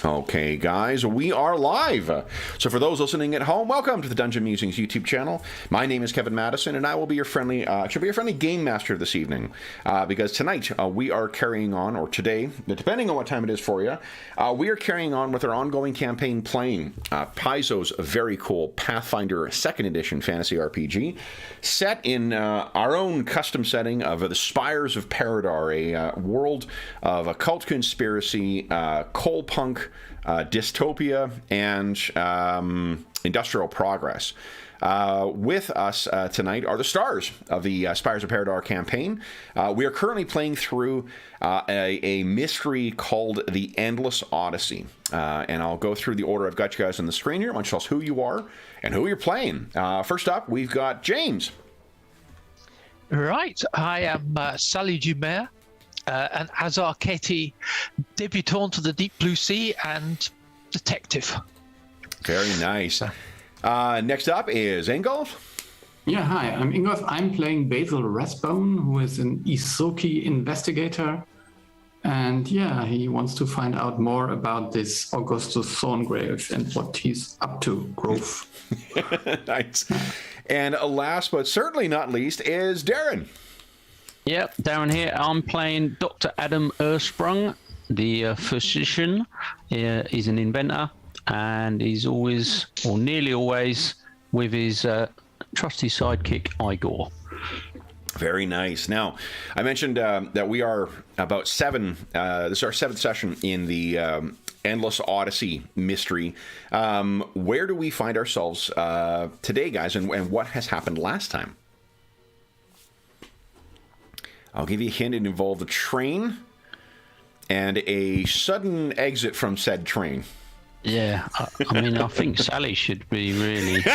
Okay, guys, we are live. So for those listening at home, welcome to the Dungeon Musings YouTube channel. My name is Kevin Madison, and I will be your friendly, game master this evening. Because tonight we are carrying on, or today, depending on what time it is for you, we are carrying on with our ongoing campaign playing Paizo's very cool Pathfinder 2nd Edition fantasy RPG, set in our own custom setting of the Spires of Paridar, a world of occult conspiracy, Coalpunk, dystopia, and industrial progress. With us tonight are the stars of the Spires of Paridar campaign. We are currently playing through a mystery called the Endless Odyssey. And I'll go through the order I've got you guys on the screen here. I want you to tell us who you are and who you're playing. First up, we've got James. Right, I am Sally Dumer, an Azarketi debutante of the Deep Blue Sea and detective. Very nice. Next up is Ingolf. Yeah, hi, I'm Ingolf. I'm playing Basil Rathbone, who is an Isoki investigator. And yeah, he wants to find out more about this Augustus Thorngrave and what he's up to, Grove. Nice. And last but certainly not least is Darren. Yep, Darren here. I'm playing Dr. Adam Ersprung, the physician. He's an inventor, and he's always, or nearly always, with his trusty sidekick, Igor. Very nice. Now, I mentioned that we are about this is our 7th session in the Endless Odyssey mystery. Where do we find ourselves today, guys, and what has happened last time? I'll give you a hint. It involved a train and a sudden exit from said train. Yeah, I mean, I think Sally should be really doing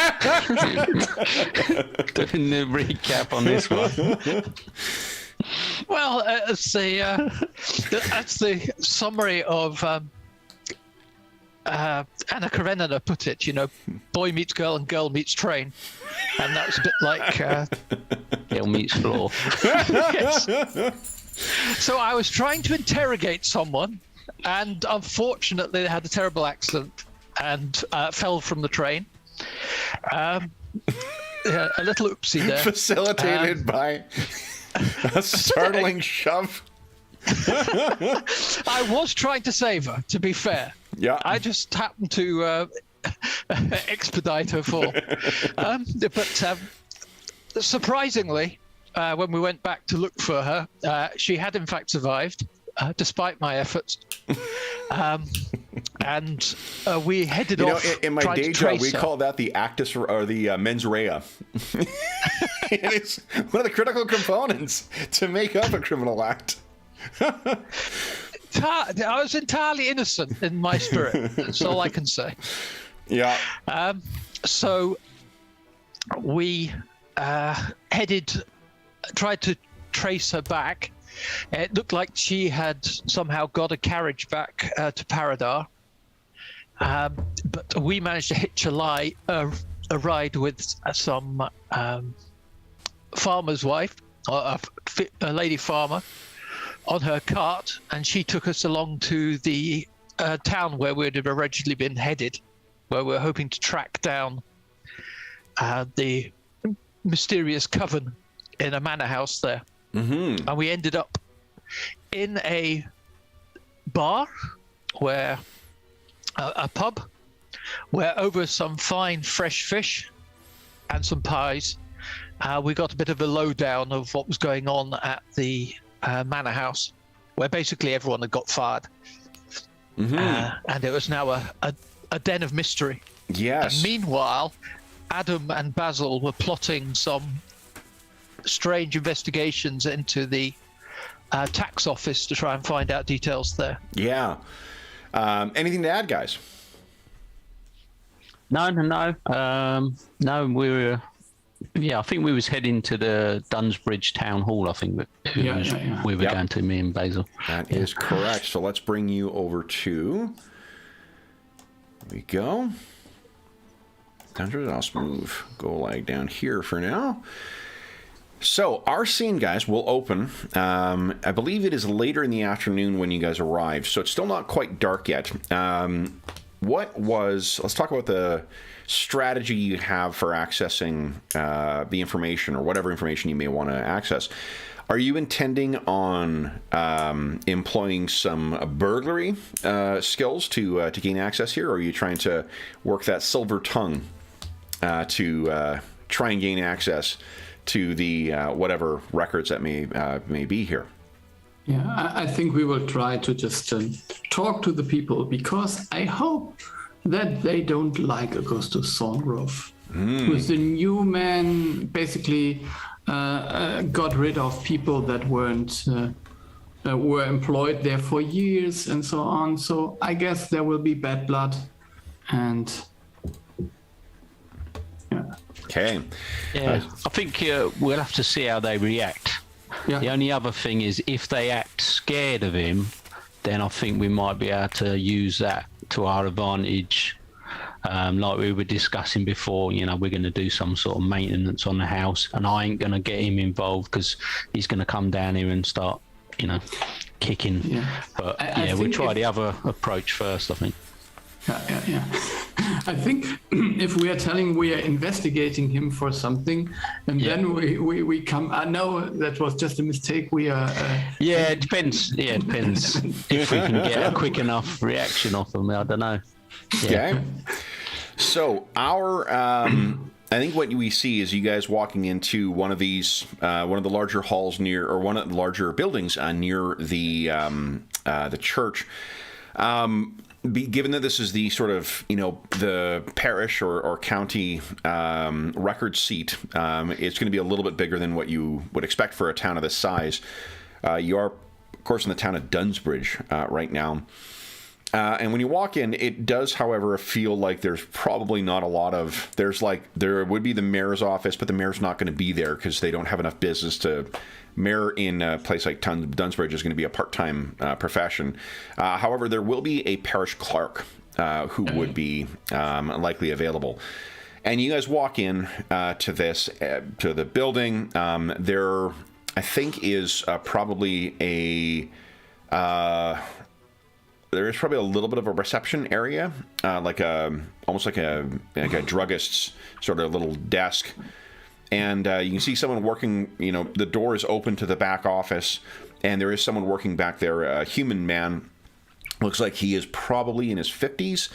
the recap on this one. Well, that's the summary of Anna Karenina put it, you know, boy meets girl and girl meets train. And that was a bit like... Girl meets floor. Yes. So I was trying to interrogate someone, and unfortunately they had a terrible accident and fell from the train. Yeah, a little oopsie there. Facilitated by a startling shove. I was trying to save her, to be fair. Yeah. I just happened to expedite her fall. But surprisingly, when we went back to look for her, she had in fact survived, despite my efforts. And we headed off. In my day job, we call that the actus or the mens rea. It is one of the critical components to make up a criminal act. I was entirely innocent in my spirit. That's all I can say. Yeah. So we tried to trace her back. It looked like she had somehow got a carriage back to Paridar. But we managed to hitch a ride with some farmer's wife, or a lady farmer, on her cart, and she took us along to the town where we'd originally been headed, where we were hoping to track down the mysterious coven in a manor house there. Mm-hmm. And we ended up in a bar, where a pub, where over some fine fresh fish and some pies, we got a bit of a lowdown of what was going on at the manor house, where basically everyone had got fired. Mm-hmm. And it was now a den of mystery. Yes. And meanwhile, Adam and Basil were plotting some strange investigations into the tax office to try and find out details there. Yeah. Anything to add, guys? No, we were... Yeah, I think we was heading to the Dunsbridge Town Hall, I think. We were going to, me and Basil. That is correct. So let's bring you over to... There we go. I'll move Golag down here for now. So our scene, guys, will open. I believe it is later in the afternoon when you guys arrive, so it's still not quite dark yet. Let's talk about the strategy you have for accessing the information or whatever information you may want to access. Are you intending on employing some burglary skills to gain access here, or are you trying to work that silver tongue to try and gain access to the whatever records that may be here? Yeah, I think we will try to just talk to the people, because I hope that they don't like Augustus Thorngrove, who's the new man, basically got rid of people that were employed there for years and so on. So I guess there will be bad blood, and yeah. Okay. Yeah, I think we'll have to see how they react. Yeah. The only other thing is, if they act scared of him, then I think we might be able to use that to our advantage. Like we were discussing before, we're going to do some sort of maintenance on the house, and I ain't going to get him involved because he's going to come down here and start, kicking. Yeah. But I we'll think try the other approach first, I think. Yeah. I think if we are telling we are investigating him for something, and then we come, I know that was just a mistake. We are. Yeah, it depends. Yeah, it depends if we can get a quick enough reaction off him. I don't know. Yeah. Okay. So I think what we see is you guys walking into one of these, one of the larger halls near, or one of the larger buildings near the church. Given that this is the sort of, the parish or county record seat, it's going to be a little bit bigger than what you would expect for a town of this size. You are, of course, in the town of Dunsbridge right now. And when you walk in, it does, however, feel like there's probably not a lot of... There would be the mayor's office, but the mayor's not going to be there because they don't have enough business to... Mayor in a place like Dunsbridge is going to be a part-time profession. However, there will be a parish clerk who would be likely available. And you guys walk in to the building. There, I think, is probably there is probably a little bit of a reception area, almost like a druggist's sort of little desk. And you can see someone working, the door is open to the back office, and there is someone working back there, a human man. Looks like he is probably in his 50s,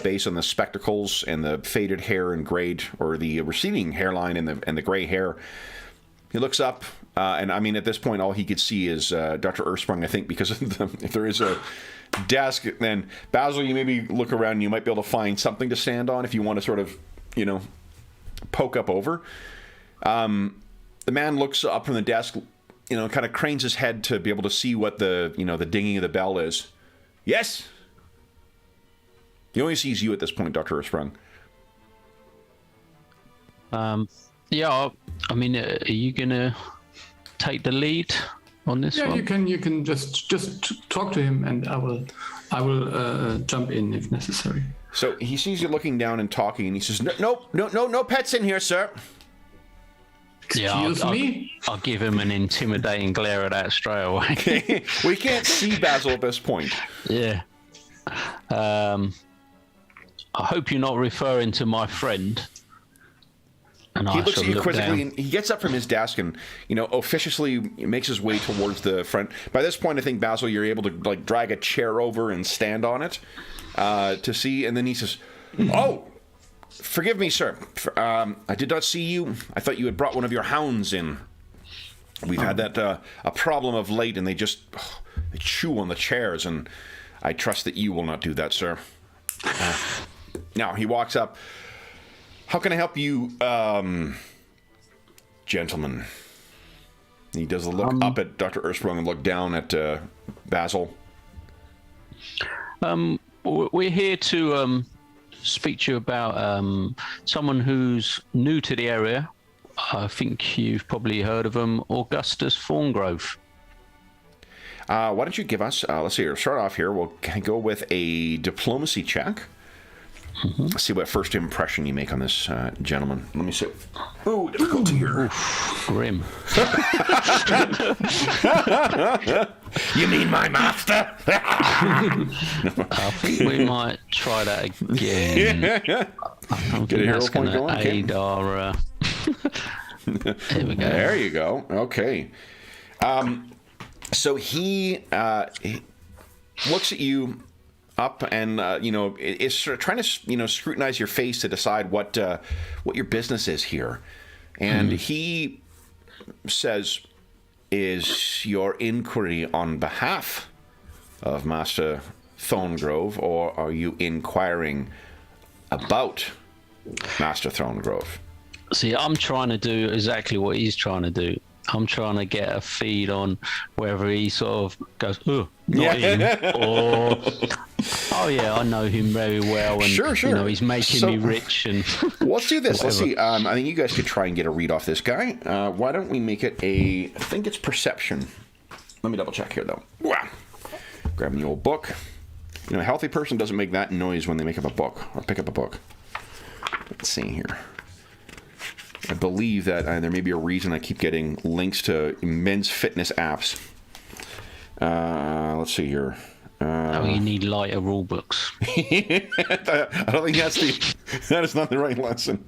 based on the spectacles and the faded hair and grayed, or the receding hairline and the gray hair. He looks up, and I mean, at this point, all he could see is Dr. Earthsprung, I think, because if there is a desk, then Basil, you maybe look around and you might be able to find something to stand on if you want to sort of, poke up over. The man looks up from the desk, kind of cranes his head to be able to see what the dinging of the bell is. Yes? He only sees you at this point, Dr. Earthsprung. Yeah, I mean, are you going to take the lead on this one? Yeah, you can just talk to him, and I will jump in if necessary. So he sees you looking down and talking, and he says, No pets in here, sir. Excuse me? I'll give him an intimidating glare at that straight away. We can't see Basil at this point. Yeah. I hope you're not referring to my friend. And he looks at you quizzically, down. and he gets up from his desk and, officiously makes his way towards the front. By this point, I think, Basil, you're able to drag a chair over and stand on it to see. And then he says, "Oh, forgive me, sir. I did not see you. I thought you had brought one of your hounds in. We've had that a problem of late, and they chew on the chairs, and I trust that you will not do that, sir." Now he walks up. "How can I help you, gentlemen?" He does a look up at Dr. Earthsprung and look down at Basil. We're here to speak to you about someone who's new to the area. I think you've probably heard of him, Augustus Thorngrove. Why don't you give us, let's see, start off here. We'll go with a diplomacy check. Let's see what first impression you make on this gentleman. Let me see. Oh, difficulty here. Oof, grim. You mean my master? I think we might try that again. I don't think that's going to aid our... There we go. There you go. Okay. So he looks at you up and is sort of trying to scrutinize your face to decide what your business is here, and he says, "Is your inquiry on behalf of Master Thorngrove, or are you inquiring about Master Thorngrove?" See, I'm trying to do exactly what he's trying to do. I'm trying to get a feed on whether he sort of goes, "Oh, not him," or "Oh yeah, I know him very well, and sure. He's making me rich." And let's do this. Let's see. I think you guys could try and get a read off this guy. Why don't we make it I think it's perception. Let me double check here though. Wow. Grabbing the old book. A healthy person doesn't make that noise when they make up a book or pick up a book. Let's see here. I believe that there may be a reason I keep getting links to men's fitness apps. Let's see here. you need lighter rule books. I don't think that is not the right lesson.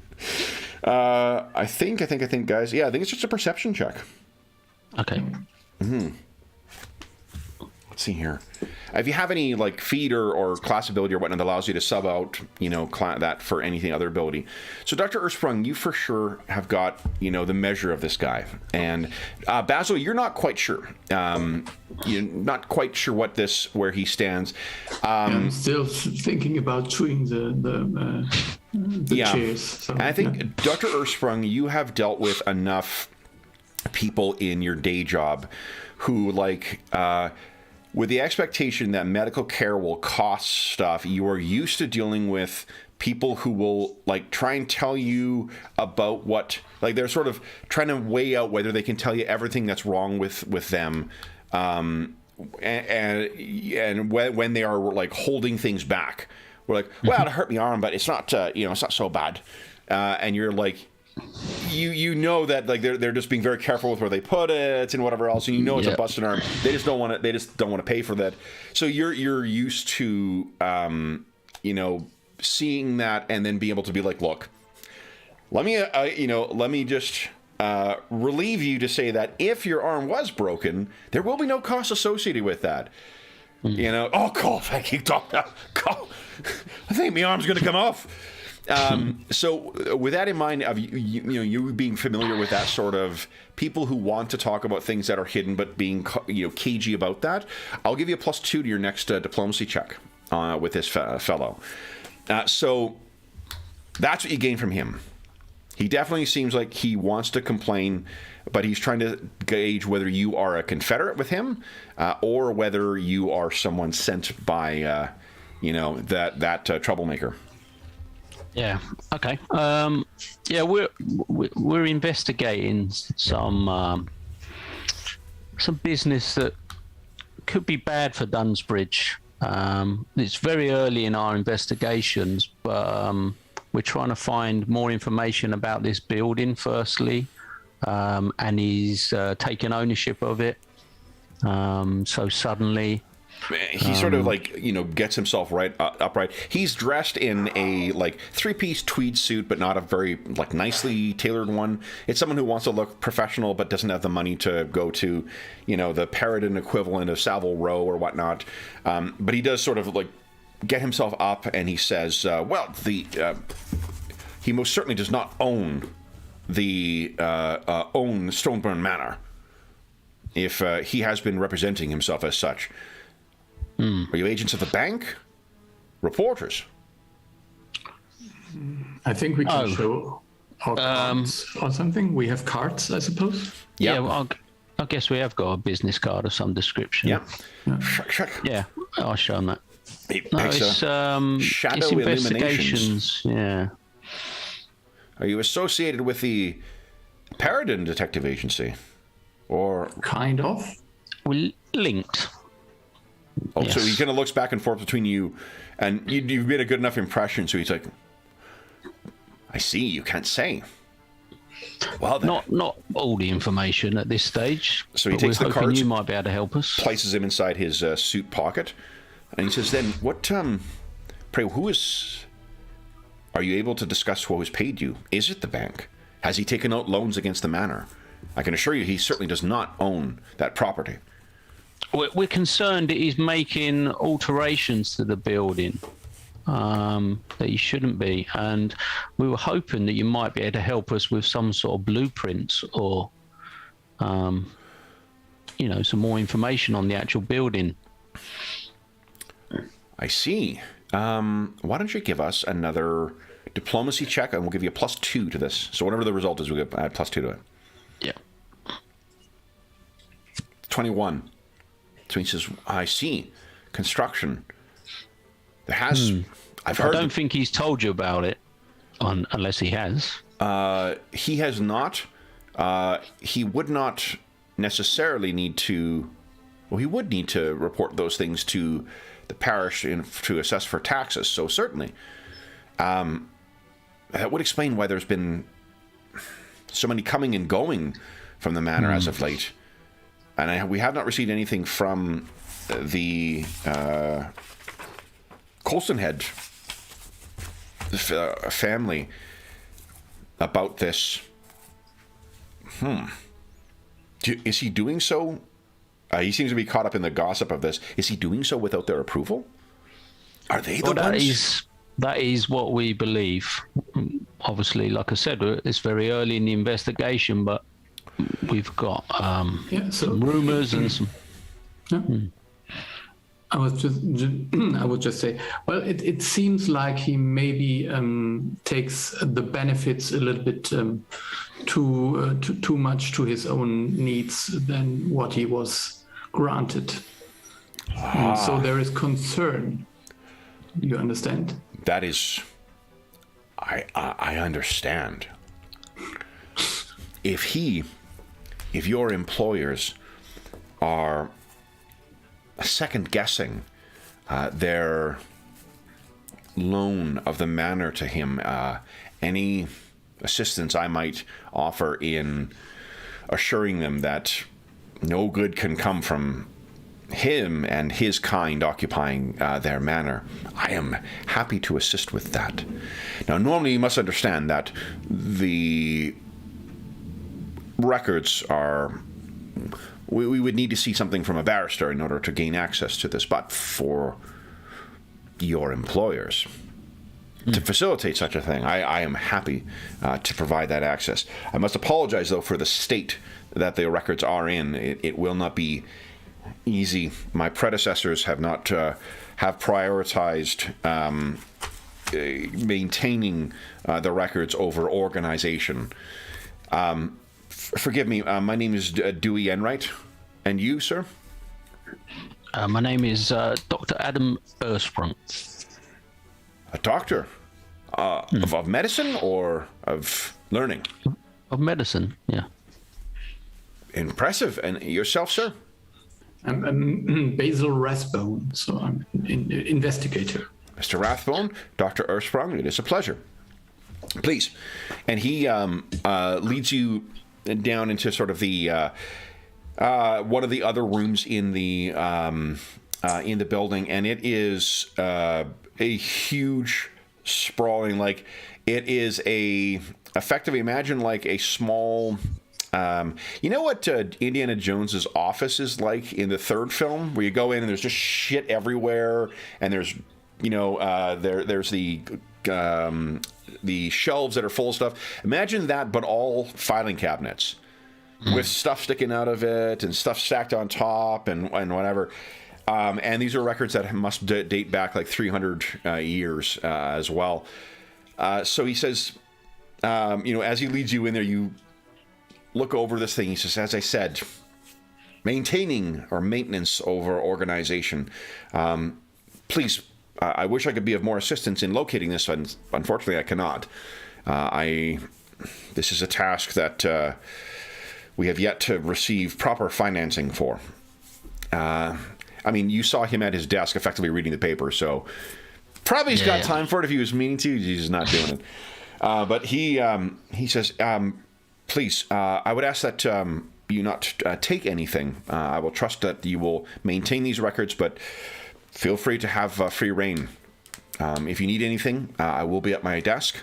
I think, guys. Yeah, I think it's just a perception check. Okay. Let's see here. If you have any like feed or class ability or whatnot that allows you to sub out, that for anything other ability. So Dr. Ersprung, you for sure have got, the measure of this guy. And Basil, you're not quite sure. You're not quite sure where he stands. I'm still thinking about chewing the chairs. So, I think Dr. Ersprung, you have dealt with enough people in your day job who with the expectation that medical care will cost stuff, you are used to dealing with people who will try and tell you about what, they're sort of trying to weigh out whether they can tell you everything that's wrong with them, and when they are holding things back. We're like, well, it hurt my arm, but it's not, it's not so bad, and you're like, you know that they're just being very careful with where they put it and whatever else, and it's a busted arm. They just don't want to pay for that. So you're used to seeing that and then being able to be like, look, let me just relieve you to say that if your arm was broken, there will be no cost associated with that. Oh, cool, thank you, doctor. Cool. I think my arm's going to come off. So with that in mind, of you being familiar with that sort of people who want to talk about things that are hidden but being cagey about that, I'll give you a +2 to your next diplomacy check with this fellow. So that's what you gain from him. He definitely seems like he wants to complain, but he's trying to gauge whether you are a confederate with him or whether you are someone sent by that troublemaker. Yeah. Okay. We're investigating some business that could be bad for Dunsbridge. It's very early in our investigations, but we're trying to find more information about this building firstly, and he's taken ownership of it. So suddenly. He sort of gets himself right upright. He's dressed in a 3-piece tweed suit, but not a very nicely tailored one. It's someone who wants to look professional, but doesn't have the money to go to, the Paridar equivalent of Savile Row or whatnot. But he does sort of get himself up, and he says, he most certainly does not own the Stoneburn Manor. If he has been representing himself as such. Are you agents of the bank? Reporters? I think we can show our cards or something. We have cards, I suppose. Yeah, well, I guess we have got a business card of some description. Yeah. Yeah, I'll show them that. It's Shadow investigations. Yeah. Are you associated with the Paridar Detective Agency? Or kind of? We're linked. Oh, Yes. so he kind of looks back and forth between you, and you've made a good enough impression. So he's like, "I see. You can't say." Well, then. Not all the information at this stage. So he but takes we're the hoping cards, you might be able to help us. places him inside his suit pocket, and he says, "Then what? Pray, who is? Are you able to discuss who has paid you? Is it the bank? Has he taken out loans against the manor? I can assure you, he certainly does not own that property." We're concerned that he's making alterations to the building that he shouldn't be, and we were hoping that you might be able to help us with some sort of blueprints or, some more information on the actual building. I see. Why don't you give us another diplomacy check, and we'll give you a +2 to this. So whatever the result is, we'll add +2 to it. Yeah. 21. So he says, "I see. Construction. There has. I've heard. I don't think he's told you about it, unless he has. He has not. He would not necessarily need to. Well, he would need to report those things to the parish to assess for taxes. So certainly, that would explain why there's been so many coming and going from the manor as of late. And we have not received anything from the Colstonhead family about this. Is he doing so? He seems to be caught up in the gossip of this. Is he doing so without their approval? Are they the ones? That is what we believe. Obviously, like I said, it's very early in the investigation, but we've got some rumors and some. Yeah. I would just say, well, it seems like he maybe takes the benefits a little bit too much to his own needs than what he was granted. So there is concern. You understand? That is, I understand. If your employers are second guessing their loan of the manor to him, any assistance I might offer in assuring them that no good can come from him and his kind occupying their manor, I am happy to assist with that. Now, normally you must understand that the records are... We would need to see something from a barrister in order to gain access to this, but for your employers, to facilitate such a thing, I am happy to provide that access. I must apologize, though, for the state that the records are in. It will not be easy. My predecessors have not have prioritized maintaining the records over organization. Forgive me, my name is Dewey Enright. And you, sir? My name is Dr. Adam Ersprung. A doctor? Of medicine or of learning? Of medicine, yeah. Impressive. And yourself, sir? I'm Basil Rathbone, so I'm an investigator. Mr. Rathbone, Dr. Ersprung, it is a pleasure. Please. And he leads you down into sort of the one of the other rooms in the building, and it is a huge, sprawling, like it is effectively imagine like a small. You know what Indiana Jones's office is like in the third film, where you go in and there's just shit everywhere, and there's there's the shelves that are full of stuff. Imagine that, but all filing cabinets with stuff sticking out of it and stuff stacked on top and whatever. And these are records that must date back like 300 years as well. So he says, as he leads you in there, you look over this thing. He says, as I said, maintaining or maintenance over organization. Please, I wish I could be of more assistance in locating this, and unfortunately I cannot. This is a task that we have yet to receive proper financing for. I mean, you saw him at his desk effectively reading the paper, so probably he's got time for it if he was meaning to. He's just not doing it. But he says, please, I would ask that you not take anything. I will trust that you will maintain these records, but feel free to have free reign. If you need anything, I will be at my desk.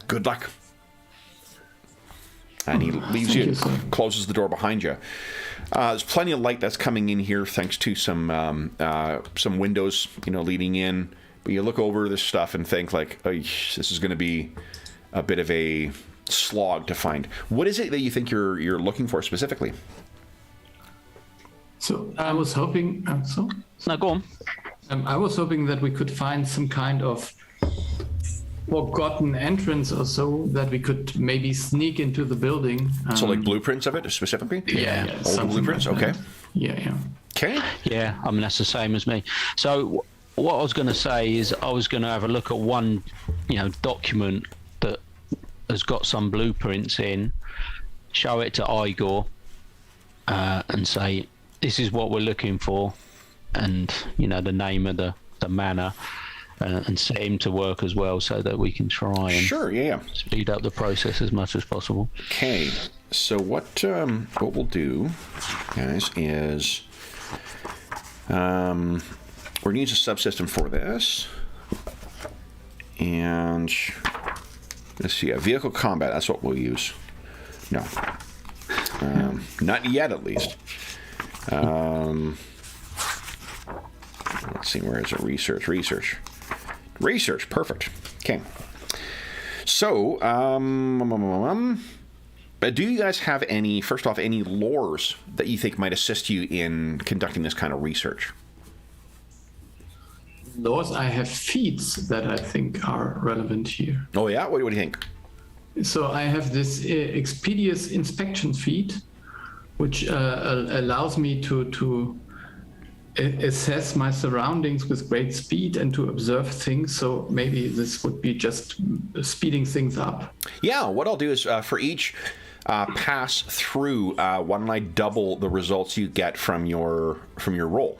Good luck. And he leaves you, closes the door behind you. There's plenty of light that's coming in here, thanks to some windows, leading in. But you look over this stuff and think, like, oh, this is going to be a bit of a slog to find. What is it that you think you're looking for specifically? So I was hoping. No, go on. I was hoping that we could find some kind of forgotten entrance or so that we could maybe sneak into the building. So like blueprints of it specifically? Yeah. Old blueprints? Like okay. That. Yeah. Okay. Yeah, I mean, that's the same as me. So what I was going to say is I was going to have a look at one, document that has got some blueprints in, show it to Igor, and say, this is what we're looking for, and, the name of the manor. And set him to work as well, so that we can try and speed up the process as much as possible. Okay, so what we'll do, guys, is we're going to use a subsystem for this, and let's see, vehicle combat. That's what we'll use. No, not yet, at least. Let's see, where is it? Research, perfect. Okay. So, do you guys have any lores that you think might assist you in conducting this kind of research? Those I have feats that I think are relevant here. Oh yeah? What do you think? So I have this Expedious Inspection feat, which allows me to assess my surroundings with great speed and to observe things. So maybe this would be just speeding things up. Yeah, what I'll do is for each pass through, why don't I double the results you get from your roll?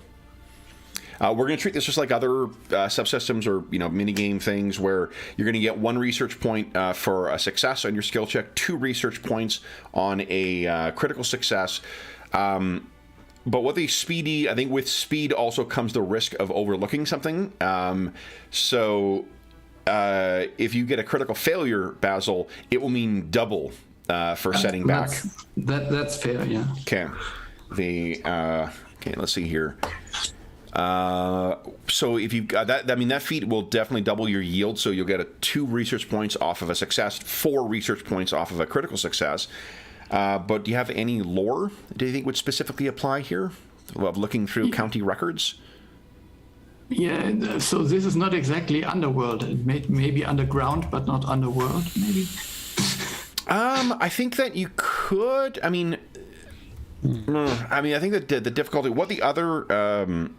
We're going to treat this just like other subsystems or minigame things, where you're going to get 1 research point for a success on your skill check, 2 research points on a critical success. But what the speedy, I think with speed also comes the risk of overlooking something. So if you get a critical failure, Basil, it will mean double for setting back. That's fair, yeah. Okay. Okay, let's see here. So if you've got that, that feat will definitely double your yield. So you'll get 2 research points off of a success, 4 research points off of a critical success. But do you have any lore do you think would specifically apply here of looking through county records? Yeah, so this is not exactly underworld. It may be underground, but not underworld, maybe. I think that you could. I think that the difficulty. What the other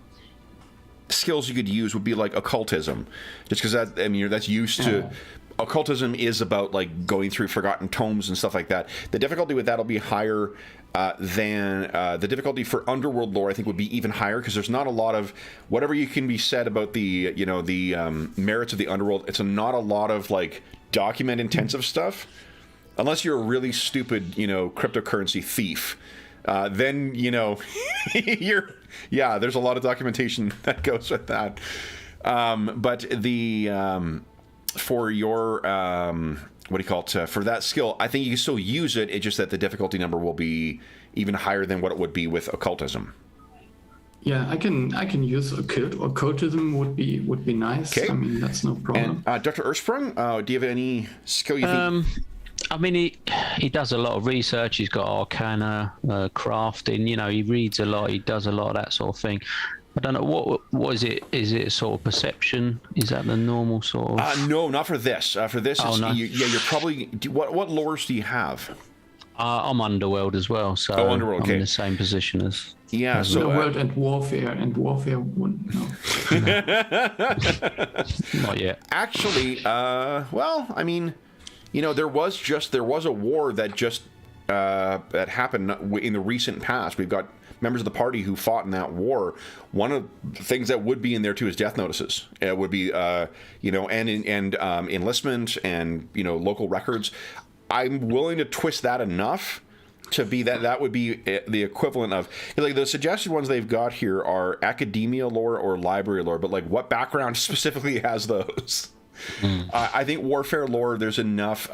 skills you could use would be like occultism, just because that's used to. Occultism is about like going through forgotten tomes and stuff like that. The difficulty with that will be higher than the difficulty for underworld lore. I think would be even higher, because there's not a lot of whatever you can be said about the merits of the underworld. It's not a lot of like document intensive stuff, unless you're a really stupid cryptocurrency thief. Then there's a lot of documentation that goes with that. But the for your for that skill, I think you can still use it. It's just that the difficulty number will be even higher than what it would be with occultism. Yeah, I can use occult. Occultism would be nice. Okay. I mean, that's no problem. And Dr. Ursprung, do you have any skill you think? I mean, he does a lot of research. He's got arcana, crafting. He reads a lot. He does a lot of that sort of thing. I don't know, what is it? Is it sort of perception? Is that the normal sort of? No, not for this. For this, no. You're probably. What lores do you have? I'm Underworld as well, so Underworld, okay. I'm in the same position as. Yeah, so Underworld and warfare wouldn't. No. Not yet. Actually, there was a war that just that happened in the recent past. We've got members of the party who fought in that war, one of the things that would be in there too is death notices. It would be, and enlistment and local records. I'm willing to twist that enough to be that would be the equivalent of, like, the suggested ones they've got here are academia lore or library lore, but like what background specifically has those? I think warfare lore, there's enough,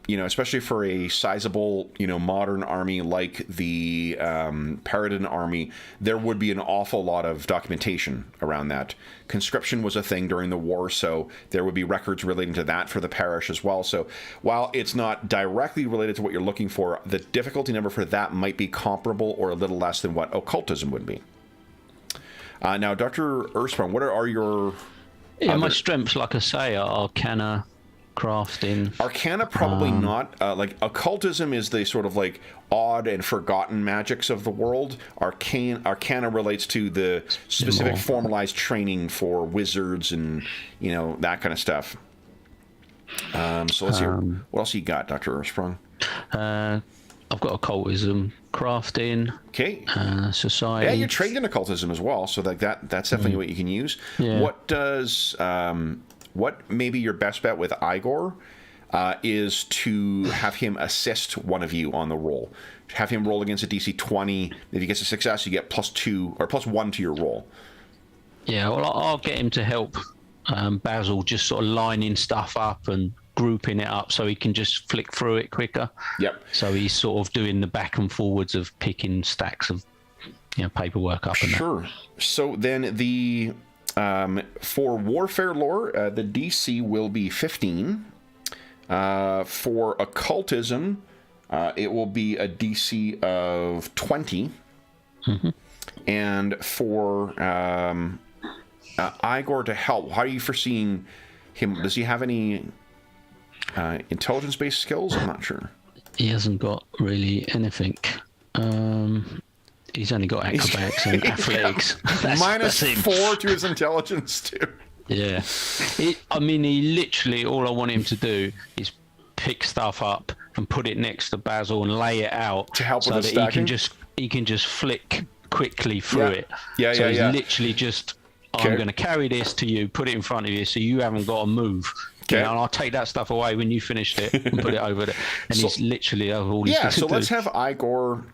especially for a sizable, modern army like the Paridar army, there would be an awful lot of documentation around that. Conscription was a thing during the war, so there would be records relating to that for the parish as well. So while it's not directly related to what you're looking for, the difficulty number for that might be comparable or a little less than what occultism would be. Now, Dr. Ersprung, what are your... Yeah, my strengths, like I say, are Arcana, crafting. Arcana probably not. Like occultism is the sort of like odd and forgotten magics of the world. Arcana relates to the specific formalized training for wizards and that kind of stuff. So let's hear what else you got, Dr. Ersprung. I've got occultism, crafting, okay, society. Yeah, you're trained in occultism as well, so like that's definitely what you can use. Yeah. What maybe your best bet with Igor is to have him assist one of you on the roll. Have him roll against a DC 20. If he gets a success, you get +2 or +1 to your roll. Yeah, well, I'll get him to help Basil, just sort of lining stuff up and grouping it up so he can just flick through it quicker. Yep. So he's sort of doing the back and forwards of picking stacks of paperwork up. And sure. That. So then the for warfare lore, the DC will be 15. For occultism, it will be a DC of 20. Mm-hmm. And for Igor to help, how are you foreseeing him? Does he have any intelligence-based skills? I'm not sure. He hasn't got really anything. He's only got acrobatics and athletics. -4 to his intelligence too. Yeah. He literally, all I want him to do is pick stuff up and put it next to Basil and lay it out to help so with the that stacking? he can just flick quickly through it. Yeah, so he's yeah. literally just, I'm going to carry this to you, put it in front of you so you haven't got to move. Okay. And I'll take that stuff away when you finished it and put it over there. And he's literally all he's going to do. Let's have Igor.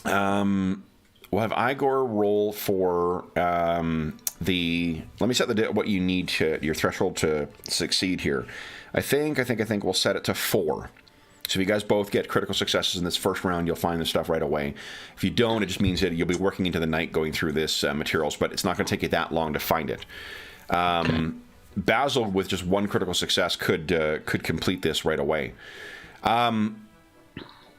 We'll have Igor roll for the. Let me set what you need to your threshold to succeed here. I think we'll set it to 4. So if you guys both get critical successes in this first round, you'll find this stuff right away. If you don't, it just means that you'll be working into the night going through this materials, but it's not going to take you that long to find it. Okay. Basil, with just 1 critical success, could complete this right away.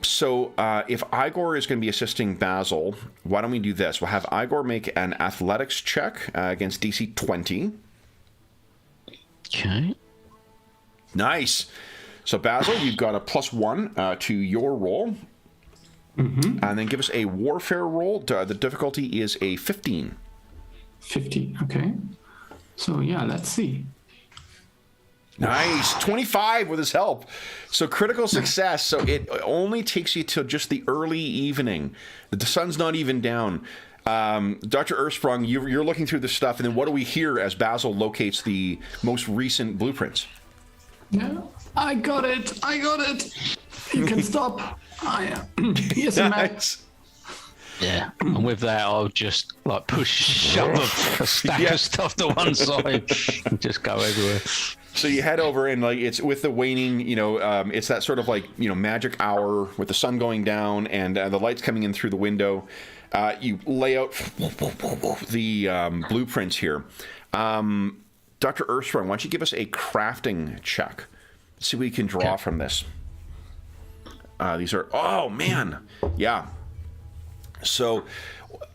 So if Igor is going to be assisting Basil, why don't we do this? We'll have Igor make an athletics check against DC 20. Okay. Nice. So Basil, you've got a +1 to your roll. Mm-hmm. And then give us a warfare roll. The difficulty is a 15. 15, okay. So yeah, let's see. Nice. 25 with his help. So critical success. So it only takes you till just the early evening. The sun's not even down. Dr. Ersprung, you're looking through this stuff, and then what do we hear as Basil locates the most recent blueprints? Yeah, I got it. You can stop. Here's a map. Yeah, and with that, I'll just shove a stack of stuff to one side and just go everywhere. So you head over, and it's with the waning, it's that sort of magic hour with the sun going down and the lights coming in through the window. You lay out the blueprints here. Dr. Ersprung, why don't you give us a crafting check? Let's see what we can draw from this. These are, oh man, yeah. So,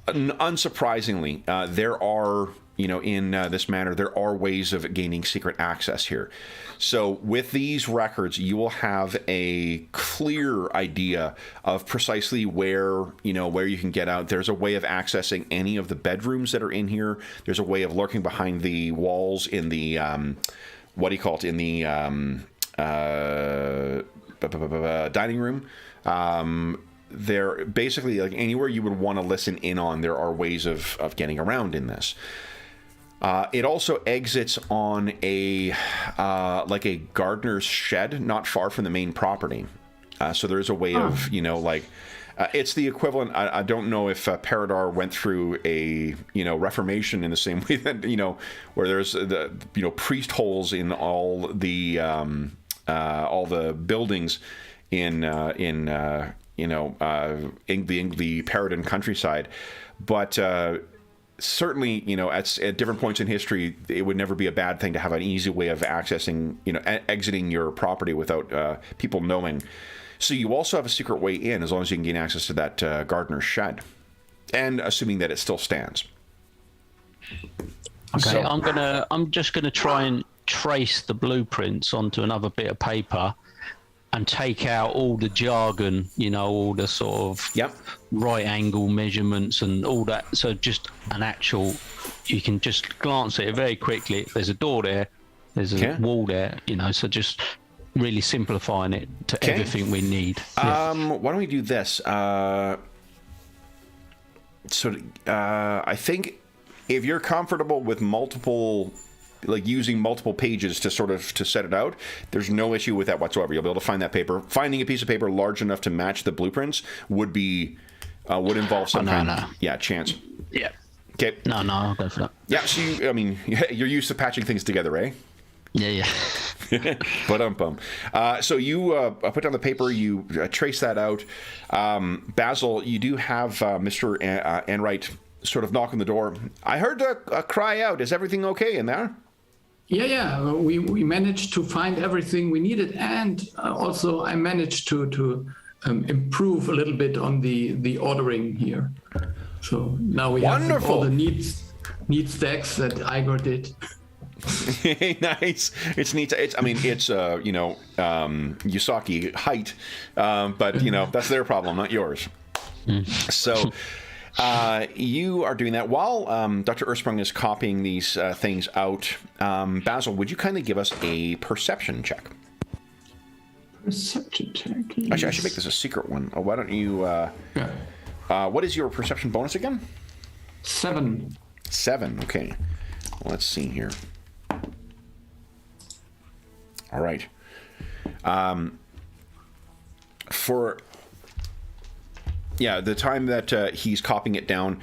unsurprisingly, there are, in this manner, there are ways of gaining secret access here. So, with these records, you will have a clear idea of precisely where you can get out. There's a way of accessing any of the bedrooms that are in here. There's a way of lurking behind the walls in the, in the dining room. there basically, like anywhere you would want to listen in on, there are ways of getting around in this. It also exits on a like a gardener's shed not far from the main property. So there is a way of, you know, like it's the equivalent. I don't know if Paridar went through a, you know, reformation in the same way that, you know, where there's the, you know, priest holes in all the buildings in you know, the Paridar countryside, but certainly, you know, at different points in history, it would never be a bad thing to have an easy way of accessing, you know, exiting your property without people knowing. So you also have a secret way in, as long as you can gain access to that gardener's shed, and assuming that it still stands. Okay, So, I'm just gonna try and trace the blueprints onto another bit of paper and take out all the jargon, you know, all the sort of yep. right angle measurements and all that. So just an actual, you can just glance at it very quickly. There's a door there, there's a wall there, you know, so just really simplifying it to everything we need. Why don't we do this? I think if you're comfortable with multiple, like using multiple pages to sort of to set it out, there's no issue with that whatsoever. You'll be able to find that paper. Finding a piece of paper large enough to match the blueprints would be would involve some chance. Yeah. Okay. No, I'll go for that. Yeah. So you're used to patching things together, eh? Yeah. But so you put down the paper, you trace that out. Basil, you do have Mr. Enright sort of knock on the door. I heard a cry out. Is everything okay in there? Yeah. We managed to find everything we needed, and also I managed to improve a little bit on the ordering here. So now we have all the neat stacks that Igor did. Nice. It's neat. It's you know, Yusaki height, but you know, that's their problem, not yours. So you are doing that while Dr. Earthsprung is copying these things out. Basil, would you kindly give us a perception check? Perception check. Yes. Actually, I should make this a secret one. Why don't you? What is your perception bonus again? 7. 7. Okay. Well, let's see here. All right. The time that he's copying it down,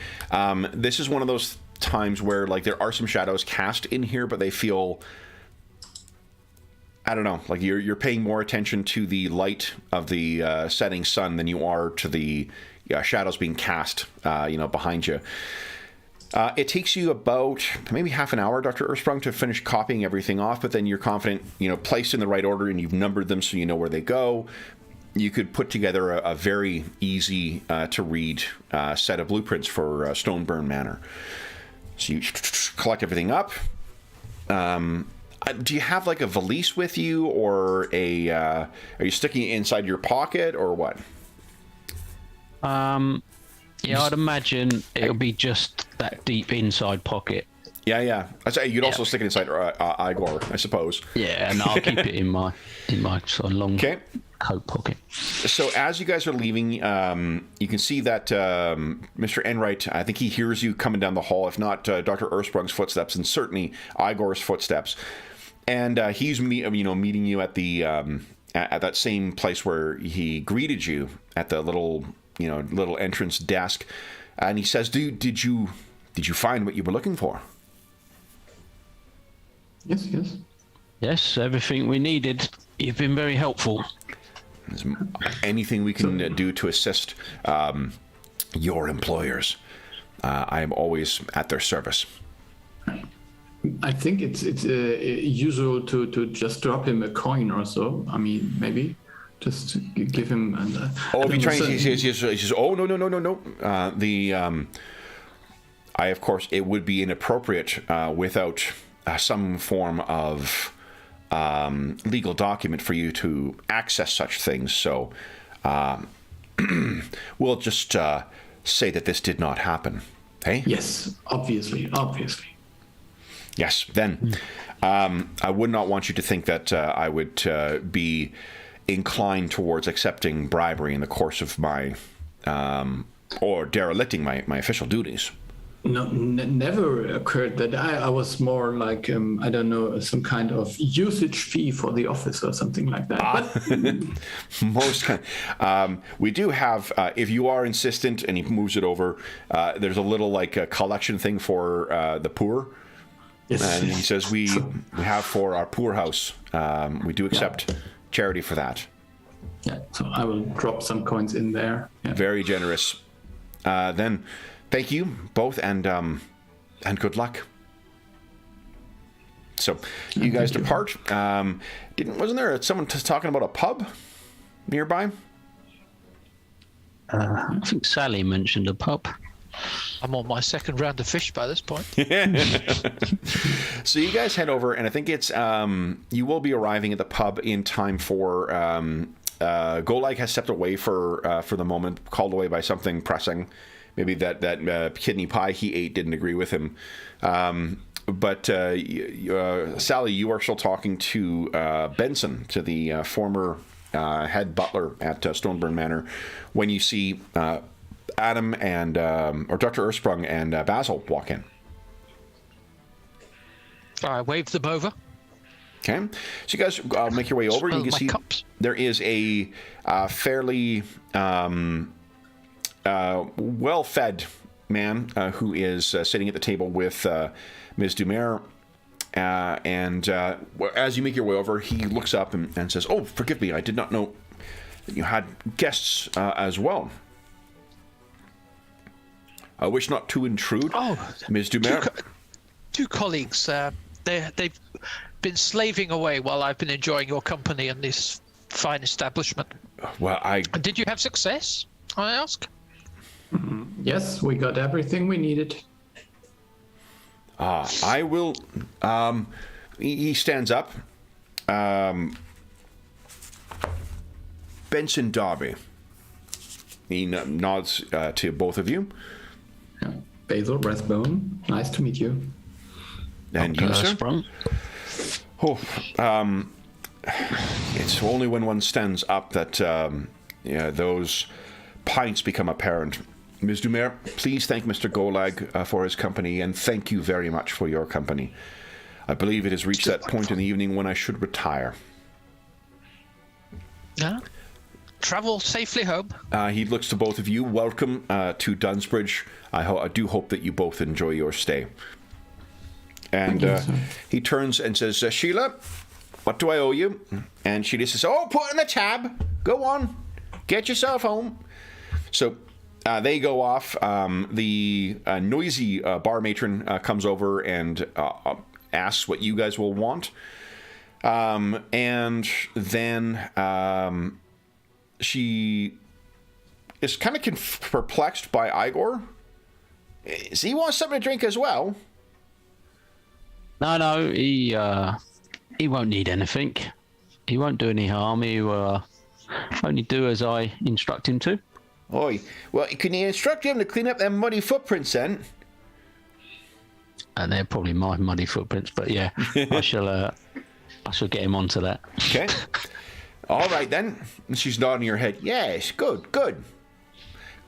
this is one of those times where, like, there are some shadows cast in here, but they feel, I don't know, like you're paying more attention to the light of the setting sun than you are to the shadows being cast, behind you. It takes you about maybe half an hour, Dr. Earthsprung, to finish copying everything off, but then you're confident, placed in the right order, and you've numbered them so you know where they go. You could put together a very easy to read set of blueprints for Stoneburn Manor. So you collect everything up. Do you have like a valise with you, or are you sticking it inside your pocket, or what? Yeah, I'd imagine it'll be just that deep inside pocket. Yeah. I'd say you'd also stick it inside Igor, I suppose. Yeah, and I'll keep it in my sort of long coat pocket. So as you guys are leaving, you can see that Mr. Enright, I think he hears you coming down the hall, if not Dr. Earthsprung's footsteps, and certainly Igor's footsteps. And he's meeting you at the at that same place where he greeted you at the little entrance desk, and he says, "Did you find what you were looking for?" Yes, everything we needed. You've been very helpful. Is anything we can do to assist your employers? I am always at their service. I think it's usual to just drop him a coin or so. I mean, maybe just give him. If he tries, he says, "Oh no. Of course, it would be inappropriate without some form of legal document for you to access such things. So we'll just say that this did not happen. Hey? Yes, obviously. Yes, then I would not want you to think that I would be inclined towards accepting bribery in the course of my or derelicting my official duties. No, never occurred that. I was more like, I don't know, some kind of usage fee for the office or something like that. We do have, if you are insistent, and he moves it over, there's a little like a collection thing for the poor. Yes. And he says we have for our poor house. We do accept charity for that. Yeah, so I will drop some coins in there. Yeah. Very generous. Then, thank you both, and good luck. So, you guys depart. Wasn't there someone talking about a pub nearby? I think Sally mentioned a pub. I'm on my second round of fish by this point. So you guys head over, and I think it's you will be arriving at the pub in time for Golag has stepped away for the moment, called away by something pressing. Maybe that kidney pie he ate didn't agree with him. But Sally, you are still talking to Benson, to the former head butler at Stoneburn Manor, when you see Adam and or Dr. Ersprung and Basil walk in. I wave them over. Okay, so you guys make your way over. You can see cups. There is a fairly well-fed man who is sitting at the table with Ms. Dumer. And as you make your way over, he looks up and says, "Oh, forgive me, I did not know that you had guests as well. I wish not to intrude." Oh, Ms. Dumer. Two colleagues. They've been slaving away while I've been enjoying your company in this fine establishment. Well, Did you have success, I ask? Yes, we got everything we needed. I will. He stands up. Benson Darby. He nods to both of you. Yeah. Basil Rathbone, nice to meet you. And you, sir? Sprung. Oh, it's only when one stands up that those pints become apparent. Ms. Dumer, please thank Mr. Golag for his company, and thank you very much for your company. I believe it has reached that point in the evening when I should retire. Yeah. Travel safely home. He looks to both of you. Welcome to Dunsbridge. I do hope that you both enjoy your stay. And he turns and says, "Sheila, what do I owe you?" And Sheila says, "Oh, put in the tab. Go on. Get yourself home." So they go off. The noisy bar matron comes over and asks what you guys will want. And then she is kind of perplexed by Igor. So he wants something to drink as well. No, he won't need anything. He won't do any harm. He will only do as I instruct him to. Oi, well, can you instruct him to clean up them muddy footprints then? And they're probably my muddy footprints, but yeah, I shall get him onto that. Okay. All right then. And she's nodding her head. Yes, good.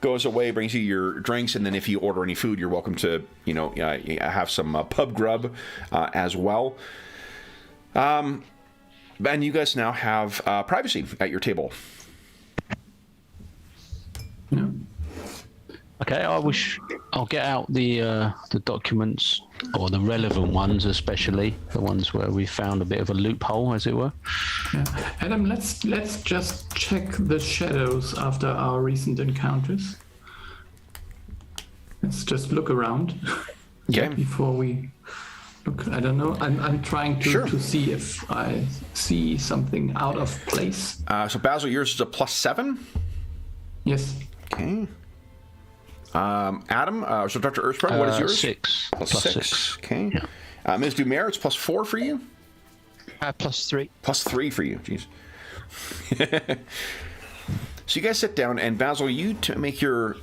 Goes away, brings you your drinks, and then if you order any food, you're welcome to, have some pub grub as well. And you guys now have privacy at your table. Yeah. Okay, I'll get out the documents, or the relevant ones, especially the ones where we found a bit of a loophole, as it were. Yeah. Adam, let's just check the shadows after our recent encounters. Let's just look around. Okay. Before we look, I don't know. I'm trying to see if I see something out of place. So Basil, yours is a +7. Yes. Okay. Adam, so Dr. Earthsprung, what is yours? 6. +6. Okay. Yeah. Ms. Dumer, it's +4 for you? +3. +3 for you. Jeez. So you guys sit down, and Basil, you make your,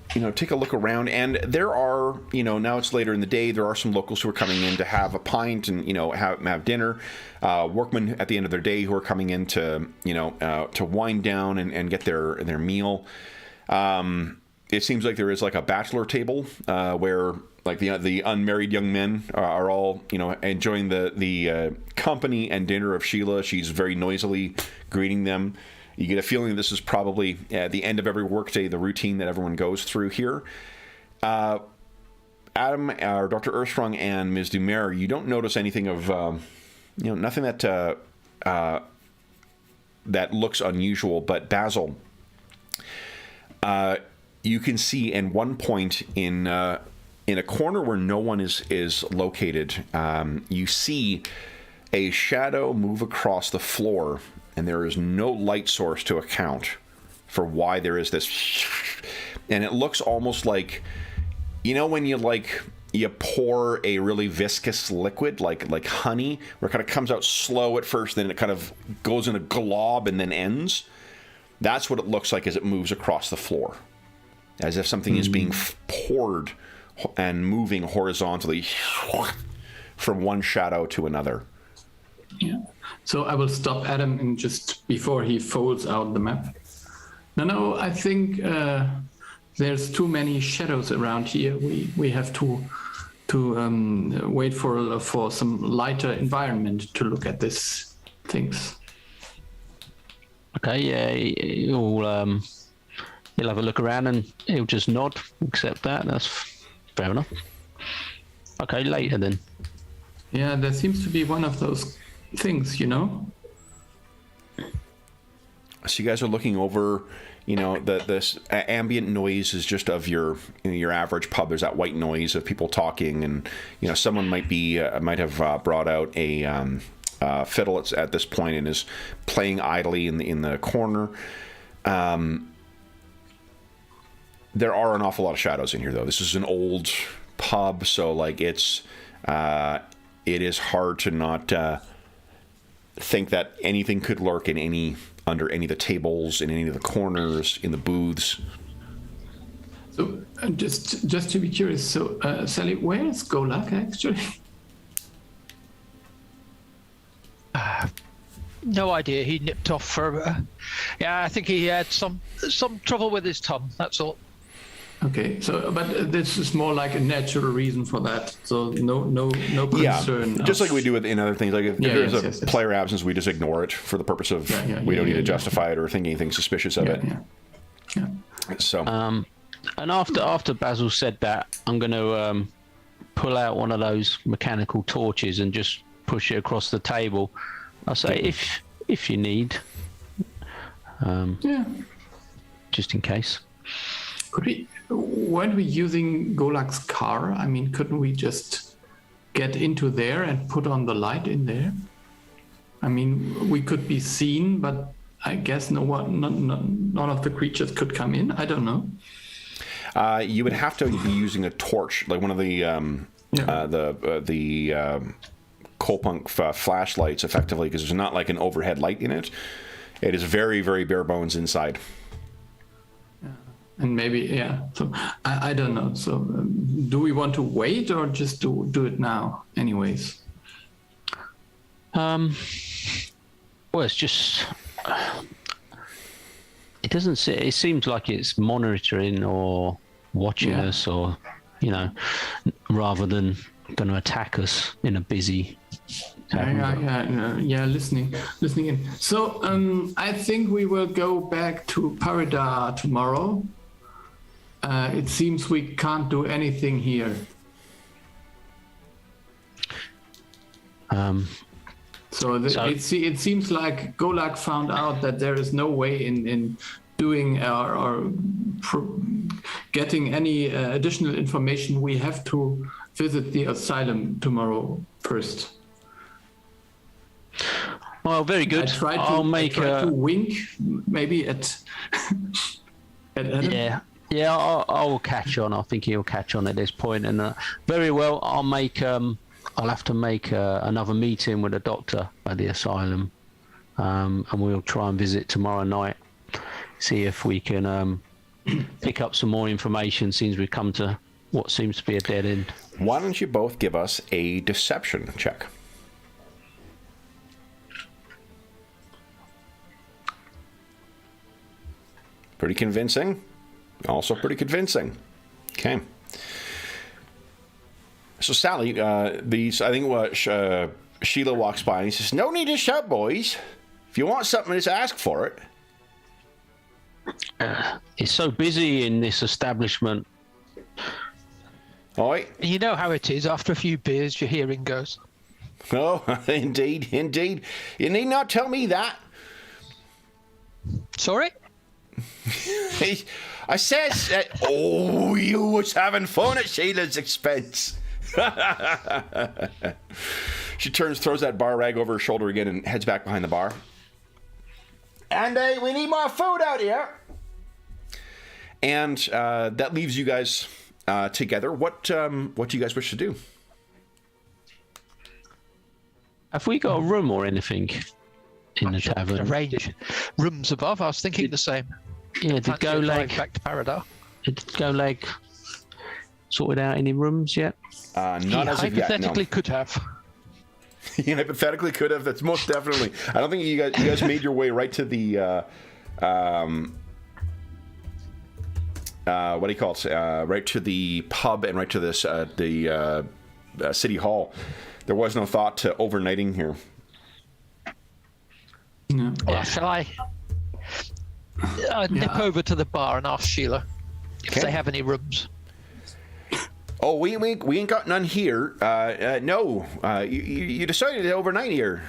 take a look around, and there are, now it's later in the day, there are some locals who are coming in to have a pint and, have dinner. Workmen at the end of their day who are coming in to, to wind down and get their meal. It seems like there is like a bachelor table where like the unmarried young men are all, you know, enjoying the company and dinner of Sheila. She's very noisily greeting them. You get a feeling this is probably at the end of every workday, the routine that everyone goes through here. Adam, or Dr. Erstrong, and Ms. Dumer, you don't notice anything of, nothing that that looks unusual. But Basil, you can see in one point in a corner where no one is located, you see a shadow move across the floor, and there is no light source to account for why there is this. And it looks almost like, you know, when you pour a really viscous liquid like honey, where it kind of comes out slow at first, then it kind of goes in a glob and then ends. That's what it looks like as it moves across the floor, as if something is being poured and moving horizontally from one shadow to another. Yeah. So I will stop Adam and just before he folds out the map. No, I think there's too many shadows around here. We have to wait for some lighter environment to look at these things. Okay, yeah, he'll have a look around and he'll just nod, accept that. That's fair enough. Okay, later then. Yeah, there seems to be one of those things, you know. So you guys are looking over, you know, this ambient noise is just of your average pub. There's that white noise of people talking, and you know, someone might have brought out a fiddle at this point and is playing idly in the corner. There are an awful lot of shadows in here, though. This is an old pub, so like it is hard to not think that anything could lurk under any of the tables, in any of the corners, in the booths. So just to be curious, so Sally, where is Golak actually? No idea. He nipped off for. I think he had some trouble with his tongue. That's all. Okay, so but this is more like a natural reason for that. So no concern. Yeah, just like we do in other things. Like if there's a player absence, we just ignore it for the purpose of we don't need to justify it or think anything suspicious of it. Yeah. So. And after Basil said that, I'm going to pull out one of those mechanical torches and just push it across the table. I'll say if you need, just in case. Weren't we using Golak's car? I mean, couldn't we just get into there and put on the light in there? I mean, we could be seen, but I guess none of the creatures could come in. I don't know. You would have to be using a torch, like one of the Coalpunk flashlights, effectively, because there's not like an overhead light in it. It is very, very bare bones inside. And maybe, so I don't know. So do we want to wait or just do it now anyways? Well, it's just... It seems like it's monitoring or watching us, or, rather than going to attack us in a busy... listening in. So I think we will go back to Paridar tomorrow. It seems we can't do anything here. It seems like Golak found out that there is no way in doing or getting any additional information. We have to visit the asylum tomorrow first. Well, very good. I'll try to wink maybe at Adam. Yeah, I'll catch on. I think he'll catch on at this point. And very well, I'll have to make another meeting with the doctor at the asylum, and we'll try and visit tomorrow night. See if we can pick up some more information since we've come to what seems to be a dead end. Why don't you both give us a deception check? Pretty convincing. Also pretty convincing. Okay. So Sally, I think what Sheila walks by and he says, "No need to shout, boys. If you want something, just ask for it." It's so busy in this establishment. Oi. You know how it is. After a few beers, your hearing goes. Oh, indeed. You need not tell me that. Sorry? I says, oh, you was having fun at Sheila's expense. She turns, throws that bar rag over her shoulder again, and heads back behind the bar. And we need more food out here. And that leaves you guys together. What do you guys wish to do? Have we got a room or anything in the Sure, tavern? arrange rooms above. I was thinking the same. Yeah, did Fancy a drive Golag back to Paridar. sorted out any rooms yet? Not He as of yet, no. hypothetically could have. He hypothetically could have. That's most definitely. I don't think you guys made your way right to the what do you call it? Right to the pub and right to this the city hall. There was no thought to overnighting here. No. Well, shall I nip over to the bar and ask Sheila if Okay. they have any rooms? Oh, we ain't got none here. No, you decided to overnight here.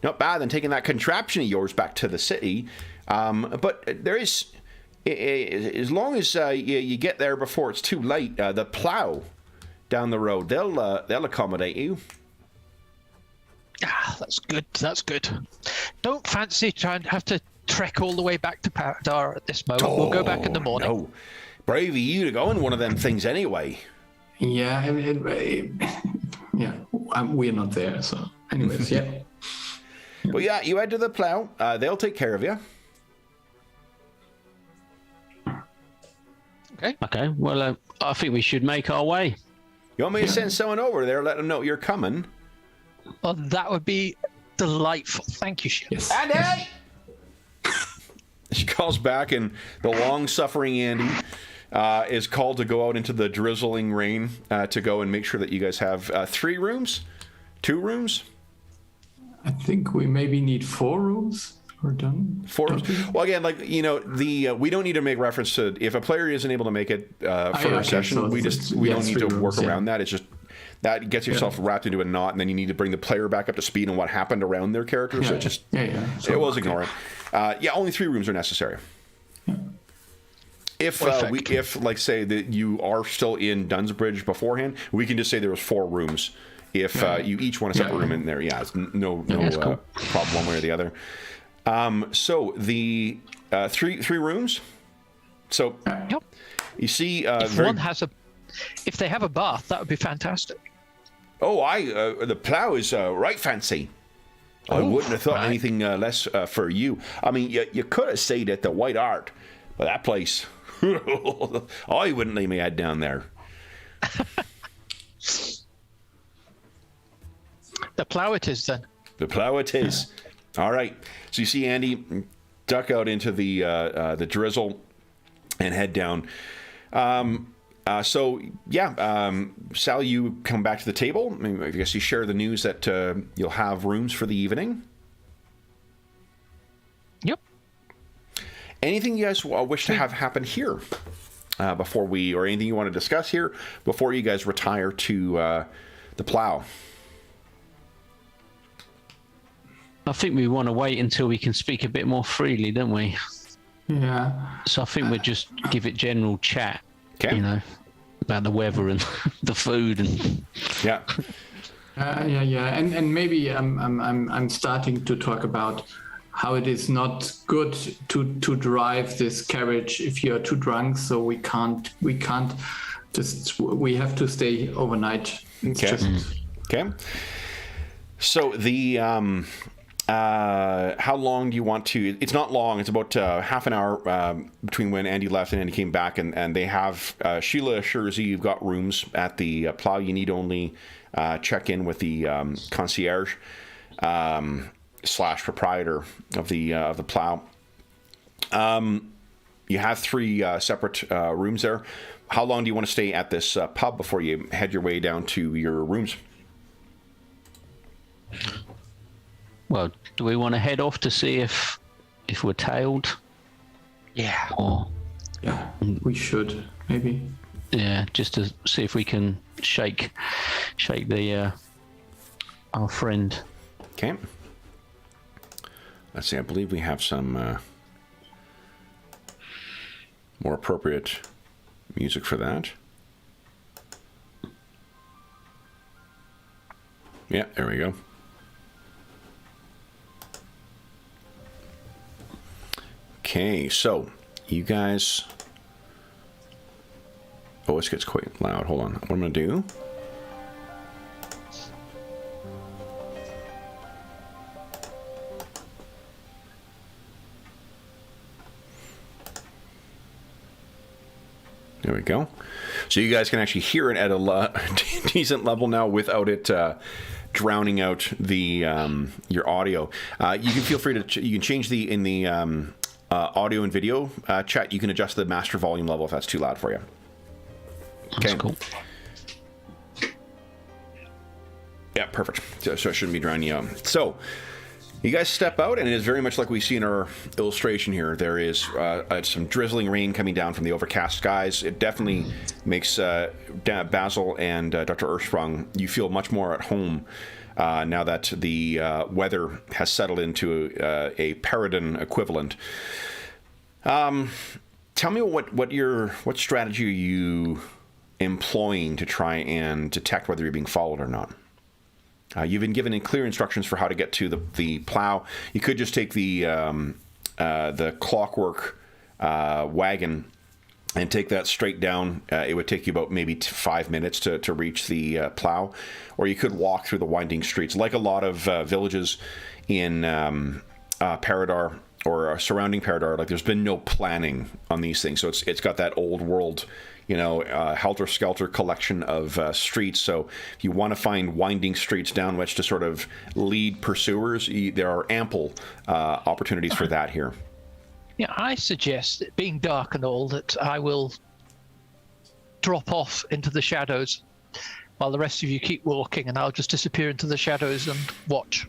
Not bad than taking that contraption of yours back to the city. But there is, as long as you get there before it's too late, the plow down the road, they'll accommodate you. Ah, that's good. That's good. Don't fancy trying to have to trek all the way back to Paridar at this moment. We'll go back in the morning. No, brave of you to go in one of them things anyway. Yeah, we're not there. So, anyways, yeah. But yeah, you head to the plow. They'll take care of you. Okay. Okay, well, I think we should make our way. You want me to send someone over there, let them know you're coming? Well, that would be delightful. Thank you, Sheila. Yes. Andy! She calls back, and the long-suffering Andy is called to go out into the drizzling rain to go and make sure that you guys have 3 rooms? 2 rooms? I think we maybe need 4 rooms. We're done. 4 rooms? Well, again, like, you know, we don't need to make reference to, if a player isn't able to make it for okay, a session, so we don't need to 3 work rooms, around that. It's just, that gets yourself wrapped into a knot, and then you need to bring the player back up to speed on what happened around their character. So it just, So, it was ignore it. Yeah, only 3 rooms are necessary. If like say that you are still in Dunsbridge beforehand, we can just say there was 4 rooms. If you each want a separate room in there, it's no cool. problem one way or the other. So the 3 rooms. So Yep. you see, If if they have a bath, that would be fantastic. the plow is right fancy. I wouldn't have thought anything less for you. I mean, you could have stayed at the White Hart, but that place, I wouldn't lay my head down there. The plow it is then. The plow it is. All right. So you see Andy duck out into the drizzle and head down. Sal, you come back to the table. I guess you share the news that you'll have rooms for the evening. Yep. Anything you guys wish to have happen here before or anything you want to discuss here before you guys retire to the plow? I think we want to wait until we can speak a bit more freely, don't we? Yeah. So I think we'll just give it general chat. Okay. You know, about the weather and the food and Yeah. And maybe I'm starting to talk about how it is not good to drive this carriage if you're too drunk. So we can't we have to stay overnight. It's Okay. Okay. So the how long do you want to? It's not long. It's about half an hour between when Andy left and Andy came back, and they have Sheila assures you you've got rooms at the plow. You need only check in with the concierge / proprietor of the plow. you have 3 separate rooms there. How long do you want to stay at this pub before you head your way down to your rooms? Well, do we want to head off to see if we're tailed? Yeah. Or Yeah, we should, maybe. yeah, just to see if we can shake the our friend. Okay. Let's see. I believe we have some more appropriate music for that. Yeah, there we go. Okay, so you guys. Oh, this gets quite loud. Hold on. What I'm going to do. There we go. So you guys can actually hear it at a decent level now without it drowning out the your audio. You can feel free to you can change the in the audio and video chat. You can adjust the master volume level if that's too loud for you. That's cool. Yeah, perfect. So it shouldn't be drowning you out. So you guys step out, and it is very much like we see in our illustration here. There is some drizzling rain coming down from the overcast skies. It definitely makes Basil and Dr. Earthsprung, you feel much more at home now that the weather has settled into a Paridar equivalent. Tell me what strategy are you employing to try and detect whether you're being followed or not? You've been given clear instructions for how to get to the plow. You could just take the clockwork wagon and take that straight down. It would take you about maybe 5 minutes to reach the plow. Or you could walk through the winding streets. Like a lot of villages in Paridar or surrounding Paridar, like there's been no planning on these things. So it's got that old world, helter-skelter collection of streets. So if you want to find winding streets down which to sort of lead pursuers, there are ample opportunities for that here. Yeah, I suggest, it being dark and all, that I will drop off into the shadows while the rest of you keep walking, and I'll just disappear into the shadows and watch.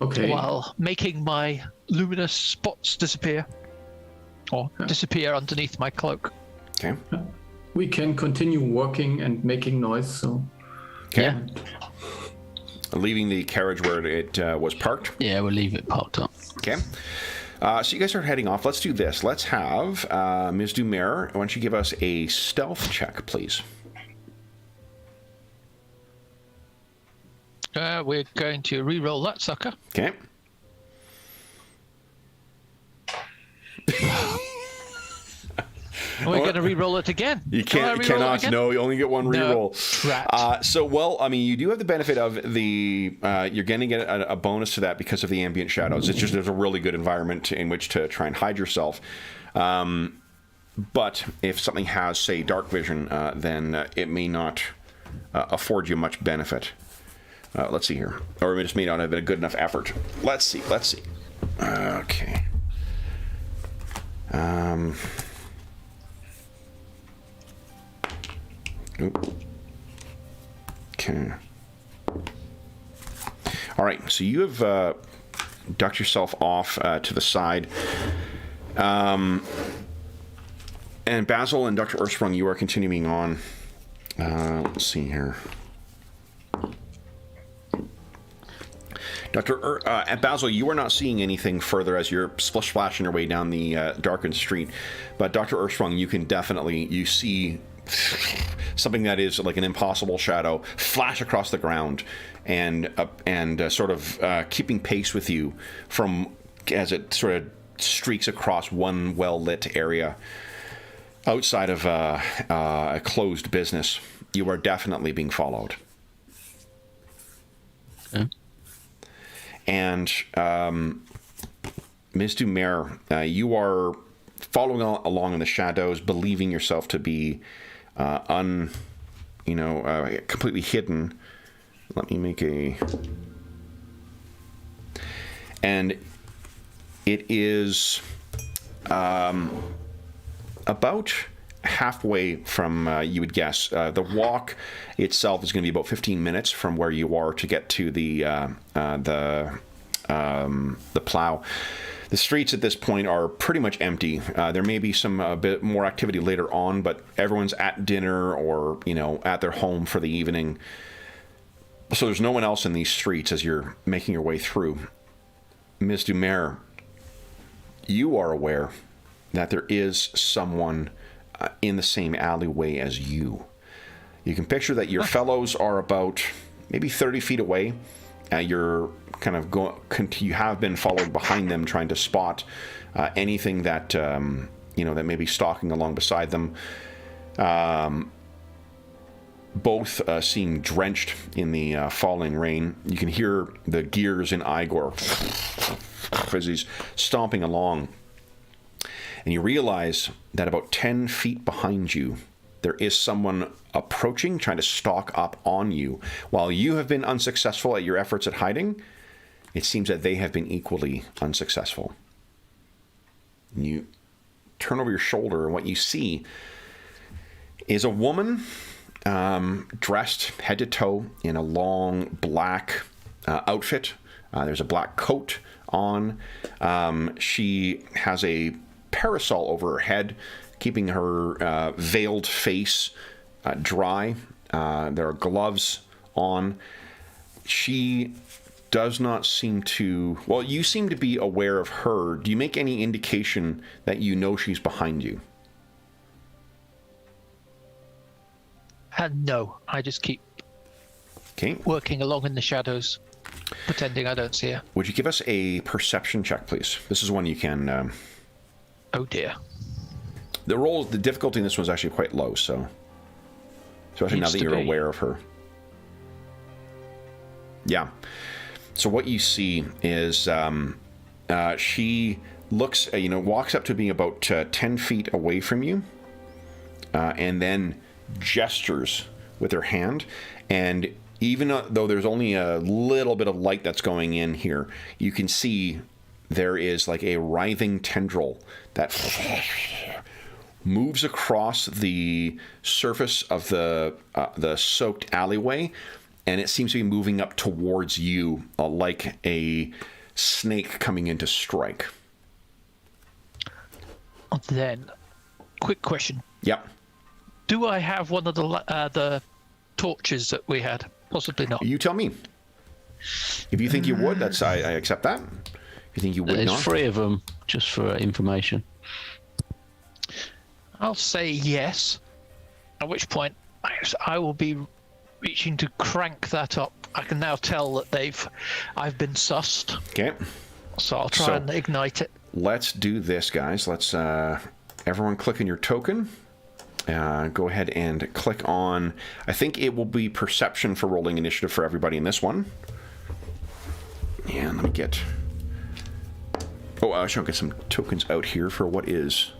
Okay. While making my luminous spots disappear. Or disappear underneath my cloak. Okay. We can continue walking and making noise, so... Okay. Yeah. Leaving the carriage where it was parked. Yeah, we'll leave it parked up. Okay. So you guys start heading off. Let's do this. Let's have Ms. Dumer. Why don't you give us a stealth check, please? We're going to re-roll that sucker. Okay. We're going to re-roll it again. You cannot. No, you only get one re-roll. No, you do have the benefit of the. You're going to get a bonus to that because of the ambient shadows. It's just there's a really good environment in which to try and hide yourself. But if something has, say, dark vision, then it may not afford you much benefit. Let's see here, or it just may not have been a good enough effort. Let's see. Okay. Okay. All right. So you have ducked yourself off to the side, and Basil and Dr. Earthsprung, you are continuing on. Let's see here. Basil, you are not seeing anything further as you're splashing your way down the darkened street. But Dr. Earthsprung, you can definitely see something that is like an impossible shadow flash across the ground and sort of keeping pace with you from as it sort of streaks across one well-lit area outside of a closed business. You are definitely being followed. Okay. And Ms. Dumer, you are following along in the shadows, believing yourself to be completely hidden. Let me make a... And it is about halfway from, you would guess. The walk itself is going to be about 15 minutes from where you are to get to the plow. The streets at this point are pretty much empty. There may be some a bit more activity later on, but everyone's at dinner or, at their home for the evening. So there's no one else in these streets as you're making your way through. Ms. Dumer, you are aware that there is someone in the same alleyway as you. You can picture that your fellows are about maybe 30 feet away. You're kind of you have been followed behind them, trying to spot anything that that may be stalking along beside them. Both seem drenched in the falling rain. You can hear the gears in Igor as he's stomping along. And you realize that about 10 feet behind you, there is someone approaching, trying to stalk up on you. While you have been unsuccessful at your efforts at hiding, it seems that they have been equally unsuccessful. And you turn over your shoulder, and what you see is a woman dressed head to toe in a long black outfit. There's a black coat on. She has a parasol over her head, keeping her veiled face dry. There are gloves on. She does not seem to... Well, you seem to be aware of her. Do you make any indication that you know she's behind you? No, I just keep working along in the shadows, pretending I don't see her. Would you give us a perception check, please? This is one you can... Oh, dear. The difficulty in this one is actually quite low, so... Especially now that you're aware of her. Yeah. So what you see is she looks, walks up to being about 10 feet away from you, and then gestures with her hand. And even though there's only a little bit of light that's going in here, you can see there is like a writhing tendril that moves across the surface of the soaked alleyway, and it seems to be moving up towards you like a snake coming in to strike. Then, quick question. Yep. Do I have one of the torches that we had? Possibly not. You tell me. If you think you would, I accept that. If you think you would not. There's 3 of them, just for information. I'll say yes, at which point I will be reaching to crank that up. I can now tell that I've been sussed. Okay. So I'll try and ignite it. Let's do this, guys. Let's everyone click on your token. Go ahead and click on... I think it will be perception for rolling initiative for everybody in this one. And let me get... Oh, I should get some tokens out here for what is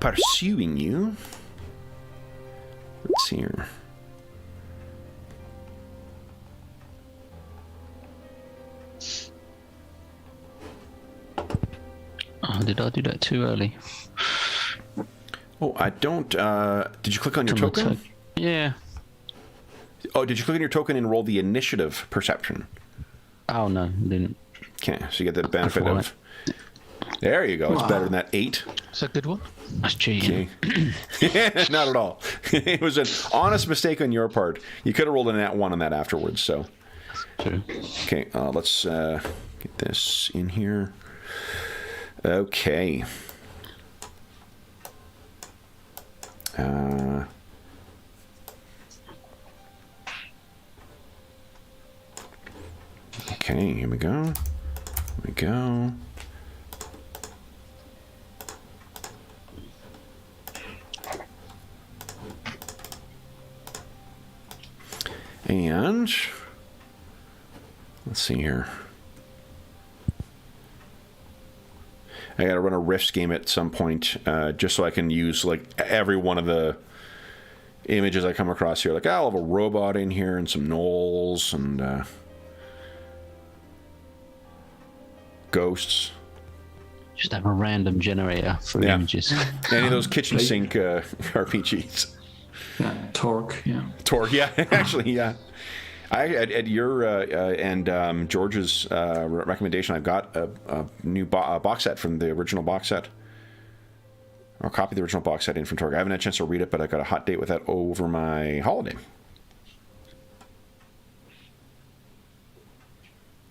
pursuing you. Let's see here. Oh, did I do that too early? Oh, I don't... did you click on your token? Yeah. Oh, did you click on your token and roll the initiative perception? Oh, no, didn't. Okay, so you get the benefit of... There you go. It's better than that 8. It's a good one. That's cheating. Okay. Not at all. It was an honest mistake on your part. You could have rolled a nat 1 on that afterwards, so... True. Okay, let's get this in here. Okay. Okay, here we go. Here we go. And let's see here. I gotta run a Rifts game at some point, just so I can use like every one of the images I come across here. Like I'll have a robot in here and some gnolls and ghosts. Just have a random generator for images. Any of those kitchen sink RPGs. Yeah, Torque, yeah. Torque, yeah, actually, yeah. At your and George's recommendation, I've got a new box set from the original box set. I'll copy the original box set in from Torque. I haven't had a chance to read it, but I got a hot date with that over my holiday.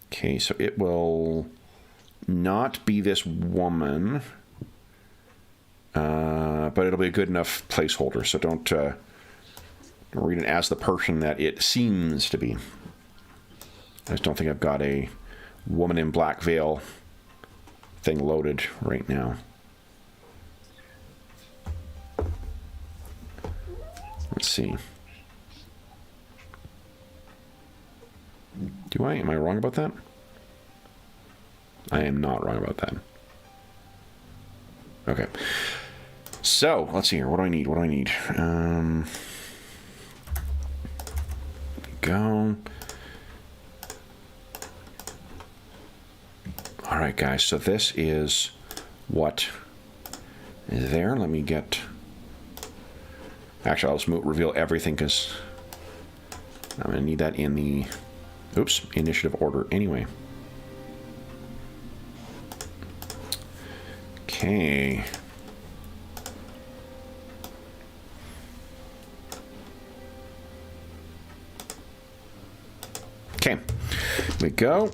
Okay, so it will not be this woman, but it'll be a good enough placeholder, so don't read it as the person that it seems to be. I just don't think I've got a woman in black veil thing loaded right now. Let's see. Am I wrong about that? I am not wrong about that. Okay. So, let's see here. What do I need? Go. All right, guys. So this is what is there. Let me get... Actually, I'll just reveal everything because I'm going to need that in the... Oops, initiative order anyway. Okay. Okay. Here we go.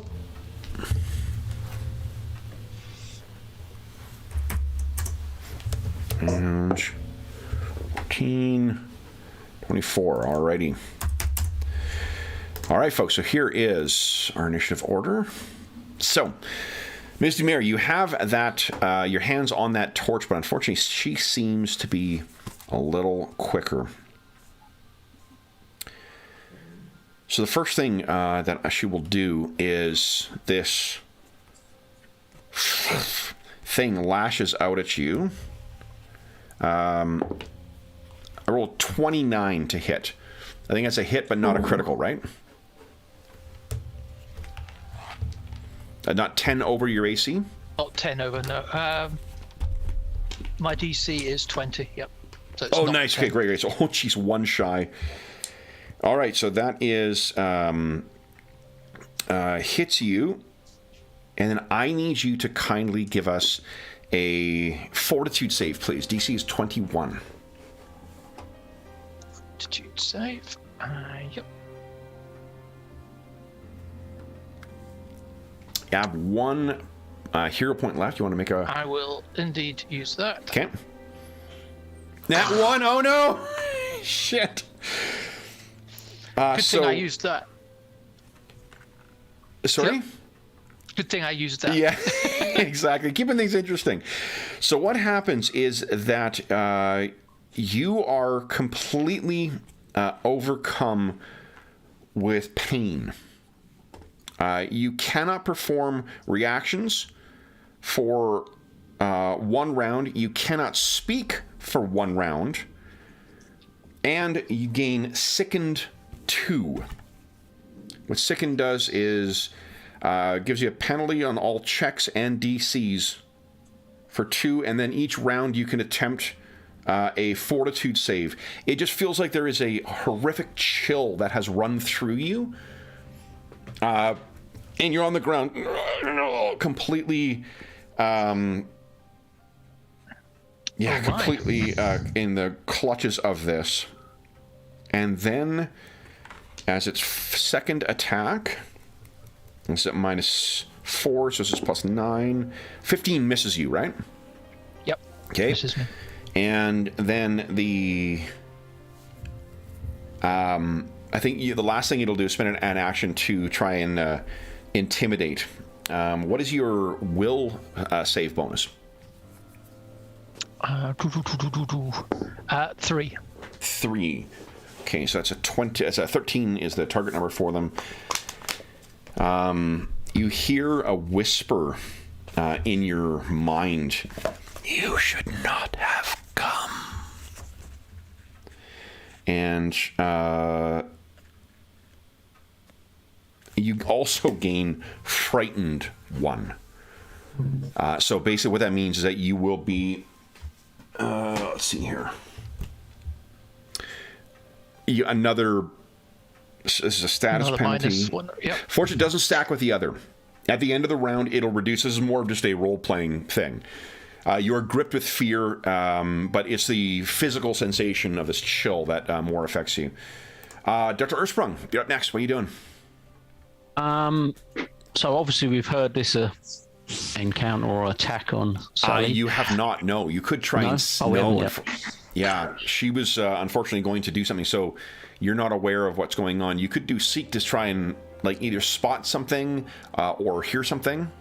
And 14, 24, alrighty. All right, folks, so here is our initiative order. So, Ms. Dumare, you have that, your hands on that torch, but unfortunately she seems to be a little quicker. So the first thing that she will do is this thing lashes out at you. I rolled 29 to hit. I think that's a hit, but not a critical, right? Not 10 over your AC? Not 10 over, no. My DC is 20, yep. So it's oh, not nice. 10. Okay, great. So, oh, geez, one shy. All right, so that is... hits you. And then I need you to kindly give us a fortitude save, please. DC is 21. Fortitude save. Yep. You have one hero point left. You want to make a... I will indeed use that. Okay. That one. Oh, no. Shit. Good thing I used that. Sorry? Yep. Good thing I used that. Yeah, exactly. Keeping things interesting. So what happens is that you are completely overcome with pain. You cannot perform reactions for 1 round. You cannot speak for 1 round. And you gain Sickened 2. What Sickened does is gives you a penalty on all checks and DCs for 2, and then each round you can attempt a fortitude save. It just feels like there is a horrific chill that has run through you. And you're on the ground, completely, completely in the clutches of this. And then, as its second attack, it's at -4, so this is +9. 15 misses you, right? Yep. Okay. Misses me. And then the... I think the last thing it'll do is spend an action to try and intimidate. What is your will save bonus? 3. 3. Okay, so that's a 20. It's a 13 is the target number for them. You hear a whisper in your mind. You should not have come. And you also gain Frightened 1. So basically what that means is that you will be, let's see here. This is a status penalty. Yep. Fortune doesn't stack with the other. At the end of the round, it'll reduce. This is more of just a role-playing thing. You are gripped with fear, but it's the physical sensation of this chill that more affects you. Dr. Ursprung, you're up next. What are you doing? So obviously we've heard this encounter or attack on Sally. You have not. No, you could try and no. Yeah, she was unfortunately going to do something. So you're not aware of what's going on. You could do seek to try and like either spot something or hear something.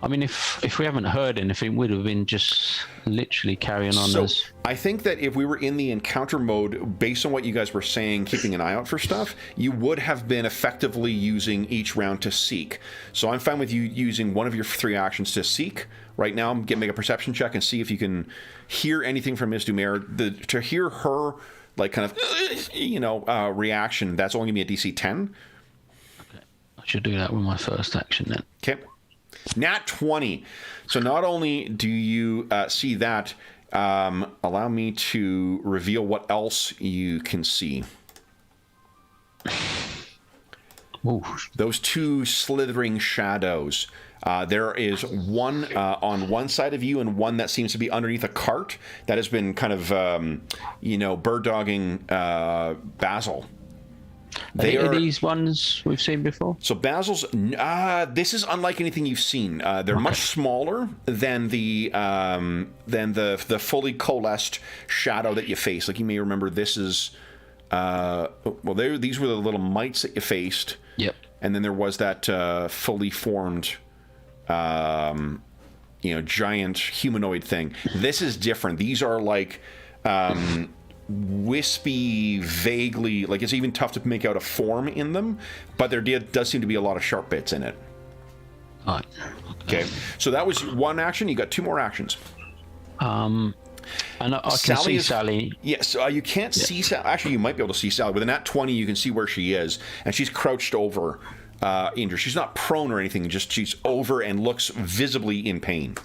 I mean, if we haven't heard anything, we'd have been just literally carrying on as... I think that if we were in the encounter mode, based on what you guys were saying, keeping an eye out for stuff, you would have been effectively using each round to seek. So I'm fine with you using one of your 3 actions to seek. Right now, I'm going to make a perception check and see if you can hear anything from Ms. Dumer. To hear her, like, kind of, reaction, that's only going to be a DC 10. Okay, I should do that with my first action then. Okay. Nat 20. So not only do you see that, allow me to reveal what else you can see. Ooh. Those 2 slithering shadows. There is one on one side of you and one that seems to be underneath a cart that has been kind of, bird dogging Basil. Are these ones we've seen before? So Basil's, this is unlike anything you've seen. They're much smaller than the fully coalesced shadow that you face. Like you may remember, this is, these were the little mites that you faced. Yep. And then there was that fully formed, giant humanoid thing. This is different. These are like, wispy, vaguely, like it's even tough to make out a form in them, but there does seem to be a lot of sharp bits in it. All right. Okay, so that was one action. You got 2 more actions. And I can see Sally. Yes, you can't see Sally. Actually, you might be able to see Sally. With a nat 20, you can see where she is, and she's crouched over Indra. She's not prone or anything, just she's over and looks visibly in pain.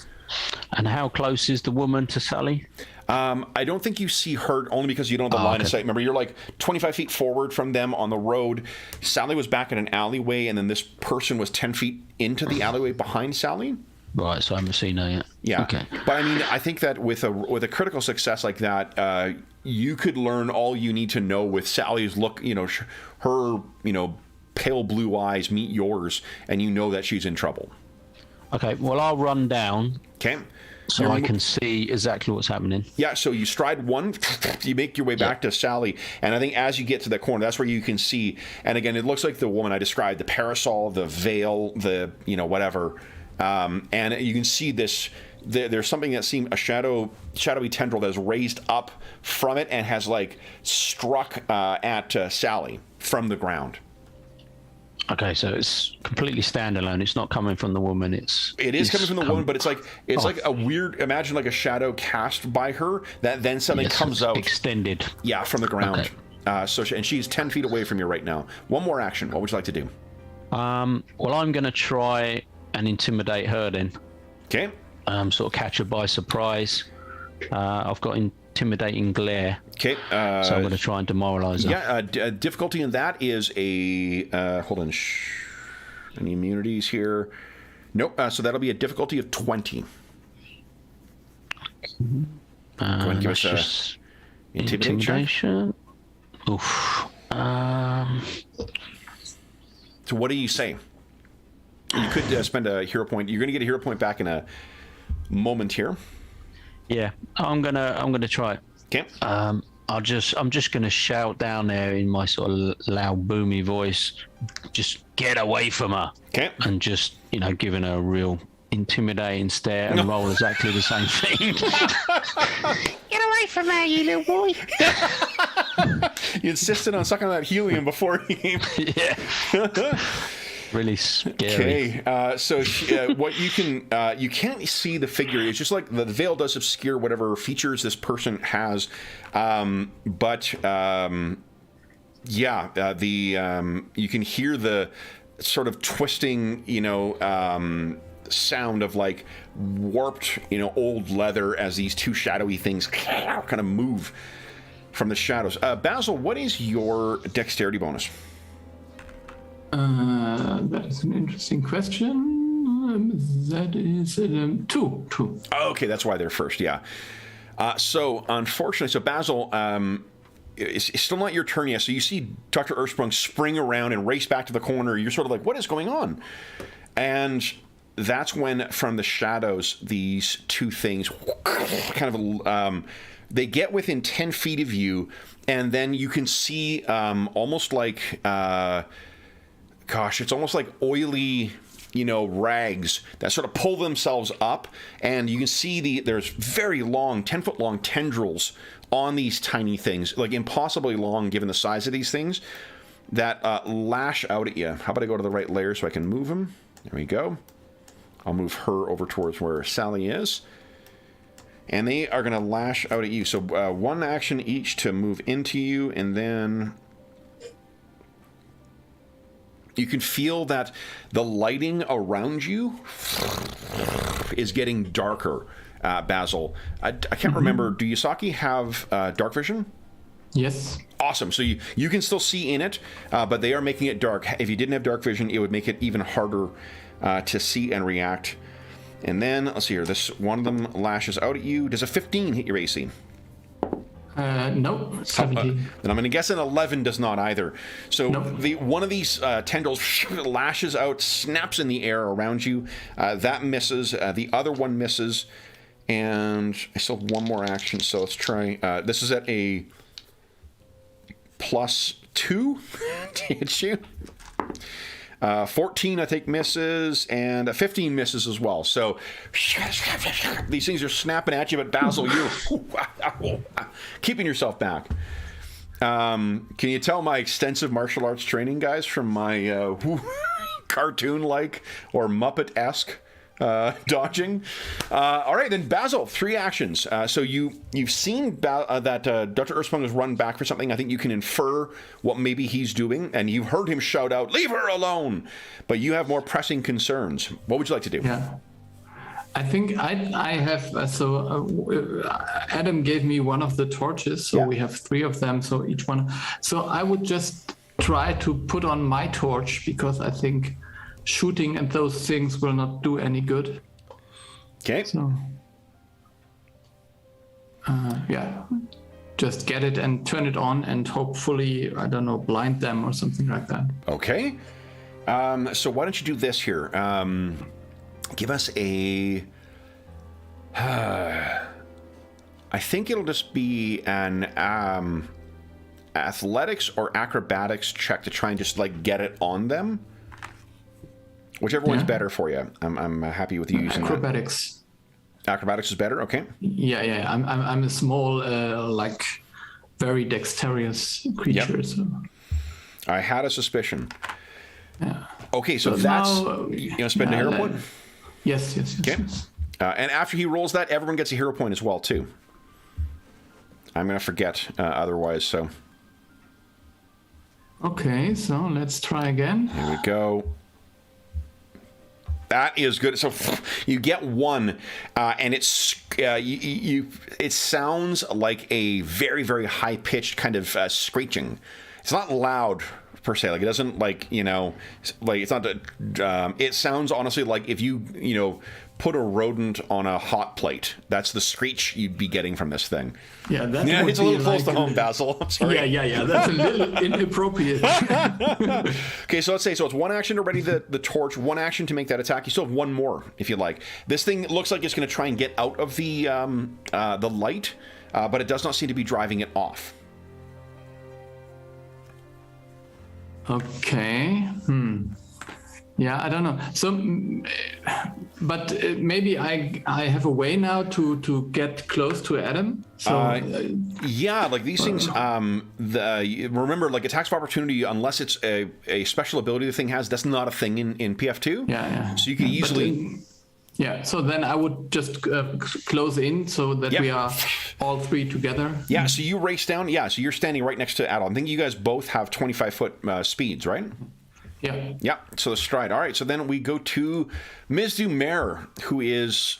And how close is the woman to Sally? I don't think you see her, only because you don't have the line of sight. Remember, you're like 25 feet forward from them on the road. Sally was back in an alleyway, and then this person was 10 feet into the alleyway behind Sally. Right, so I haven't seen her yet. Yeah. Okay. But I mean, I think that with a critical success like that, you could learn all you need to know with Sally's look, her, pale blue eyes meet yours, and you know that she's in trouble. Okay, well, I'll run down. Okay. So I can see exactly what's happening. Yeah, so you stride one, you make your way back to Sally, and I think as you get to the corner, that's where you can see, and again, it looks like the woman I described, the parasol, the veil, the, whatever, and you can see this, there's something that seemed a shadowy tendril that is raised up from it and has, like, struck at Sally from the ground. Okay, so it's completely standalone. It's not coming from the woman. It is coming from the woman, but it's like a weird. Imagine like a shadow cast by her that then suddenly comes out extended. Yeah, from the ground. Okay. And she's 10 feet away from you right now. One more action. What would you like to do? Well, I'm going to try and intimidate her then. Okay. Sort of catch her by surprise. I've got intimidating glare. Okay. So I'm going to try and demoralize her. Yeah. Difficulty in that is a hold on. Any immunities here? Nope. So that'll be a difficulty of 20. Go ahead and give us a intimidation. Oof. So what do you say? You could spend a hero point. You're going to get a hero point back in a moment here. Yeah, I'm gonna try it. Okay. I'm just gonna shout down there in my sort of loud, boomy voice, just get away from her. Okay. And just giving her a real intimidating stare and roll exactly the same thing. Get away from her, you little boy. You insisted on sucking on that helium before he came. Yeah. Really scary. Okay, so what you can't see the figure. It's just like the veil does obscure whatever features this person has, but you can hear the sort of twisting, sound of like warped, old leather as these two shadowy things kind of move from the shadows. Basil, what is your dexterity bonus? That is an interesting question. That is 2. Okay, that's why they're first. Yeah. So unfortunately, Basil, it's still not your turn yet. So you see Dr. Earthsprung spring around and race back to the corner. You're sort of like, what is going on? And that's when, from the shadows, these two things kind of they get within 10 feet of you, and then you can see almost like it's almost like oily, rags that sort of pull themselves up, and you can see there's very long, 10-foot long tendrils on these tiny things, like impossibly long given the size of these things, that lash out at you. How about I go to the right layer so I can move them? There we go. I'll move her over towards where Sally is. And they are going to lash out at you. So one action each to move into you, and then you can feel that the lighting around you is getting darker, Basil. I can't remember. Do Yasaki have dark vision? Yes. Awesome. So you can still see in it, but they are making it dark. If you didn't have dark vision, it would make it even harder to see and react. And then, let's see here. This one of them lashes out at you. Does a 15 hit your AC? No, 17. Then I'm going to guess an 11 does not either. So Nope. one of these tendrils lashes out, snaps in the air around you. That misses. The other one misses. And I still have one more action, so let's try. This is at a +2 to hit you. 14, I think, misses, and 15 misses as well. So these things are snapping at you, but Basil, you're keeping yourself back. Can you tell my extensive martial arts training, guys, from my cartoon-like or Muppet-esque dodging? All right, then Basil, 3 actions. So you've seen that Dr. Earthsprung has run back for something. I think you can infer what maybe he's doing, and you've heard him shout out, "Leave her alone!" But you have more pressing concerns. What would you like to do? Yeah. I think I have, Adam gave me one of the torches, so we have 3 of them, so each one. So I would just try to put on my torch, because I think shooting at those things will not do any good. Okay. So, just get it and turn it on and hopefully, I don't know, blind them or something like that. Okay. So why don't you do this here? Give us a... I think it'll just be an athletics or acrobatics check to try and just like get it on them. Whichever one's better for you. I'm happy with you using acrobatics. Acrobatics is better. Okay. Yeah. I'm a small, like, very dexterous creature. Yep. So. I had a suspicion. Yeah. Okay, so But that's now, you want to spend a hero point. Yes. Okay. And after he rolls that, everyone gets a hero point as well too. I'm gonna forget otherwise. So. Okay, so let's try again. Here we go. That is good. So you get 1, and it's it sounds like a very, very high pitched kind of screeching. It's not loud per se. Like it doesn't like like it's not. It sounds honestly like if you put a rodent on a hot plate. That's the screech you'd be getting from this thing. Yeah, that it's a little close to home, Basil. I'm sorry. Yeah. That's a little inappropriate. Okay, so let's say it's 1 action to ready the torch, 1 action to make that attack. You still have 1 more if you like. This thing looks like it's going to try and get out of the light, but it does not seem to be driving it off. Okay. Yeah, I don't know. So, but maybe I have a way now to get close to Adam. So yeah, like these things. Remember, like attacks of opportunity, unless it's a special ability the thing has, that's not a thing in PF2. Yeah. So you can easily. So then I would just close in so that we are all 3 together. Yeah, so you race down. Yeah, so you're standing right next to Adam. I think you guys both have 25-foot speeds, right? Yeah. Yeah, so the stride. All right, so then we go to Ms. Dumer, who is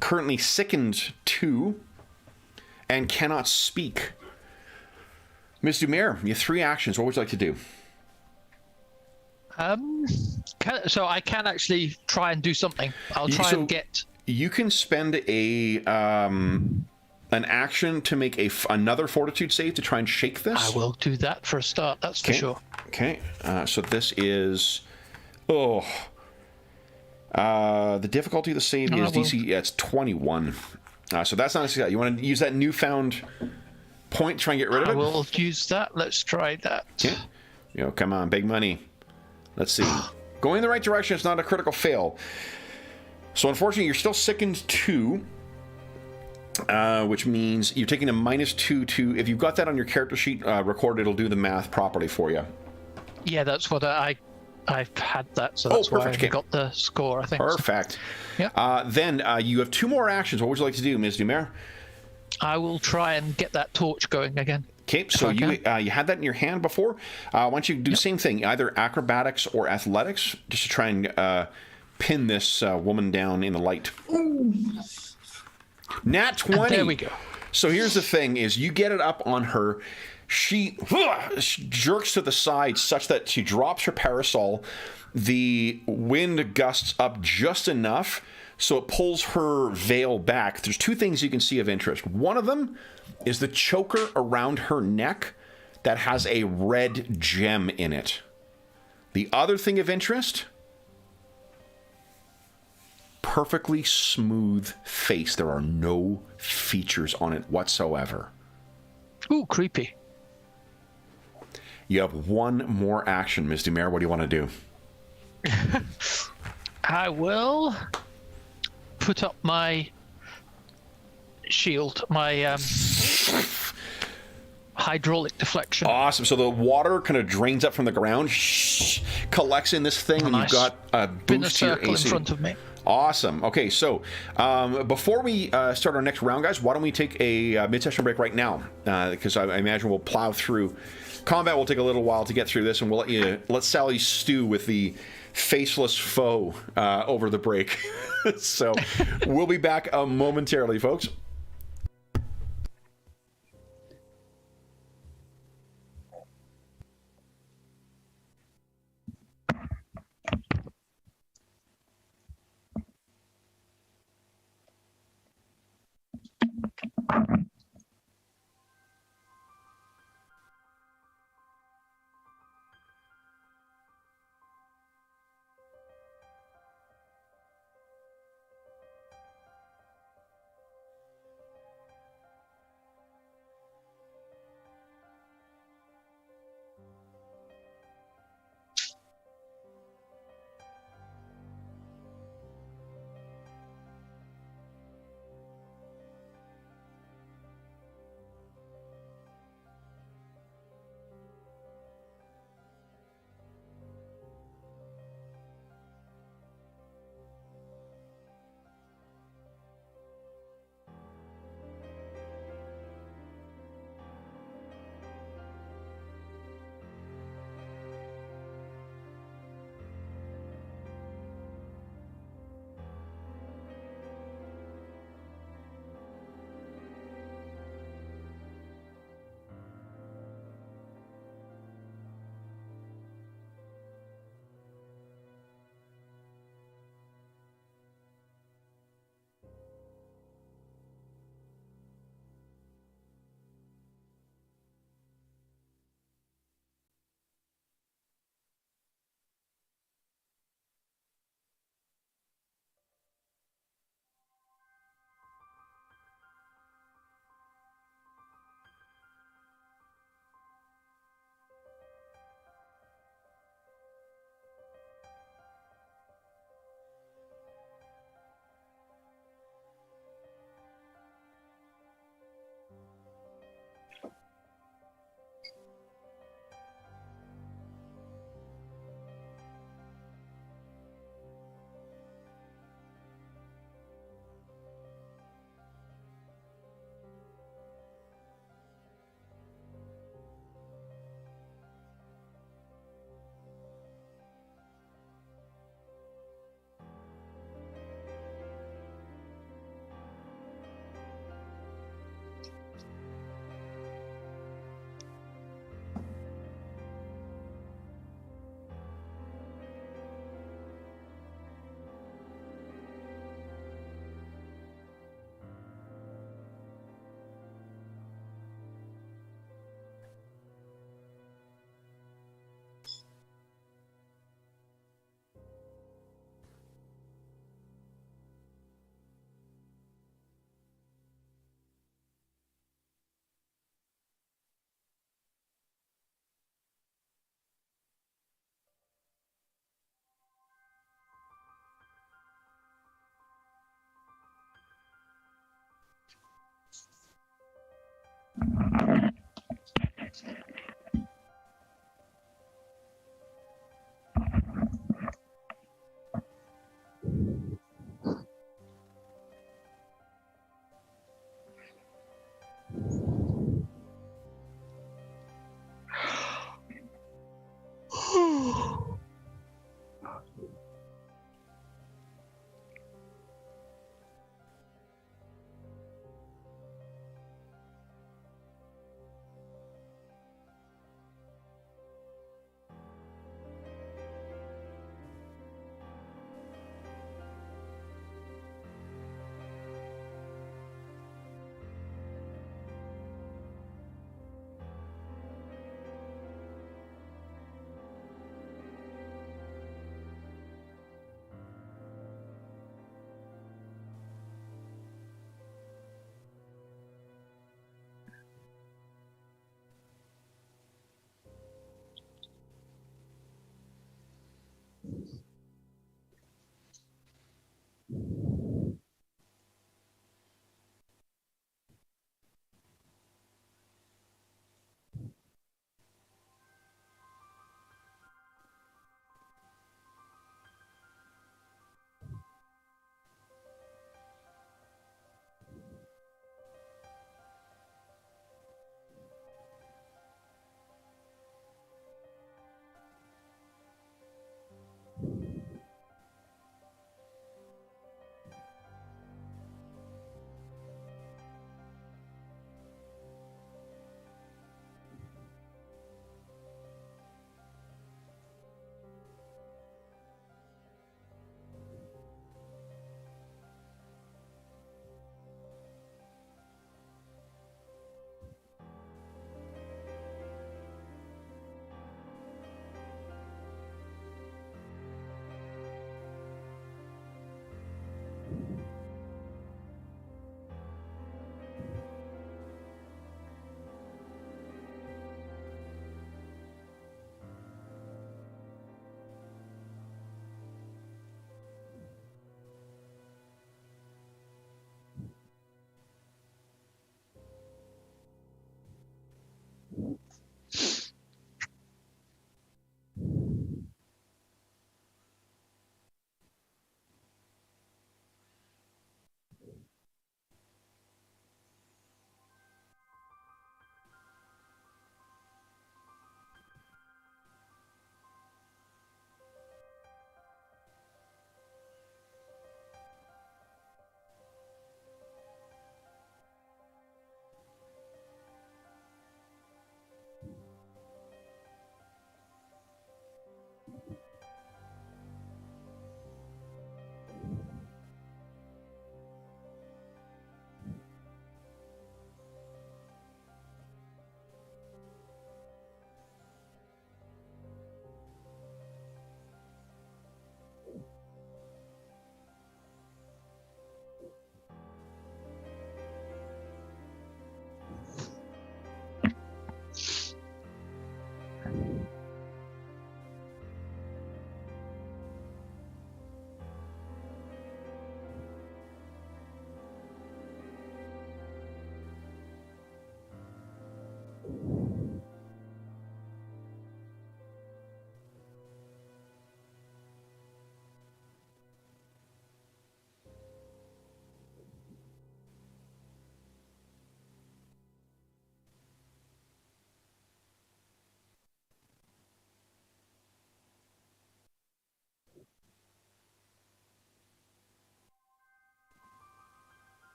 currently sickened 2 and cannot speak. Ms. Dumer, you have 3 actions. What would you like to do? So I can actually try and do something. I'll try and get. You can spend an action to make another fortitude save to try and shake this. I will do that for a start. That's for sure. Okay. So this is. The difficulty of the save is DC. Yeah, it's 21. So that's not a success. You want to use that newfound point to try and get rid of it? I will use that. Let's try that. Okay. Come on, big money. Let's see. Going in the right direction, it's not a critical fail. So unfortunately, you're still sickened 2, which means you're taking a -2 to... If you've got that on your character sheet recorded, it'll do the math properly for you. Yeah, that's what I've had that, so that's why I got the score, I think. Perfect. Yeah. Then you have 2 more actions. What would you like to do, Ms. Dumer? I will try and get that torch going again. Okay, so you had that in your hand before. Why don't you do the same thing, either acrobatics or athletics, just to try and pin this woman down in the light. Nat 20. And there we go. So here's the thing, is you get it up on her. She jerks to the side such that she drops her parasol. The wind gusts up just enough so it pulls her veil back. There's 2 things you can see of interest. One of them is the choker around her neck that has a red gem in it. The other thing of interest, perfectly smooth face. There are no features on it whatsoever. Ooh, creepy. You have 1 more action, Ms. Dumer. What do you want to do? I will put up my shield, my hydraulic deflection. Awesome. So the water kind of drains up from the ground, collects in this thing, and you've got a boost to your AC. In front of me. Awesome. Okay, so before we start our next round, guys, why don't we take a mid-session break right now? Because I imagine we'll plow through. Combat will take a little while to get through this, and we'll let Sally stew with the faceless foe over the break. So we'll be back momentarily, folks.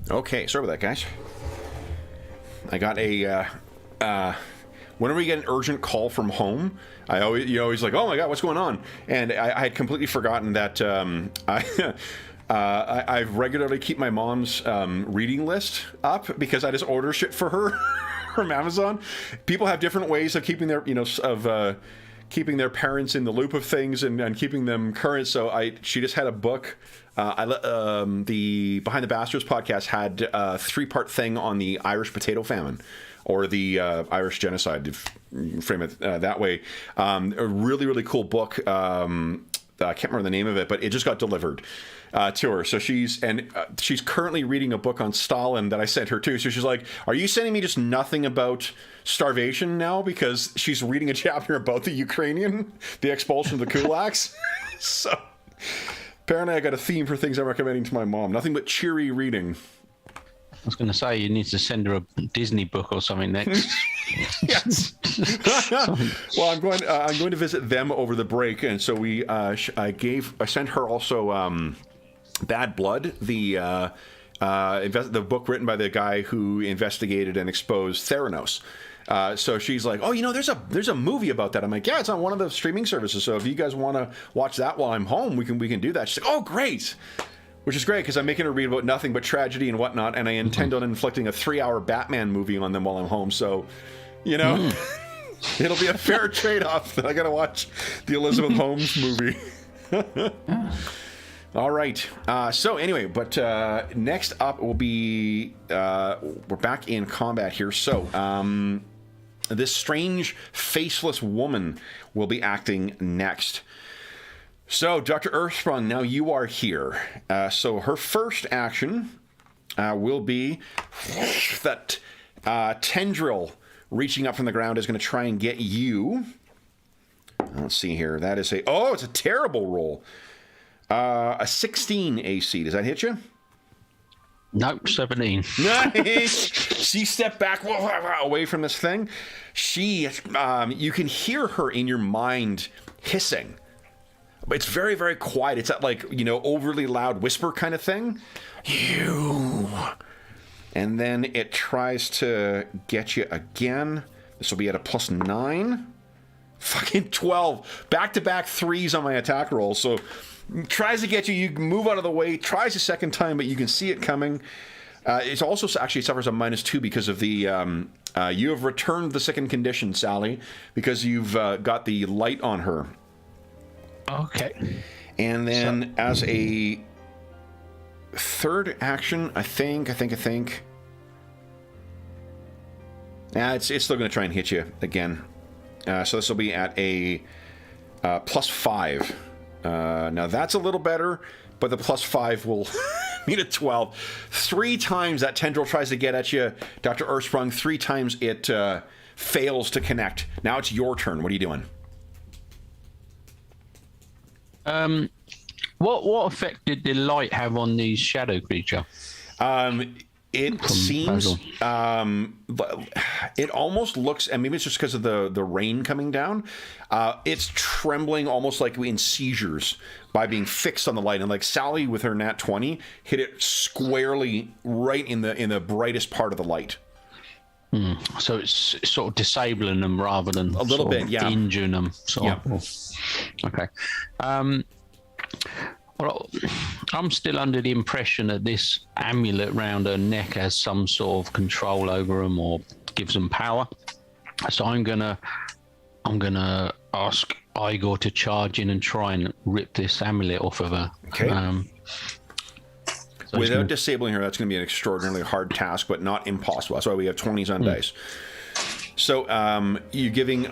Okay, sorry about that, guys. I got a whenever you get an urgent call from home, you're always like, oh my god, what's going on? And I had completely forgotten that I regularly keep my mom's reading list up because I just order shit for her from Amazon. People have different ways of keeping their, keeping their parents in the loop of things and keeping them current. So she just had a book. The Behind the Bastards podcast had a 3-part thing on the Irish potato famine, or the Irish genocide, if you frame it that way. A really, really cool book. I can't remember the name of it, but it just got delivered to her. So she's currently reading a book on Stalin that I sent her too. So she's like, "Are you sending me just nothing about starvation now?" Because she's reading a chapter about the expulsion of the kulaks. So apparently, I got a theme for things I'm recommending to my mom. Nothing but cheery reading. I was going to say, you need to send her a Disney book or something next. Yes. Well, I'm going to visit them over the break, and so I sent her also Bad Blood, the book written by the guy who investigated and exposed Theranos. So she's like, "Oh, there's a movie about that." I'm like, "Yeah, it's on one of the streaming services. So if you guys want to watch that while I'm home, we can do that." She's like, "Oh, great." Which is great, because I'm making her read about nothing but tragedy and whatnot, and I intend on inflicting a 3-hour Batman movie on them while I'm home, so, it'll be a fair trade-off that I gotta watch the Elizabeth Holmes movie. All right. So anyway, but next up will be... we're back in combat here. So, this strange, faceless woman will be acting next. So, Dr. Earthsprung, now you are here. So her first action will be that tendril reaching up from the ground is going to try and get you. Let's see here. That is it's a terrible roll. A 16 AC. Does that hit you? Nope, 17. Nice. She stepped back away from this thing. You can hear her in your mind hissing. But it's very, very quiet. It's that, overly loud whisper kind of thing. You. And then it tries to get you again. This will be at a +9. Fucking 12. Back-to-back 3s on my attack roll. So tries to get you. You move out of the way. Tries a second time, but you can see it coming. It also actually suffers a -2 because of the... you have returned the second condition, Sally, because you've got the light on her. Okay. And then as a third action, I think. It's still going to try and hit you again. So this will be at a +5. Now that's a little better, but the +5 will mean a 12. 3 times that tendril tries to get at you, Dr. Earthsprung. 3 times it fails to connect. Now it's your turn. What are you doing? What effect did the light have on the shadow creature? It seems it almost looks, and maybe it's just because of the rain coming down. It's trembling almost like in seizures by being fixed on the light, and like Sally with her nat 20 hit it squarely right in the brightest part of the light. So it's sort of disabling them rather than a little bit, yeah, injuring them. Okay. Well, I'm still under the impression that this amulet round her neck has some sort of control over them or gives them power. So I'm gonna ask Igor to charge in and try and rip this amulet off of her. Okay. Without disabling her, that's going to be an extraordinarily hard task, but not impossible. That's why we have 20s on dice. So, you giving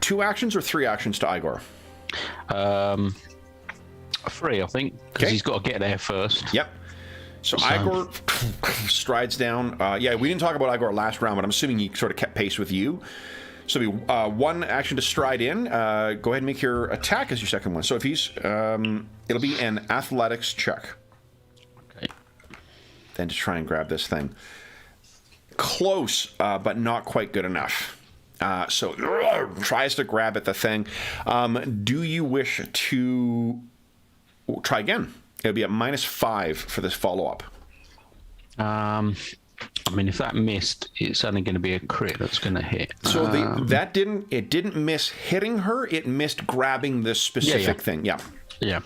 2 actions or 3 actions to Igor? 3, I think, because he's got to get there first. Yep. So Igor strides down. We didn't talk about Igor last round, but I'm assuming he sort of kept pace with you. So it'll be 1 action to stride in. Go ahead and make your attack as your second one. So if he's, it'll be an athletics check. Okay. Then to try and grab this thing. Close, but not quite good enough. So tries to grab at the thing. Do you wish to try again? It'll be a -5 for this follow-up. I mean, if that missed, it's only going to be a crit that's going to hit. So that didn't miss hitting her. It missed grabbing this specific thing. Yeah. Yeah.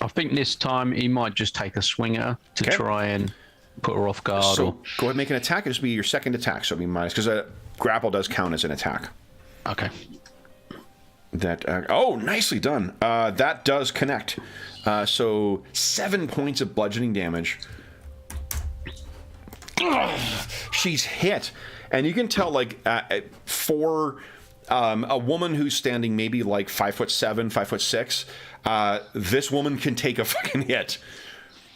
I think this time he might just take a swing at her to try and put her off guard. So go ahead and make an attack. This will be your second attack. So it'll be minus, because a grapple does count as an attack. Okay. That nicely done. That does connect. So 7 points of bludgeoning damage. She's hit, and you can tell, like, for a woman who's standing maybe like 5'7", 5'6", this woman can take a fucking hit,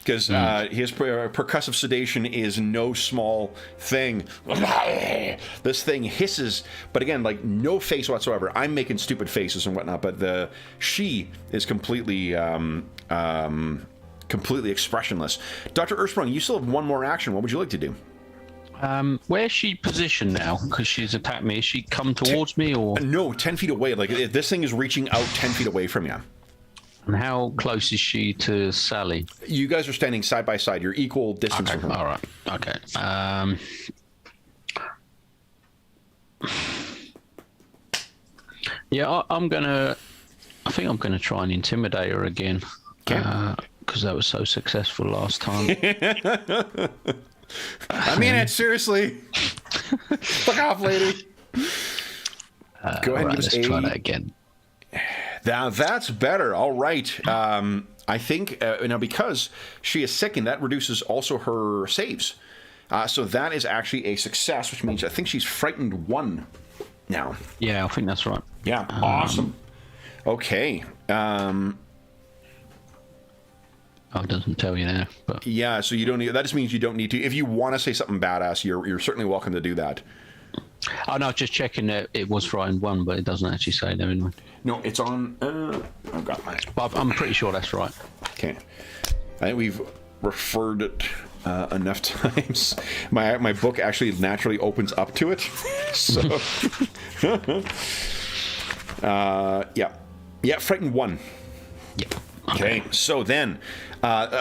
because his percussive sedation is no small thing. This thing hisses, but again, like, no face whatsoever. I'm making stupid faces and whatnot, but she is completely expressionless. Dr. Earthsprung, you still have one more action. What would you like to do? Where's she positioned now? Because she's attacked me. Is she come towards me, or no? 10 feet away. Like, this thing is reaching out 10 feet away from you. And how close is she to Sally? You guys are standing side by side. You're equal distance from her. All right. Okay. Yeah, I think I'm gonna try and intimidate her again. Because that was so successful last time. I mean it, seriously. Fuck off, lady. Go ahead and give us let's try that again. Now that's better. All right. I think now, because she is sickened, that reduces also her saves. So that is actually a success, which means I think she's frightened 1 now. Yeah, I think that's right. Yeah. Awesome. Okay. It doesn't tell you now, but yeah. So you don't need. That just means you don't need to. If you want to say something badass, you're certainly welcome to do that. Oh no, just checking that it was frightened 1, but it doesn't actually say there anyway. No, it's on. I've got mine. But I'm pretty sure that's right. Okay. I think we've referred it enough times. My book actually naturally opens up to it. So, yeah, frightened 1. Yep. Okay. So then,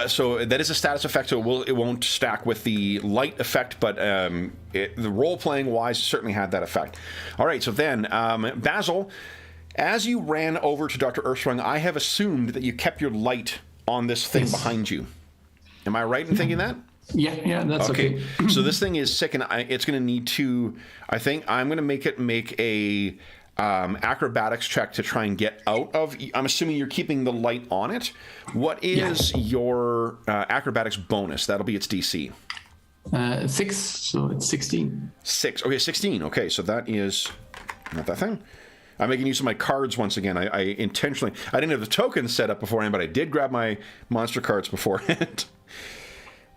so that is a status effect, so it won't stack with the light effect, but the role-playing wise certainly had that effect. All right. So then, Basil, as you ran over to Dr. Earthsprung, I have assumed that you kept your light on this thing behind you. Am I right in thinking that? Yeah, that's okay. So this thing is sick, and it's going to need to. I think I'm going to make a acrobatics check to try and get out of. I'm assuming you're keeping the light on it. What is your acrobatics bonus? That'll be its DC. 6, so it's 16. 6. Okay, 16. Okay, so that is not that thing. I'm making use of my cards once again. I intentionally. I didn't have the tokens set up beforehand, but I did grab my monster cards beforehand.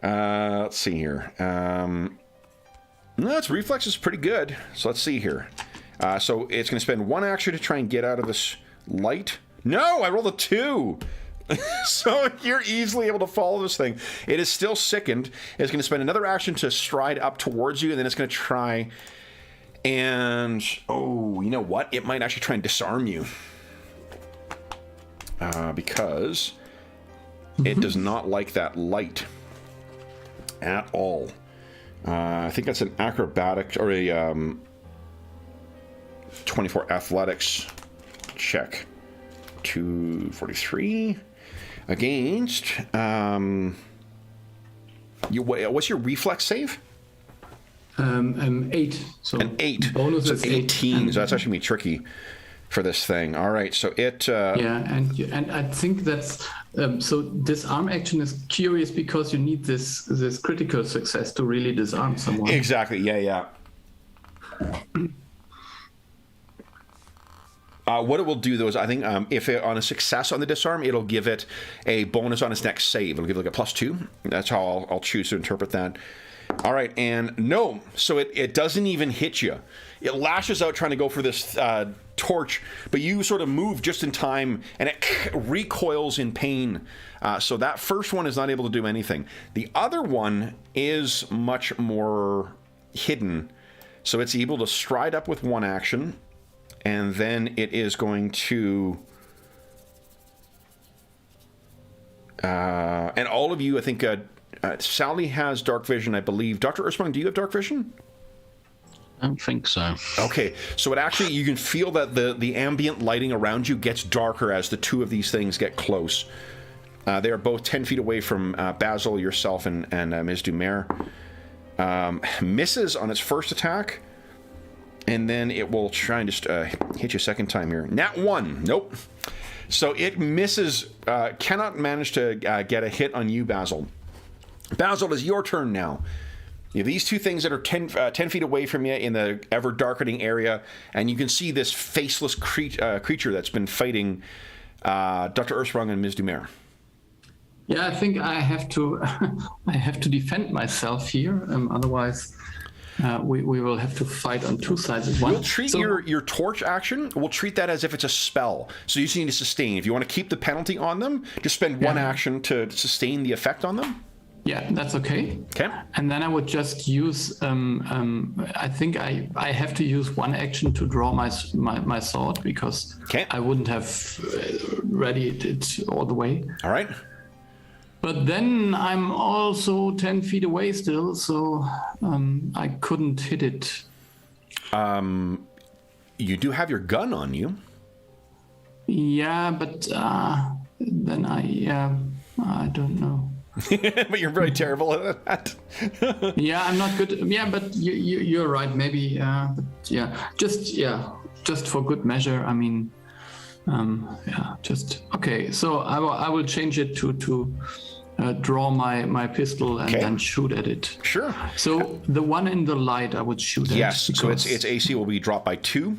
Let's see here. No, its reflex is pretty good. So let's see here. So it's going to spend 1 action to try and get out of this light. No, I rolled a 2. So you're easily able to follow this thing. It is still sickened. It's going to spend another action to stride up towards you, and then it's going to try and... Oh, you know what? It might actually try and disarm you. Because it does not like that light at all. I think that's an acrobatic or a 24 athletics check. 243 against what's your reflex save? 8. So an 8. Bonus is 18. So that's actually gonna be tricky for this thing. All right, so it. And I think that's so. Disarm action is curious because you need this critical success to really disarm someone. Exactly. Yeah. What it will do, though, is I think if on a success on the disarm, it'll give it a bonus on its next save. It'll give it like a +2. That's how I'll choose to interpret that. All right, and no, so it doesn't even hit you. It lashes out trying to go for this torch, but you sort of move just in time, and it recoils in pain. So that first one is not able to do anything. The other one is much more hidden. So it's able to stride up with 1 action, and then it is going to... and all of you, I think, Sally has dark vision, I believe. Dr. Ursprung, do you have dark vision? I don't think so. Okay, so it actually, you can feel that the ambient lighting around you gets darker as the two of these things get close. They are both 10 feet away from Basil, yourself, and Ms. Dumer. Misses on its first attack, and then it will try and just hit you a second time here. Nat 1. Nope. So it misses, cannot manage to get a hit on you, Basil. Basil, it is your turn now. You have these two things that are 10 feet away from you in the ever-darkening area, and you can see this faceless creature that's been fighting Dr. Ursprung and Ms. Dumer. Yeah, I think I have to I have to defend myself here. Otherwise, we will have to fight on two sides at once. We'll treat your torch action, we'll treat that as if it's a spell. So you just need to sustain. If you want to keep the penalty on them, just spend one action to sustain the effect on them. Yeah, that's okay. Okay. And then I would just use, I think I have to use one action to draw my sword, because I wouldn't have readied it all the way. All right. But then I'm also 10 feet away still, so I couldn't hit it. You do have your gun on you. Yeah, but then I don't know. But you're very terrible at that. Yeah, I'm not good. Yeah, but you're right. Maybe, but just for good measure. I mean, okay. So I will change it to draw my pistol and then shoot at it. Sure. So the one in the light I would shoot at. Yes. So its AC will be dropped by 2.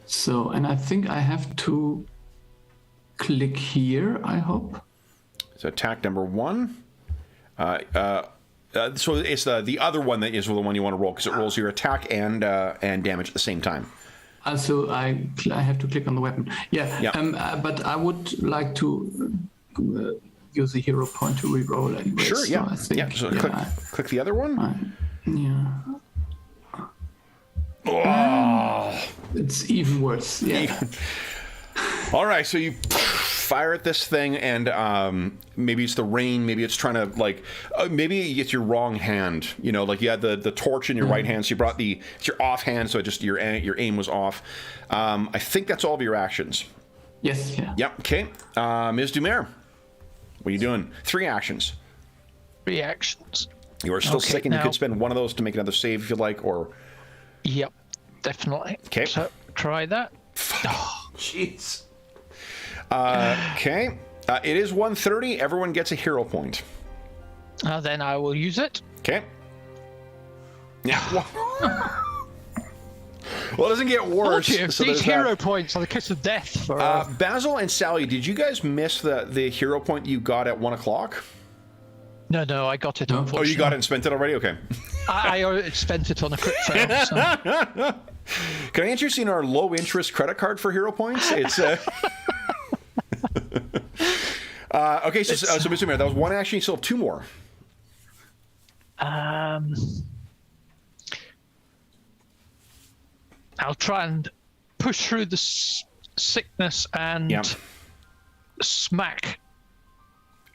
So, and I think I have to click here, I hope. So attack number 1. So it's the other one that is the one you want to roll, because it rolls your attack and damage at the same time. So I have to click on the weapon. Yeah. But I would like to use a hero point to reroll anyway. Sure. So I think, So click the other one. Oh. It's even worse. Yeah. All right. So you fire at this thing, and maybe it's the rain, maybe it's trying to maybe it's your wrong hand, you had the torch in your right hand, so you brought it's your off hand, so just your aim was off. I think that's all of your actions. Yes. Yeah. Yep. Okay. Ms. Dumer, what are you doing? 3 actions. 3 actions. You are still sick, and you could spend one of those to make another save if you like, or. Yep, definitely. Okay. So try that. Jeez. Okay. It is 1:30. Everyone gets a hero point. Then I will use it. Okay. Yeah. Well, it doesn't get worse. So these hero points are the kiss of death. For Basil and Sally, did you guys miss the hero point you got at 1 o'clock? No, I got it. Unfortunately. Oh, you got it and spent it already? Okay. I spent it on a crit fail. So. Can I interest you in our low interest credit card for hero points? It's okay. So Mr. Mayor, that was 1 action. You still have 2 more. I'll try and push through the sickness and smack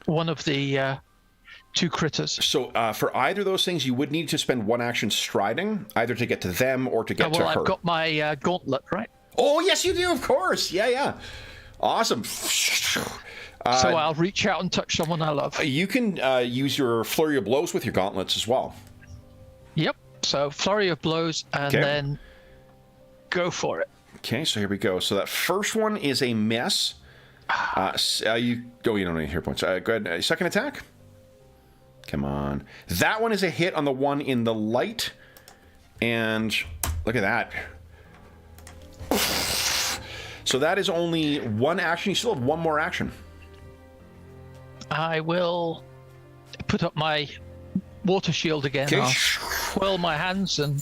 one of the 2 critters. So for either of those things, you would need to spend 1 action striding, either to get to them or to get to her. Well, I've got my gauntlet, right? Oh, yes, you do, of course. Yeah. Awesome. So I'll reach out and touch someone I love. You can use your flurry of blows with your gauntlets as well. Yep. So flurry of blows, and then go for it. Okay, so here we go. So that first one is a miss. You don't need hero points. Go ahead. Second attack. Come on. That one is a hit on the one in the light. And look at that. So that is only 1 action. You still have 1 more action. I will put up my water shield again. Okay. I'll twirl my hands and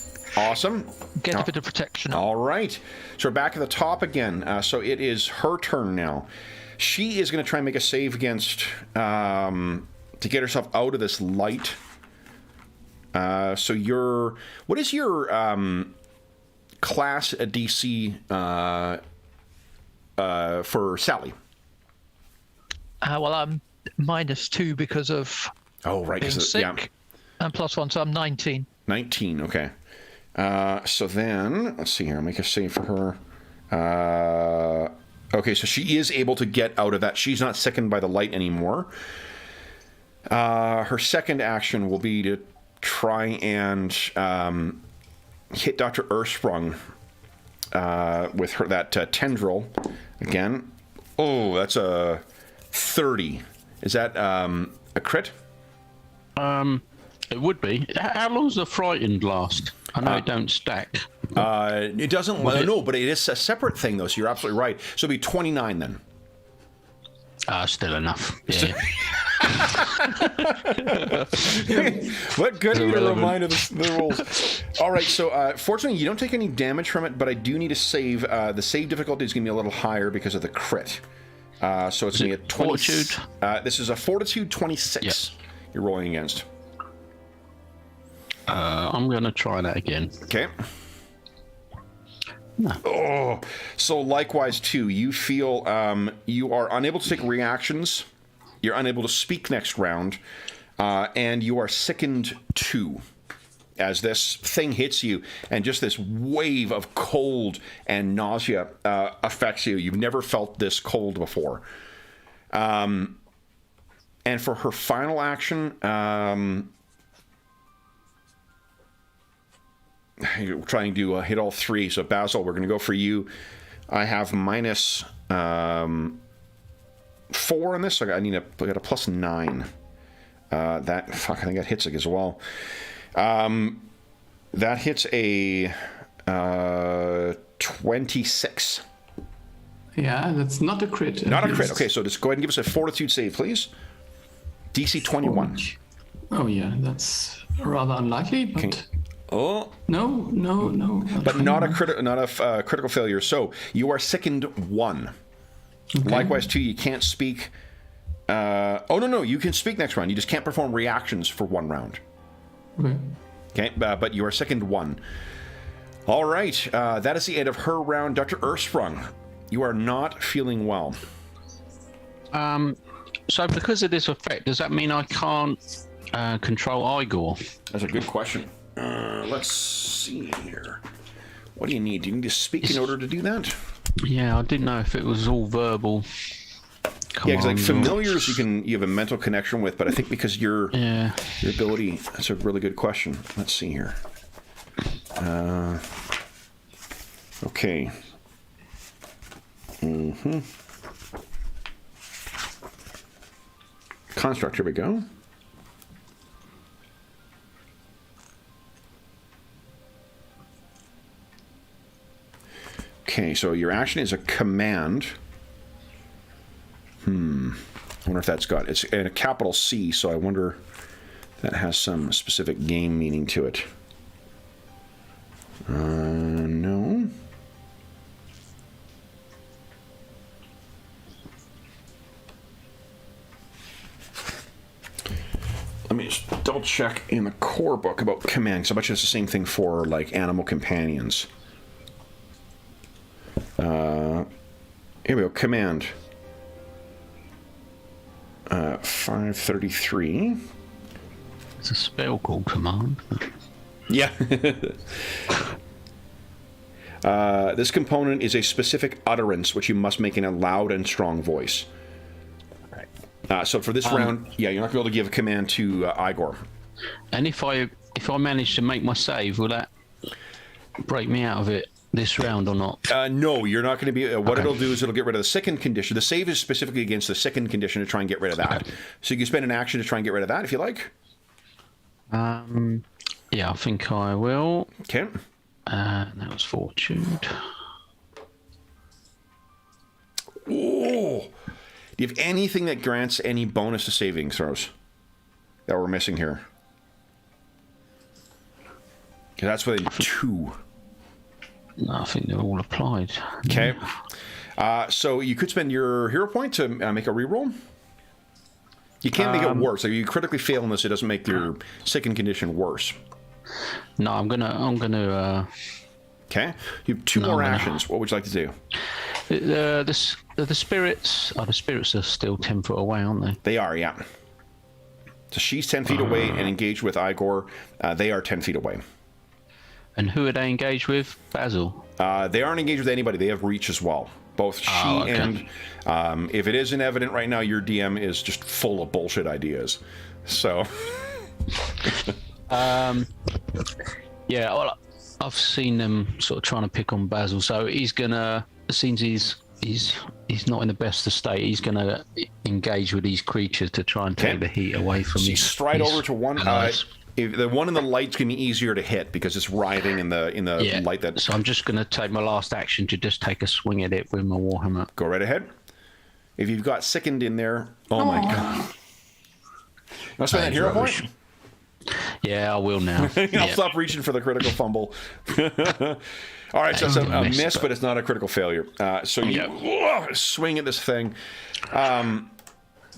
get a bit of protection. All right. So we're back at the top again. So it is her turn now. She is going to try and make a save against... to get herself out of this light. So what is your class DC for Sally? Well, I'm -2 because of Oh, right. being 'Cause sick, yeah, and +1, so I'm 19. 19. Okay. So then, let's see here. I'll make a save for her. Okay, so she is able to get out of that. She's not sickened by the light anymore. Her second action will be to try and hit Dr. Ursprung with her that tendril again. Oh, that's a 30. Is that a crit? It would be. How long's the frightened last? I know it don't stack. It doesn't. No, but it is a separate thing though. So you're absolutely right. So it'll be 29 then. Still enough. Yeah. What good of you to remind of the rules. All right, so fortunately you don't take any damage from it, but I do need to save. The save difficulty is going to be a little higher because of the crit. So it's going to be a 20. Fortitude? This is a Fortitude 26 Yep. you're rolling against. I'm going to try that again. Okay. No. Oh, so likewise too, you feel you are unable to take reactions. You're unable to speak next round, and you are sickened 2 as this thing hits you, and just this wave of cold and nausea affects you. You've never felt this cold before. And for her final action, you're trying to hit all 3. So Basil, we're going to go for you. I have minus 4 on this, so I got a plus 9. I think that hits it as well. That hits a 26. Yeah, that's not a crit. Not a crit. Okay, so just go ahead and give us a Fortitude save, please. DC 21. Oh yeah, that's rather unlikely, but Okay. Oh, no. but not a critical failure. So you are sickened 1. Okay. Likewise, 2, you can't speak. No, you can speak next round. You just can't perform reactions for 1 round. Okay. Okay, but you are sickened 1. All right, that is the end of her round. Dr. Ursprung, you are not feeling well. So because of this effect, does that mean I can't control Igor? That's a good question. Let's see here. What do you need? Do you need to speak in order to do that? Yeah, I didn't know if it was all verbal. Yeah, because like familiars, you have a mental connection with, but I think because your ability, that's a really good question. Let's see here. Okay. Construct. Here we go. Okay, so your action is a command. I wonder if that's got... It's in a capital C, so I wonder if that has some specific game meaning to it. No. Let me just double check in the core book about commands. I bet you it's the same thing for, like, animal companions. Here we go. Command. 533. It's a spell called command. Yeah. This component is a specific utterance which you must make in a loud and strong voice. So for this round, you're not going to be able to give a command to Igor. And if I manage to make my save, will that break me out of it this round or not? No, you're not going to be... what it'll do is it'll get rid of the sickened condition. The save is specifically against the sickened condition to try and get rid of that. Okay. So you can spend an action to try and get rid of that if you like. Yeah, I think I will. Okay. That was Fortitude. Oh! Do you have anything that grants any bonus to saving throws that we're missing here? Okay, that's within 2. No, I think they're all applied. Okay. So you could spend your hero point to make a reroll. You can't make it worse. If you critically fail in this, it doesn't make your sickened condition worse. No, I'm gonna. Okay. You have 2 more actions. What would you like to do? The spirits. Oh, the spirits are still 10 foot away, aren't they? They are, yeah. So she's 10 feet away and engaged with Igor. They are 10 feet away. And who are they engaged with? Basil. They aren't engaged with anybody. They have reach as well. Both she and... if it isn't evident right now, your DM is just full of bullshit ideas. So... Yeah, well, I've seen them sort of trying to pick on Basil. So he's going to... Since he's not in the best of state, he's going to engage with these creatures to try and take the heat away from so his... stride over to one... if the one in the light's going to be easier to hit because it's writhing in the light that... So I'm just going to take my last action to just take a swing at it with my Warhammer. Go right ahead. If you've got sickened in there... Oh my god. I'll spend that hero point? Yeah, I will now. I'll stop reaching for the critical fumble. All right, so it's a miss, but it's not a critical failure. So you swing at this thing.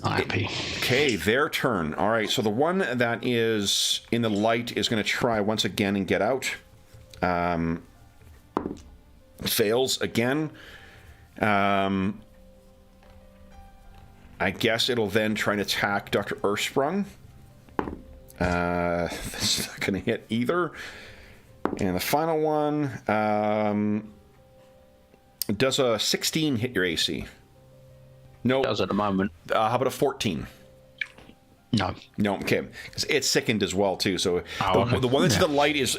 Happy. Okay, their turn. All right, so the one that is in the light is going to try once again and get out. Fails again. I guess it'll then try and attack Dr. Earthsprung. This is not going to hit either. And the final one, does a 16 hit your AC? No. Does at the moment. How about a 14? No. No, okay. It's sickened as well, too. So the one that's in the light is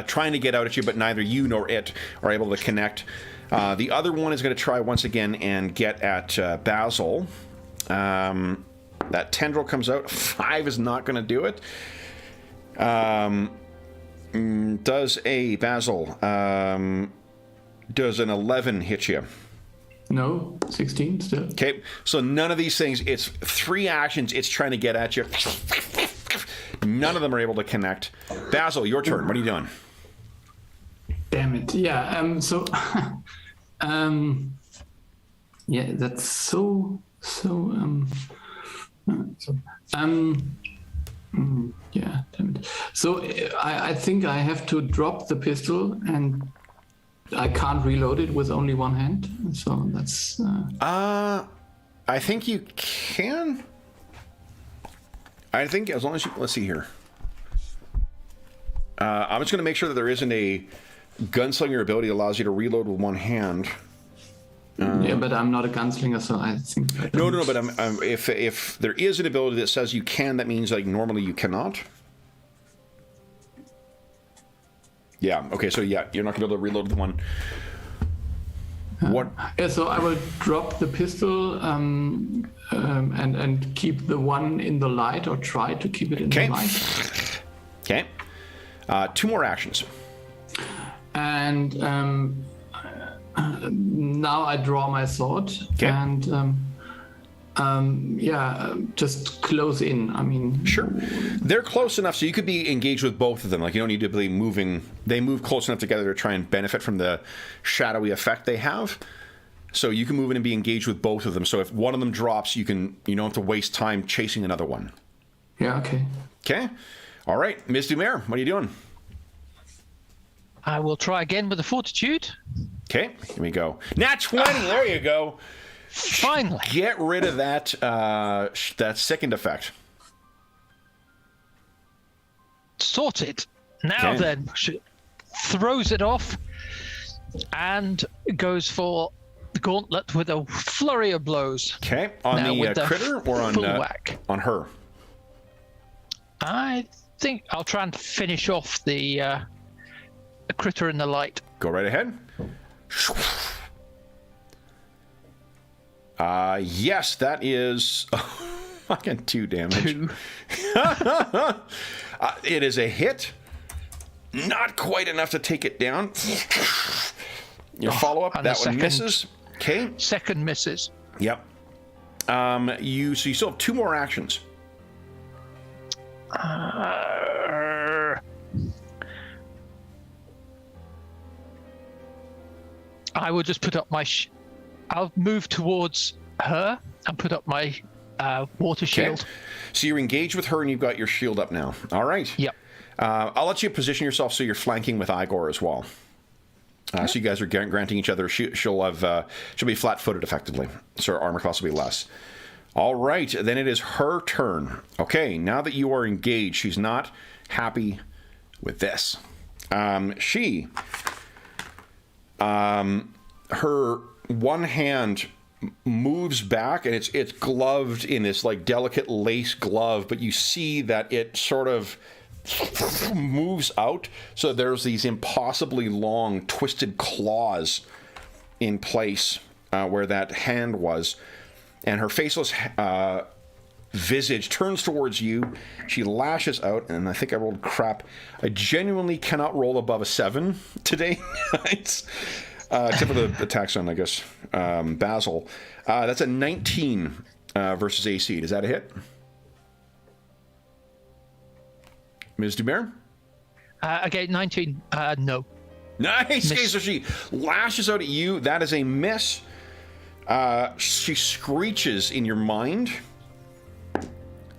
trying to get out at you, but neither you nor it are able to connect. The other one is going to try once again and get at Basil. That tendril comes out. 5 is not going to do it. Does a Basil, does an 11 hit you? No, 16 still. Okay, so none of these things, it's 3 actions, it's trying to get at you. None of them are able to connect. Basil, your turn. What are you doing? Damn it. Yeah, so... yeah, that's so... yeah, damn it. So I think I have to drop the pistol, and I can't reload it with only one hand. So that's. I think you can. I think as long as you let's see here. I'm just going to make sure that there isn't a gunslinger ability that allows you to reload with one hand. Yeah, but I'm not a gunslinger, so I think. No. But if there is an ability that says you can, that means like normally you cannot. Yeah. Okay. So yeah, you're not going to be able to reload the one. What? Yeah. So I will drop the pistol and keep the one in the light, or try to keep it in the light. Okay. 2 more actions. And now I draw my sword and just close in. I mean, sure, they're close enough so you could be engaged with both of them. Like you don't need to be moving. They move close enough together to try and benefit from the shadowy effect they have. So you can move in and be engaged with both of them. So if one of them drops, you don't have to waste time chasing another one. Yeah. Okay. Okay. All right, Ms. Dumer, what are you doing? I will try again with the fortitude. Okay, here we go. Nat 20, there you go. Finally. Get rid of that sickened effect. Sorted. Now then, she throws it off and goes for the gauntlet with a flurry of blows. Okay, on the critter or on her? I think I'll try and finish off the critter in the light. Go right ahead. Yes, that is fucking 2 damage. 2. It is a hit. Not quite enough to take it down. Your follow-up, that one misses. Okay. Second misses. Yep. You still have 2 more actions. I will just put up my... I'll move towards her and put up my water shield. So you're engaged with her and you've got your shield up now. All right. Yep. I'll let you position yourself so you're flanking with Igor as well. So you guys are granting each other. She'll be flat-footed effectively, so her armor class will be less. All right, then it is her turn. Okay, now that you are engaged, she's not happy with this. Her one hand moves back, and it's gloved in this like delicate lace glove, but you see that it sort of moves out, so there's these impossibly long twisted claws in place where that hand was, and her faceless visage turns towards you. She lashes out, and I think I rolled crap. I genuinely cannot roll above a 7 today. Except for the attacks on, I guess, Basil. That's a 19 versus AC. Is that a hit? Ms. Dubert? Okay, 19. No. Nice. Okay, so she lashes out at you. That is a miss. She screeches in your mind.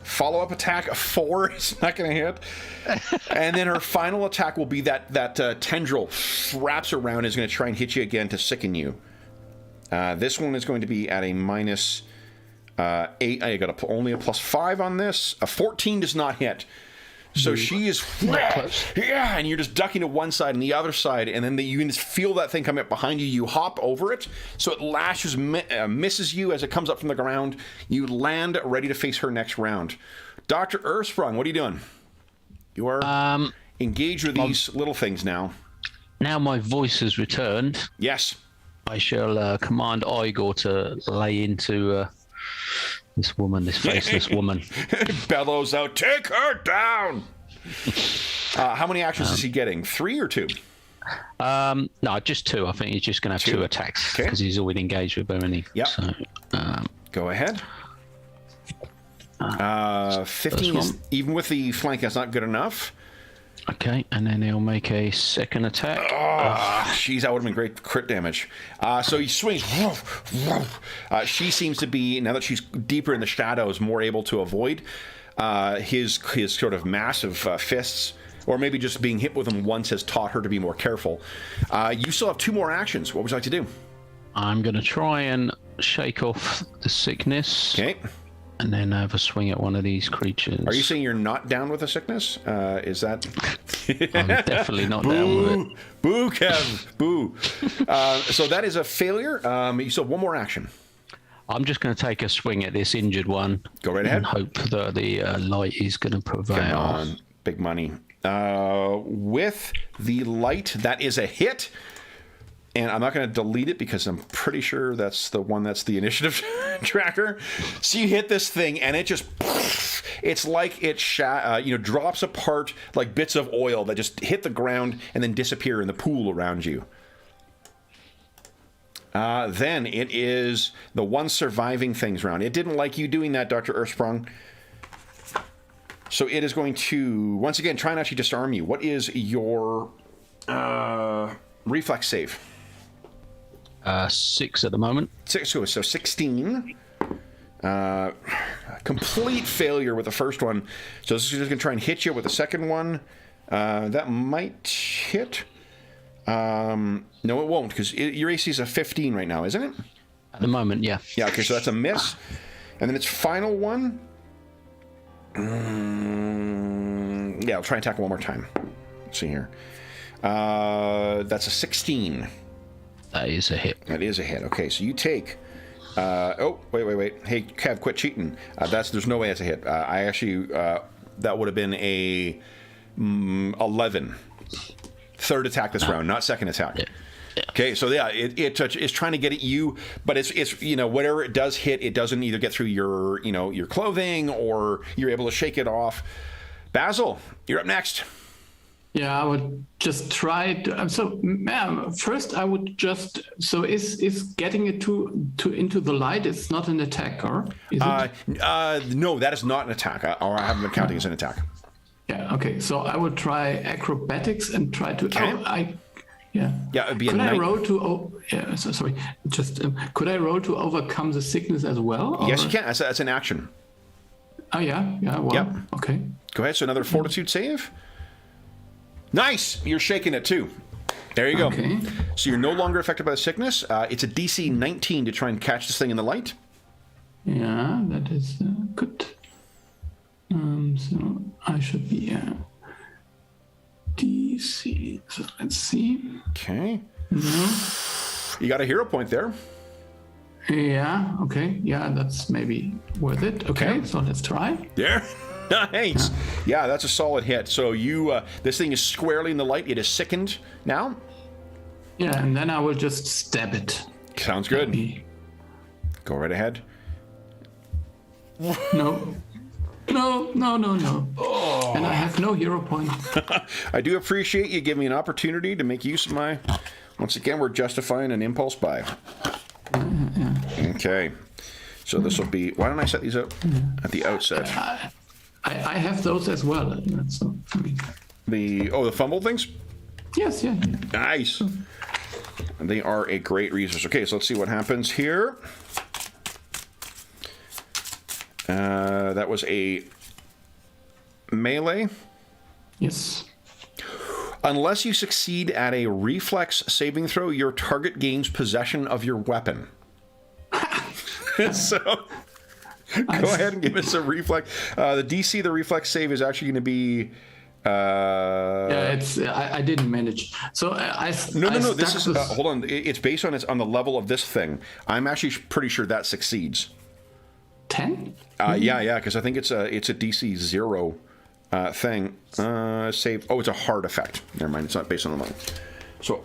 Follow-up attack, a 4 is not going to hit. And then her final attack will be that tendril wraps around and is going to try and hit you again to sicken you. This one is going to be at a minus 8. I got only a plus 5 on this. A 14 does not hit. So she is, yeah, and you're just ducking to one side and the other side, and then you can just feel that thing coming up behind you. You hop over it, so it lashes, misses you as it comes up from the ground. You land ready to face her next round. Dr. Ursprung, what are you doing? You are engaged with these little things now. Now my voice has returned. Yes. I shall command Igor to lay into this woman, this faceless woman. Bellows out, take her down! How many actions is he getting? 3 or 2? No, just 2. I think he's just going to have 2 attacks because he's already engaged with her, isn't he? Yep. So, go ahead. 15 is, even with the flank, that's not good enough. Okay, and then he'll make a second attack. Jeez, that would have been great crit damage. So he swings. She seems to be, now that she's deeper in the shadows, more able to avoid his sort of massive fists, or maybe just being hit with them once has taught her to be more careful. You still have 2 more actions. What would you like to do? I'm going to try and shake off the sickness. Okay. And then have a swing at one of these creatures. Are you saying you're not down with the sickness? Is that... I'm definitely not down with it. Boo, Kev. Boo. So that is a failure. You still have 1 more action. I'm just going to take a swing at this injured one. Go right ahead. And hope that the light is going to prevail. Come on. Big money. With the light, that is a hit. And I'm not going to delete it because I'm pretty sure that's the one that's the initiative tracker. So you hit this thing and it just, it's like it drops apart like bits of oil that just hit the ground and then disappear in the pool around you. Then it is the one surviving things round. It didn't like you doing that, Dr. Ursprung. So it is going to, once again, try and actually disarm you. What is your reflex save? 6 at the moment. 6, so 16. Complete failure with the first one. So this is just going to try and hit you with the second one. That might hit. No, it won't, because your AC is a 15 right now, isn't it? At the moment, yeah. Yeah, okay, so that's a miss. And then its final one. Yeah, I'll try and attack one more time. Let's see here. That's a 16. That is a hit. That is a hit. Okay, so you take... wait. Hey, Kev, quit cheating. There's no way that's a hit. I actually... that would have been a 11. Third attack this round, not second attack. Yeah. Okay, so yeah, it's trying to get at you, but it's whatever it does hit, it doesn't either get through your clothing or you're able to shake it off. Basil, you're up next. Yeah, I would just try to, first I would just, so is getting it into the light, it's not an attack, or is it? No, that is not an attack, or I haven't been counting as an attack. Yeah, okay, so I would try acrobatics and try to, yeah, it'd be could I roll to, could I roll to overcome the sickness as well? Or? Yes, you can, that's an action. Oh, yeah, well, yep. Okay. Go ahead, so another fortitude save. Nice! You're shaking it too. There you go. Okay. So you're no longer affected by the sickness. It's a DC 19 to try and catch this thing in the light. Yeah, that is good. So I should be DC. So let's see. Okay. No. You got a hero point there. Yeah. Okay. Yeah, that's maybe worth it. Okay. So let's try. There. Nice. Yeah, that's a solid hit. So you, this thing is squarely in the light. It is sickened now. Yeah, and then I will just stab it. Sounds good. Go right ahead. No. No. Oh. And I have no hero point. I do appreciate you giving me an opportunity to make use of my... Once again, we're justifying an impulse buy. Okay. So this will be... Why don't I set these up at the outset? I have those as well. So, I mean, The fumble things? yes, yeah. Nice. They are a great resource. Okay, so let's see what happens here. That was a melee. Yes. Unless you succeed at a reflex saving throw, your target gains possession of your weapon. So, go ahead and give us a reflex. The DC, the reflex save is actually going to be... Yeah, it's I didn't manage. So No. This is hold on. It's based on the level of this thing. I'm actually pretty sure that succeeds. 10. Yeah, because I think it's a DC 0 thing. Save. Oh, it's a hard effect. Never mind. It's not based on the level. So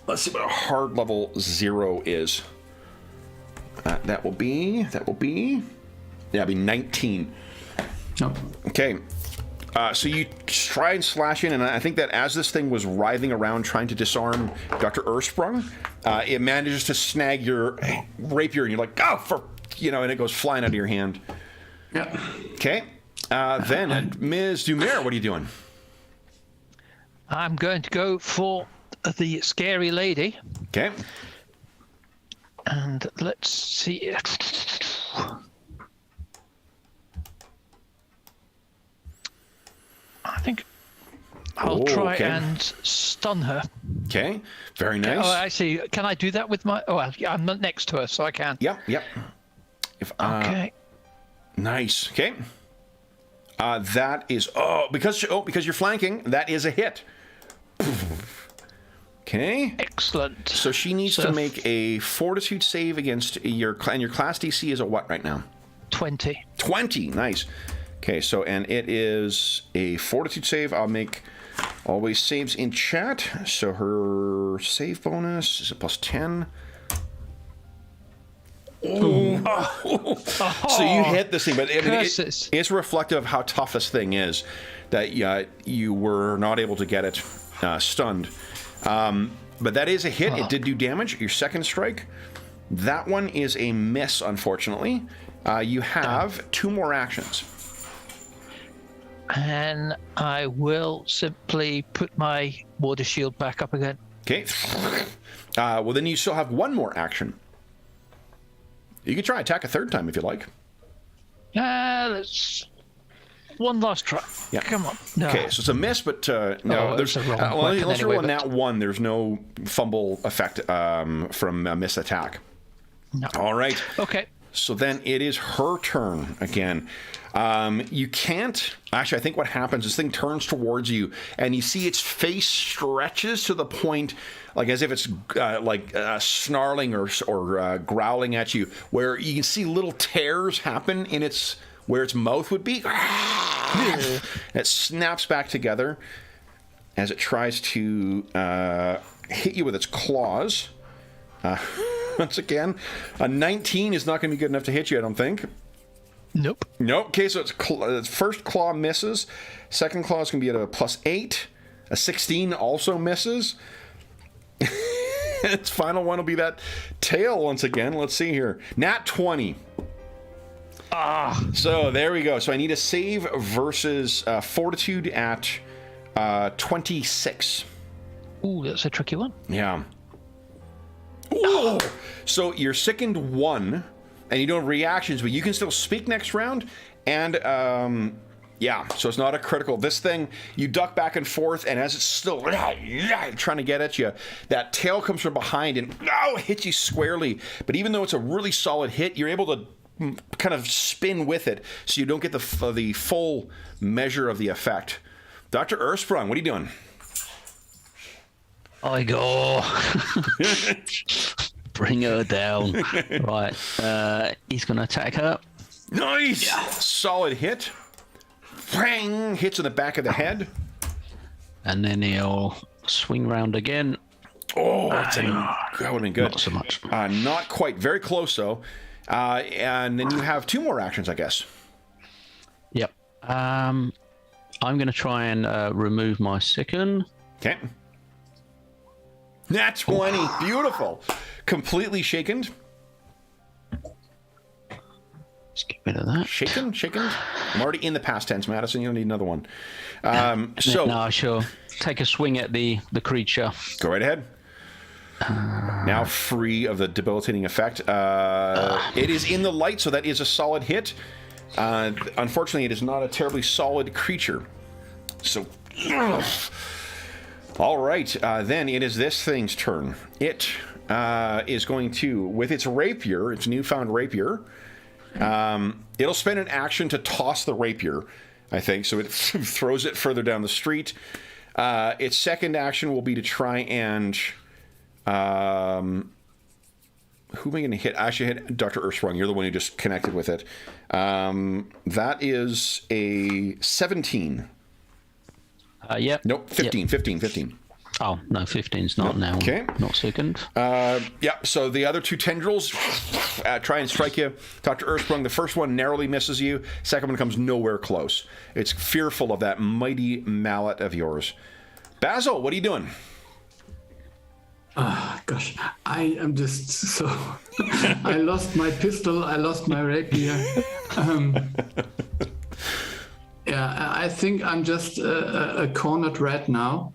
let's see what a hard level 0 is. That will be. Yeah, it'll be 19. No. Okay. So you try and slash in, and I think that as this thing was writhing around trying to disarm Dr. Ursprung, it manages to snag your rapier, and you're like, and it goes flying out of your hand. Yeah. Okay. Then, Ms. Dumer, what are you doing? I'm going to go for the scary lady. Okay. And let's see. I think I'll try and stun her. Okay. Very nice. Oh, actually, can I do that with my... Oh, I'm not next to her, so I can. Yep. Okay. Nice. Okay. That is... because you're flanking, that is a hit. Okay. Excellent. So she needs to make a fortitude save against your class DC is a what right now? 20. 20. Nice. Okay, so and it is a fortitude save. I'll make always saves in chat. So her save bonus is a plus 10. Oh. So you hit this thing, but I mean, it's reflective of how tough this thing is that you were not able to get it stunned. But that is a hit. It did do damage. Your second strike, that one is a miss, unfortunately. You have 2 more actions. And I will simply put my water shield back up again. Okay. Well, then you still have 1 more action. You can try attack a 3rd time if you like. Let's... One last try. Yeah. Come on. No. Okay, so it's a miss, but no. There's unless you roll a nat 1, there's no fumble effect from a miss attack. No. All right. Okay. So then it is her turn again. You can't... Actually, I think what happens, this thing turns towards you, and you see its face stretches to the point, like as if it's snarling or growling at you, where you can see little tears happen in its... where its mouth would be. It snaps back together as it tries to hit you with its claws. Once again, a 19 is not going to be good enough to hit you, I don't think. Nope. Okay, so its first claw misses. Second claw is going to be at a plus 8. A 16 also misses. Its final one will be that tail once again. Let's see here. Nat 20. So there we go. So I need a save versus fortitude at 26. Ooh, that's a tricky one. Yeah. Ooh. So you're sickened 1, and you don't have reactions, but you can still speak next round, and Yeah, so it's not a critical. This thing, you duck back and forth, and as it's still trying to get at you, that tail comes from behind and hits you squarely. But even though it's a really solid hit, you're able to kind of spin with it, so you don't get the full measure of the effect. Dr. Ursprung, what are you doing? I go. Bring her down. Right. He's going to attack her. Nice! Yeah. Solid hit. Bang! Hits in the back of the head. And then he'll swing round again. Oh, that would have been good. Not so much. Not quite. Very close, though. And then you have 2 more actions, I guess. Yep. I'm going to try and remove my second. Okay. Nat 20. Beautiful. Completely shaken. Just get rid of that. Shaken? I'm already in the past tense, Madison. You don't need another one. So no, sure. Take a swing at the creature. Go right ahead. Now free of the debilitating effect. It is in the light, so that is a solid hit. Unfortunately, it is not a terribly solid creature. So, all right. Then it is this thing's turn. It is going to, with its rapier, its newfound rapier, it'll spend an action to toss the rapier, I think. So it throws it further down the street. Its second action will be to try and... who am I going to hit? I should hit Dr. Ursprung. You're the one who just connected with it. That is a 17. Yep. Nope, 15, Yep. 15. Oh, no, 15's not now. Okay. Not second. So the other 2 tendrils try and strike you. Dr. Ursprung, the first one narrowly misses you. Second one comes nowhere close. It's fearful of that mighty mallet of yours. Basil, what are you doing? Gosh, I am just so... I lost my pistol, I lost my rapier. I think I'm just a cornered rat now.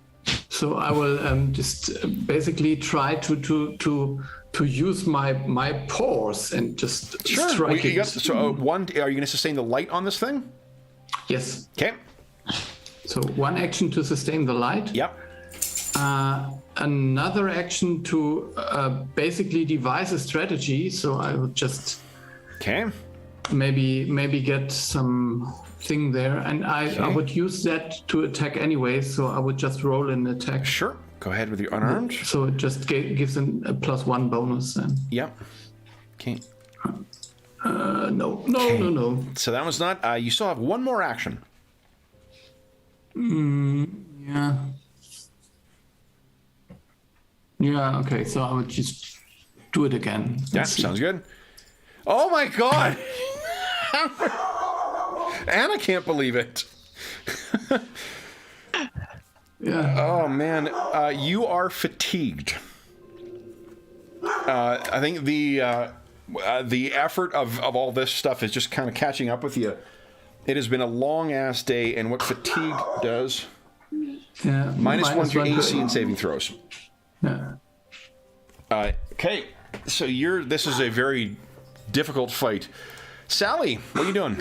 So I will just basically try to use my paws and just strike it. So are you going to sustain the light on this thing? Yes. Okay. So 1 action to sustain the light. Yep. Another action to basically devise a strategy. So I would just maybe get some thing there, and I would use that to attack anyway. So I would just roll an attack. Sure. Go ahead with your unarmed. So it just gives a +1 bonus then. Yep. Okay. No. So that was not. You still have 1 more action. Yeah. Yeah, okay, so I would just do it again. Sounds good. Oh my god! Anna can't believe it. Yeah. Oh man, you are fatigued. I think the effort of all this stuff is just kind of catching up with you. It has been a long ass day, and what fatigue does... Yeah. -1 to AC and saving throws. Yeah. Okay, so this is a very difficult fight. Sally, what are you doing?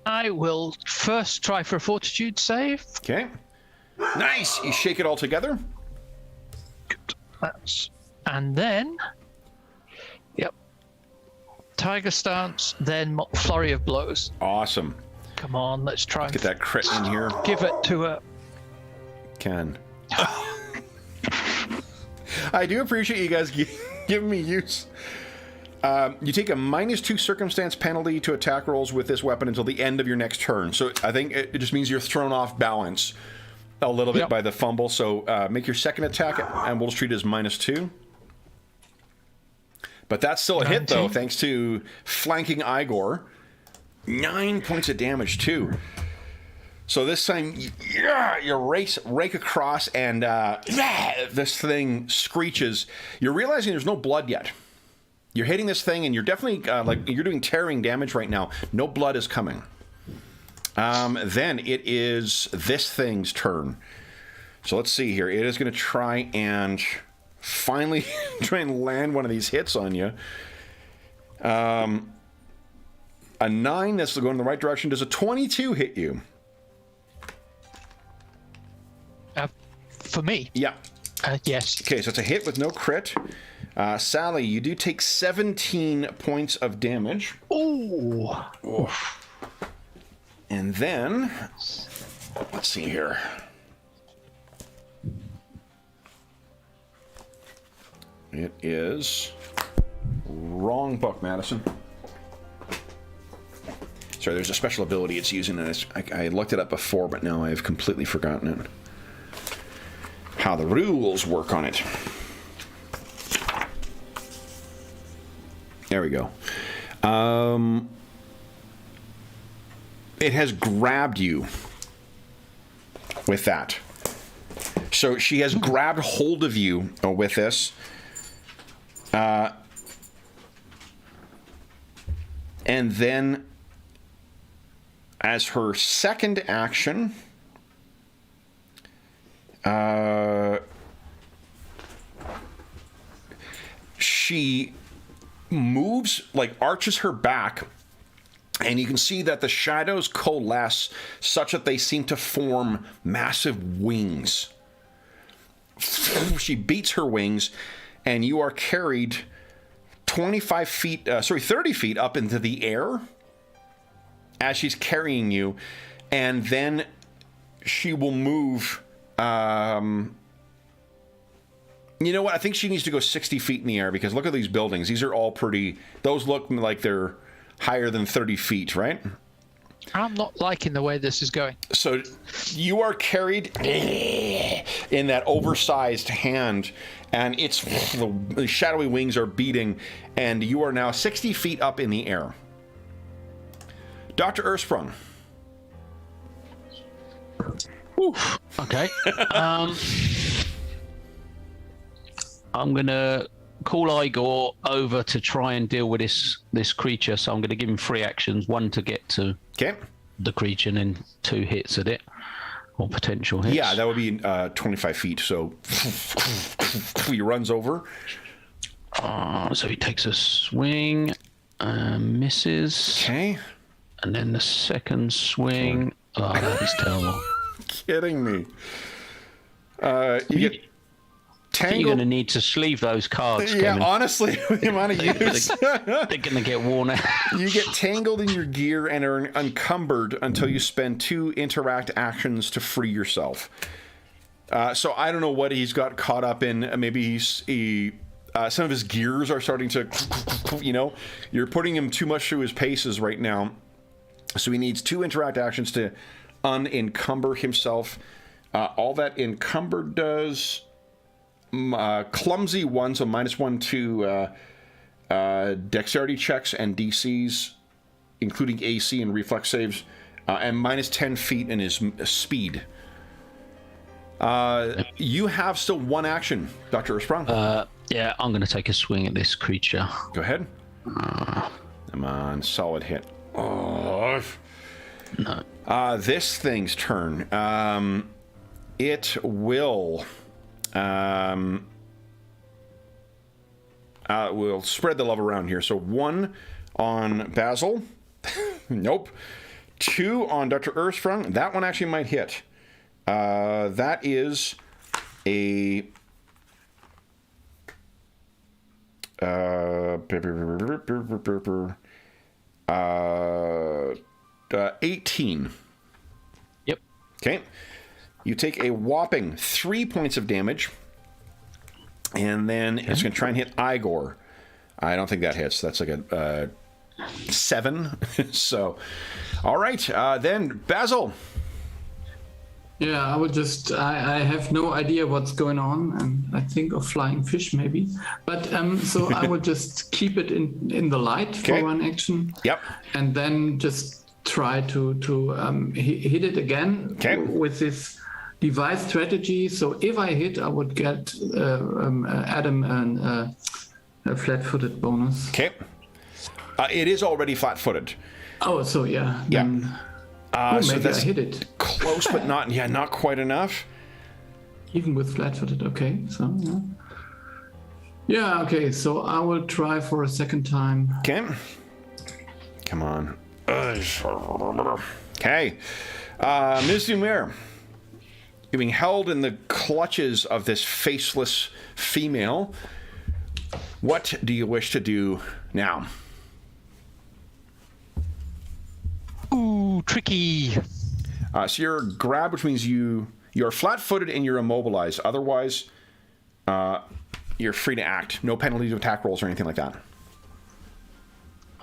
I will first try for a fortitude save. Okay. Nice. You shake it all together. And then, Tiger Stance, then Flurry of Blows. Awesome. Come on, let's try. Get that crit in here. Give it to her. Can. I do appreciate you guys giving me use. You take a -2 circumstance penalty to attack rolls with this weapon until the end of your next turn. So I think it just means you're thrown off balance a little bit by the fumble. So make your second attack, and we'll just treat it as -2. But that's still a hit, though, thanks to flanking Igor. 9 points of damage, too. So this time, you rake across, and this thing screeches. You're realizing there's no blood yet. You're hitting this thing, and you're definitely, you're doing tearing damage right now. No blood is coming. Then it is this thing's turn. So let's see here. It is going to try and finally try and land one of these hits on you. A 9, that's going in the right direction. Does a 22 hit you? For me? Yeah. Yes. Okay, so it's a hit with no crit. Sally, you do take 17 points of damage. Ooh. And then, let's see here. It is wrong book, Madison. Sorry, there's a special ability it's using, and I looked it up before, but now I've completely forgotten it. How the rules work on it. There we go. It has grabbed you with that. So she has grabbed hold of you with this. And then, as her second action, she moves, like arches her back, and you can see that the shadows coalesce such that they seem to form massive wings. She beats her wings, and you are carried 30 feet up into the air as she's carrying you, and then she will move. You know what? I think she needs to go 60 feet in the air, because look at these buildings. These are all pretty. Those look like they're higher than 30 feet, right? I'm not liking the way this is going. So you are carried in that oversized hand, and it's the shadowy wings are beating, and you are now 60 feet up in the air. Dr. Ersprung. Oof. Okay. I'm gonna call Igor over to try and deal with this creature. So I'm gonna give him 3 actions: 1 to get to the creature, and then 2 hits at it, or potential hits. Yeah, that would be 25 feet. So he runs over. So he takes a swing, misses. Okay. And then the second swing. Oh, that is terrible. Kidding me. You get tangled. You're going to need to sleeve those cards, Yeah, Kevin. honestly, the amount of use. They're going to get worn out. You get tangled in your gear and are encumbered until you spend 2 interact actions to free yourself. So I don't know what he's got caught up in. Maybe some of his gears are starting to, you're putting him too much through his paces right now. So he needs 2 interact actions to unencumber himself. All that encumbered does, clumsy 1, so -1 to dexterity checks and DCs, including AC and reflex saves, and -10 feet in his speed. You have still 1 action, Dr. Ersprung. Yeah, I'm going to take a swing at this creature. Go ahead. Come on, solid hit. Oh. No. This thing's turn. It will. We'll spread the love around here. So 1 on Basil. Nope. 2 on Dr. Ersprung. That one actually might hit. That is a 18. Yep. Okay. You take a whopping 3 points of damage, and then it's going to try and hit Igor. I don't think that hits. That's like a 7. So, all right. Then Basil. Yeah, I would just, I have no idea what's going on, and I think of flying fish maybe. But so I would just keep it in the light for 1 action. Yep. And then just try to hit it again with this device strategy. So if I hit, I would get Adam a flat-footed bonus. Okay. It is already flat-footed. Oh, so yeah. Yeah. Then, so maybe that's I hit it. Close, but not quite enough. Even with flat-footed, okay. So yeah. Yeah, okay. So I will try for a second time. Okay. Come on. Okay. Ms. Dumer, you're being held in the clutches of this faceless female. What do you wish to do now? Ooh, tricky. So you're grabbed, which means you're flat-footed and you're immobilized. Otherwise, you're free to act. No penalty to attack rolls or anything like that.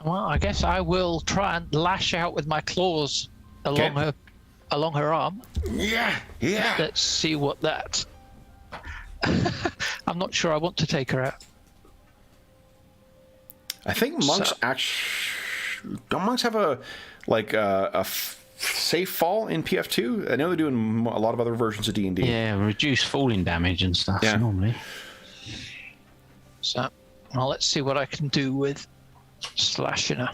Well, I guess I will try and lash out with my claws along her arm. Yeah. Let's see what that. I'm not sure I want to take her out. I think monks don't monks have a safe fall in PF2? I know they do in a lot of other versions of D&D. Yeah, reduce falling damage and stuff normally. So, well, let's see what I can do with slashing her.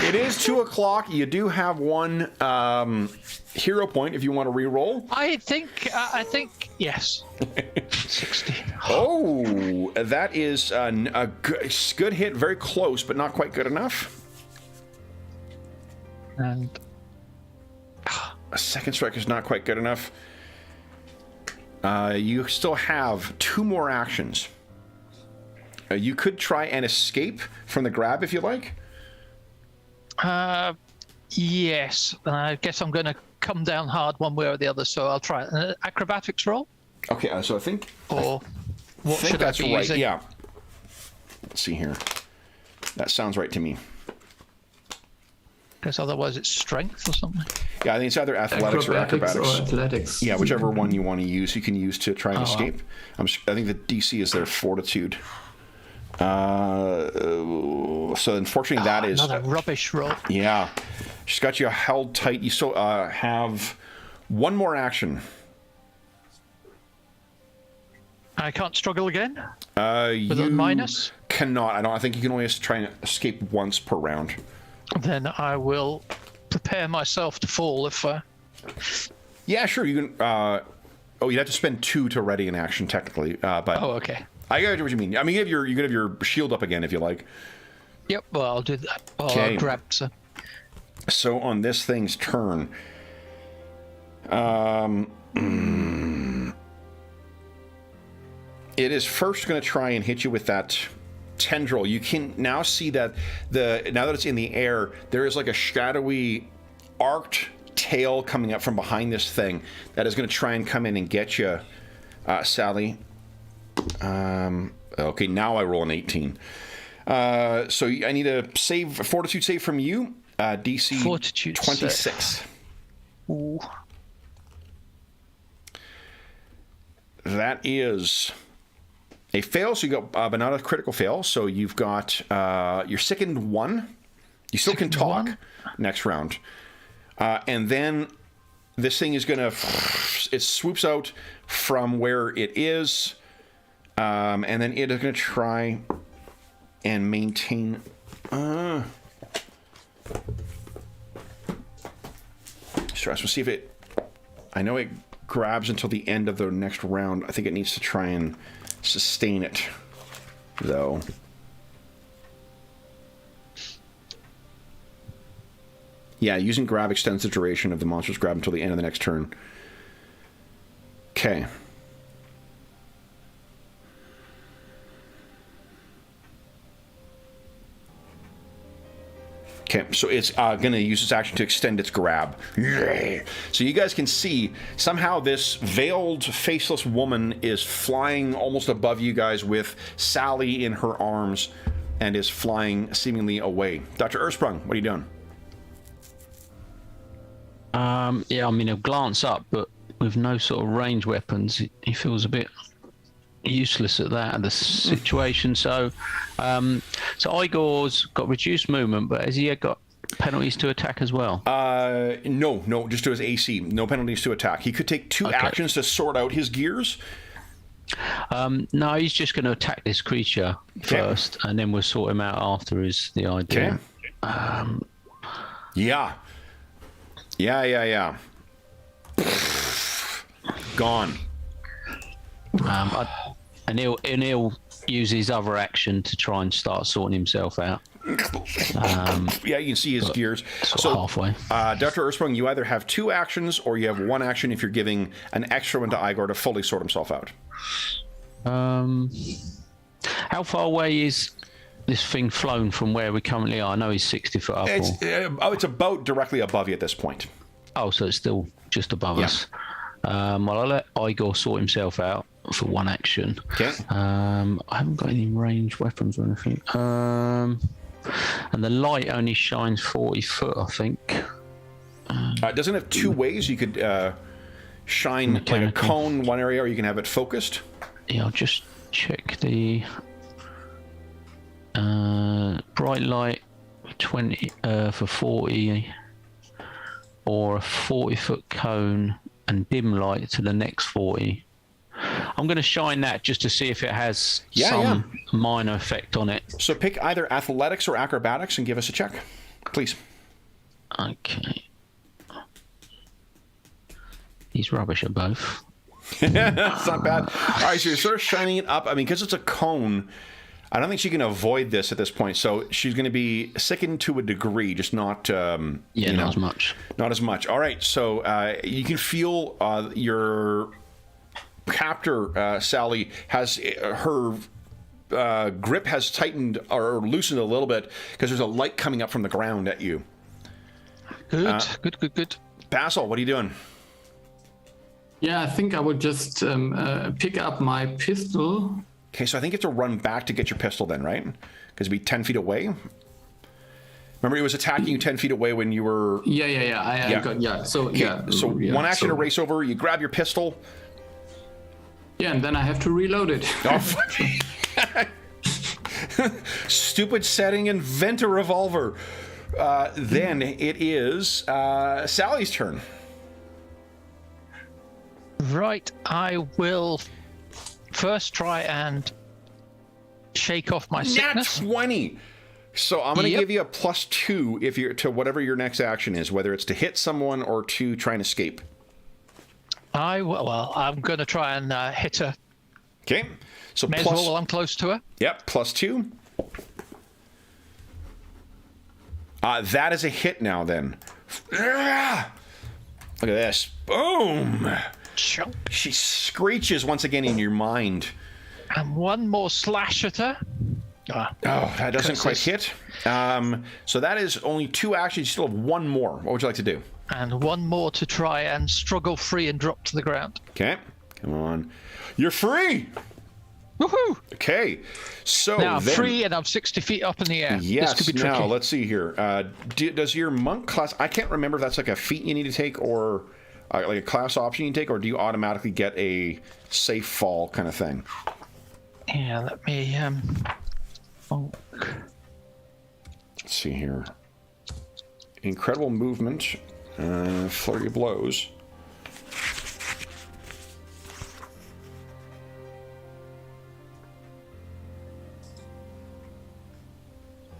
It is 2:00. You do have one hero point if you want to re-roll. I think yes. 60. Oh, that is a good hit. Very close, but not quite good enough. And a second strike is not quite good enough. You still have 2 more actions. You could try and escape from the grab if you like. Yes. I guess I'm going to come down hard one way or the other, so I'll try acrobatics roll. Okay, so I think. Or what should that's I be right. using? Yeah. Let's see here. That sounds right to me. Because otherwise it's strength or something. Yeah, I think it's either athletics or acrobatics. Or athletics. Yeah, whichever one you want to use, you can use to try and escape. I think the DC is their fortitude. So unfortunately, that is another rubbish roll. Yeah, she's got you held tight. You still have one more action. I can't struggle again. With a minus? Cannot. I think you can only try and escape once per round. Then I will prepare myself to fall if. Yeah, sure. You can. You'd have to spend 2 to ready an action technically. But Oh, okay. I get what you mean. I mean, you can have your shield up again if you like. Yep. Well, I'll do that. Well, Okay. I'll grab some. So on this thing's turn, it is first going to try and hit you with that tendril. You can now see that now that it's in the air, there is like a shadowy arced tail coming up from behind this thing that is going to try and come in and get you, Sally. Okay, now I roll an 18. So I need a fortitude save from you. DC Fortitude 26. save. Ooh. That is a fail, so you got, but not a critical fail. So you've got your sickened 1. You still can talk next round, and then this thing is gonna it swoops out from where it is, and then it is gonna try and maintain. So we'll see if it. I know it grabs until the end of the next round. I think it needs to try and sustain it, though. Yeah, using grab extends the duration of the monster's grab until the end of the next turn. Okay. Okay, so it's going to use its action to extend its grab. So you guys can see, somehow this veiled, faceless woman is flying almost above you guys with Sally in her arms and is flying seemingly away. Dr. Ersprung, what are you doing? Yeah, I mean, he'll glance up, but with no sort of range weapons, he feels a bit useless at that, the situation. So Igor's got reduced movement, but has he got penalties to attack as well? No, just to his AC. No penalties to attack. He could take 2 actions to sort out his gears. No, he's just going to attack this creature first, and then we'll sort him out after, is the idea. Okay. Yeah. Gone. And he'll use his other action to try and start sorting himself out. Yeah, you can see his gears. Sort of halfway. Dr. Ursprung, you either have 2 actions or you have 1 action if you're giving an extra one to Igor to fully sort himself out. How far away is this thing flown from where we currently are? I know he's 60 foot up. It's about directly above you at this point. Oh, so it's still just above us. Well, I'll let Igor sort himself out for 1 action. Okay. I haven't got any ranged weapons or anything. And the light only shines 40 foot, I think. It doesn't have 2 ways. You could shine like a cone one area, or you can have it focused. Yeah, I'll just check the bright light 20 for 40, or a 40 foot cone and dim light to the next 40. I'm going to shine that just to see if it has some minor effect on it. So pick either athletics or acrobatics and give us a check, please. Okay. He's rubbish at both. That's not bad. All right, so you're sort of shining it up. I mean, because it's a cone, I don't think she can avoid this at this point. So she's going to be sickened to a degree, just not... not as much. Not as much. All right, so you can feel your captor, Sally, has her grip has tightened or loosened a little bit because there's a light coming up from the ground at you. Good. Basil, what are you doing? Yeah, I think I would just pick up my pistol. Okay, so I think you have to run back to get your pistol then, right? Because it'd be 10 feet away. Remember, it was attacking you 10 feet away when you were... Yeah. So 1 action to race over, you grab your pistol. Yeah, and then I have to reload it. Stupid setting, invent a revolver. Then it is Sally's turn. Right, I will first try and shake off my sickness. Nat 20. So I'm going to give you a +2 if you're to whatever your next action is, whether it's to hit someone or to try and escape. I'm going to try and hit her. Okay. So May as well while I'm close to her. Yep, +2. That is a hit now then. Look at this. Boom. Chunk. She screeches once again in your mind. And 1 more slash at her. That doesn't quite hit. So that is only 2 actions. You still have 1 more. What would you like to do? And 1 more to try and struggle free and drop to the ground. Okay. Come on. You're free! Woohoo! Okay. So now I'm then, free and I'm 60 feet up in the air. Yes. This could be tricky. Now, let's see here. Does your monk class... I can't remember if that's like a feat you need to take or like a class option you take, or do you automatically get a safe fall kind of thing? Yeah, let me... Let's see here. Incredible movement. Flurry of blows.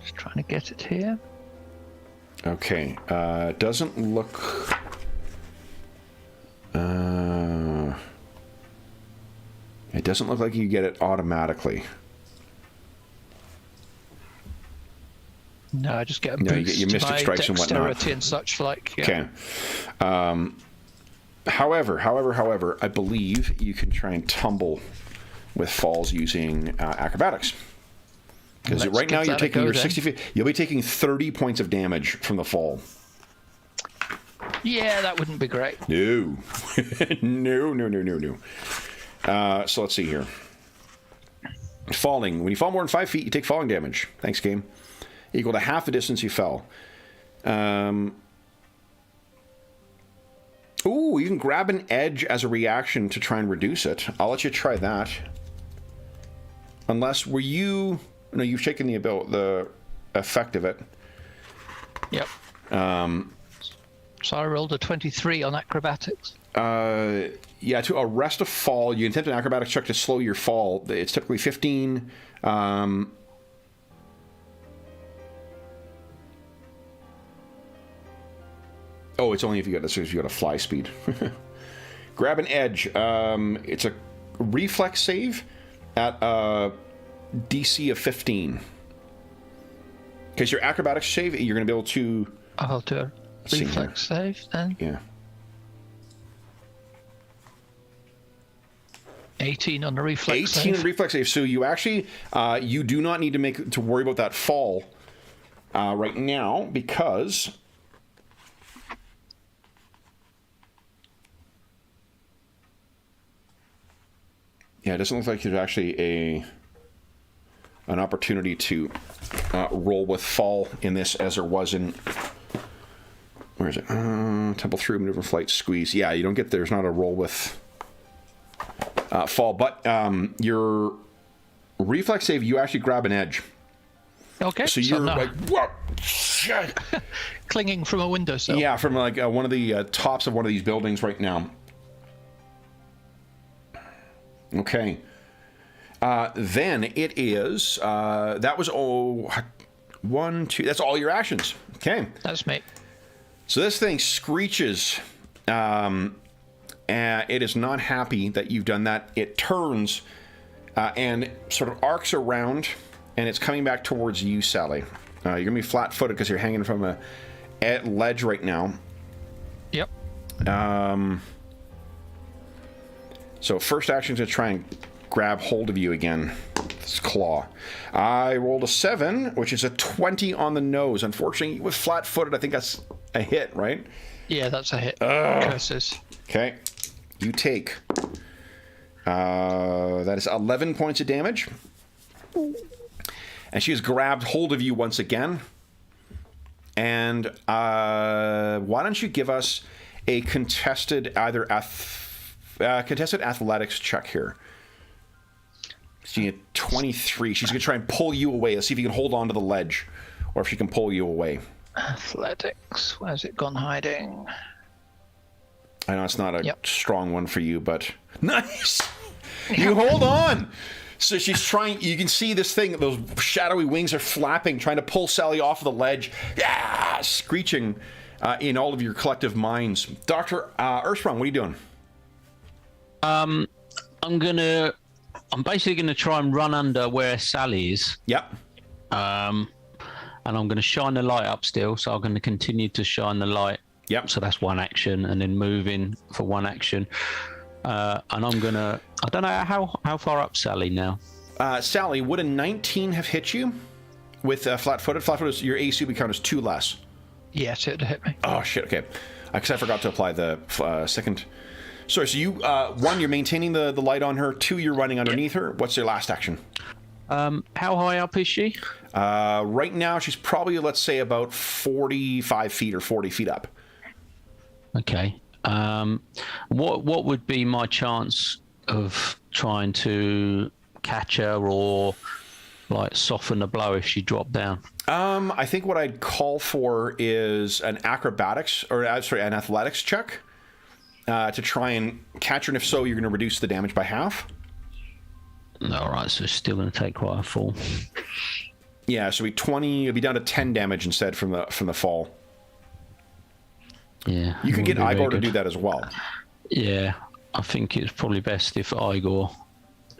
Just trying to get it here. Okay. Doesn't look... it doesn't look like you get it automatically. No, I just get a boost. You get your mystic strikes and whatnot. Dexterity and such like. Yeah. Okay. However, I believe you can try and tumble with falls using acrobatics. Because right now you're taking your 60 feet. You'll be taking 30 points of damage from the fall. Yeah, that wouldn't be great. No. No. So let's see here. Falling. When you fall more than 5 feet, you take falling damage. Thanks, game. Equal to half the distance you fell. Ooh, you can grab an edge as a reaction to try and reduce it. I'll let you try that. Unless, were you... No, you've taken the effect of it. Yep. So I rolled a 23 on acrobatics. Yeah, to arrest a fall, you attempt an acrobatics check to slow your fall. It's typically 15. Oh, it's only if you got a fly speed. Grab an edge. It's a reflex save at a DC of 15. Because your acrobatics save, you're going to be able to... I'll do a see reflex save then. Yeah. 18 on the reflex 18 save. reflex save. So you actually, you do not need to worry about that fall right now because... Yeah, it doesn't look like there's actually an opportunity to roll with fall in this as there was in... Where is it? Temple through, maneuver, flight, squeeze. Yeah, you don't get... There's not a roll with fall, but your reflex save, you actually grab an edge. Okay. So you're no. like... Whoa! Clinging from a windowsill. Yeah, from like one of the tops of one of these buildings right now. Okay. Then it is, that was, 1, 2, that's all your actions. Okay. That's me. So this thing screeches, and it is not happy that you've done that. It turns, and sort of arcs around, and it's coming back towards you, Sally. You're going to be flat-footed because you're hanging from a ledge right now. Yep. So first action is to try and grab hold of you again. This claw. I rolled a 7, which is a 20 on the nose. Unfortunately, with flat-footed, I think that's a hit, right? Yeah, that's a hit. Curses. Okay. You take... that is 11 points of damage. And she has grabbed hold of you once again. And why don't you give us a contested contested athletics check here. She's at 23. She's going to try and pull you away. Let's see if you can hold on to the ledge or if she can pull you away. Athletics. Where's it gone hiding? I know it's not a strong one for you, but... Nice! Yeah. You hold on! So she's trying... You can see this thing. Those shadowy wings are flapping, trying to pull Sally off of the ledge. Yeah! Screeching in all of your collective minds. Dr. Earthsprung, what are you doing? I'm basically gonna try and run under where Sally is. Yep. And I'm gonna shine the light up still, so I'm gonna continue to shine the light. Yep. So that's one action, and then move in for one action. And I'm gonna... I don't know how far up Sally now. Sally, would a 19 have hit you with flat-footed? Flat-footed, your AC would count as 2 less. Yes, it hit me. Oh, shit, okay. Because I forgot to apply the second... Sorry, so you, 1, you're maintaining the light on her. 2, you're running underneath her. What's your last action? How high up is she? Right now, she's probably, let's say, about 45 feet or 40 feet up. Okay. What would be my chance of trying to catch her or like soften the blow if she dropped down? I think what I'd call for is an acrobatics, or sorry, an athletics check. To try and catch her, and if so, you're going to reduce the damage by half. All right, so it's still going to take quite a fall. Yeah, so it'll be down to 10 damage instead from the fall. Yeah. You could get Igor to do that as well. Yeah, I think it's probably best if Igor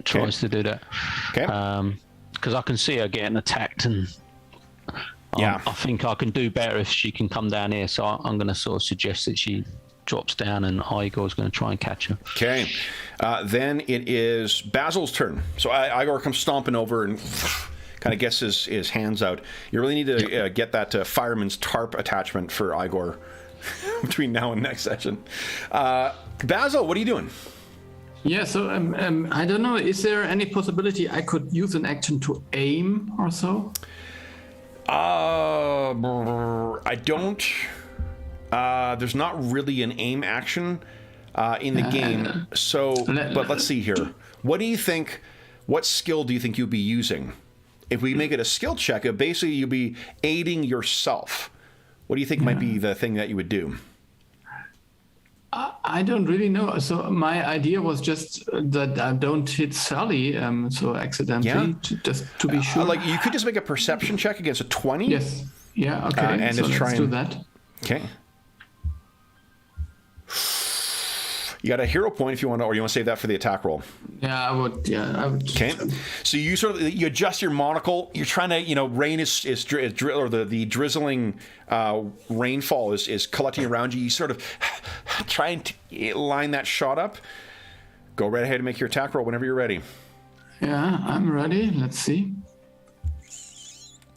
tries to do that. Okay. Because I can see her getting attacked, and I think I can do better if she can come down here. So I'm going to sort of suggest that she drops down, and Igor's going to try and catch her. Okay. Then it is Basil's turn. So Igor comes stomping over and kind of gets his hands out. You really need to get that fireman's tarp attachment for Igor between now and next session. Basil, what are you doing? Yeah, so I don't know. Is there any possibility I could use an action to aim or so? I don't... there's not really an aim action in the game. So, but let's see here. What do you think? What skill do you think you'd be using? If we make it a skill check, basically you'd be aiding yourself. What do you think might be the thing that you would do? I don't really know. So my idea was just that I don't hit Sally so accidentally, just to be sure. Like you could just make a perception check against a 20. Yes. Yeah. Okay. And so let's let's do that. Okay. You got a hero point if you want to, or you want to save that for the attack roll. Yeah, I would. Yeah, I would. Okay. So you you adjust your monocle. You're trying to, rain is or the drizzling rainfall is collecting around you. You sort of try and line that shot up. Go right ahead and make your attack roll whenever you're ready. Yeah, I'm ready. Let's see.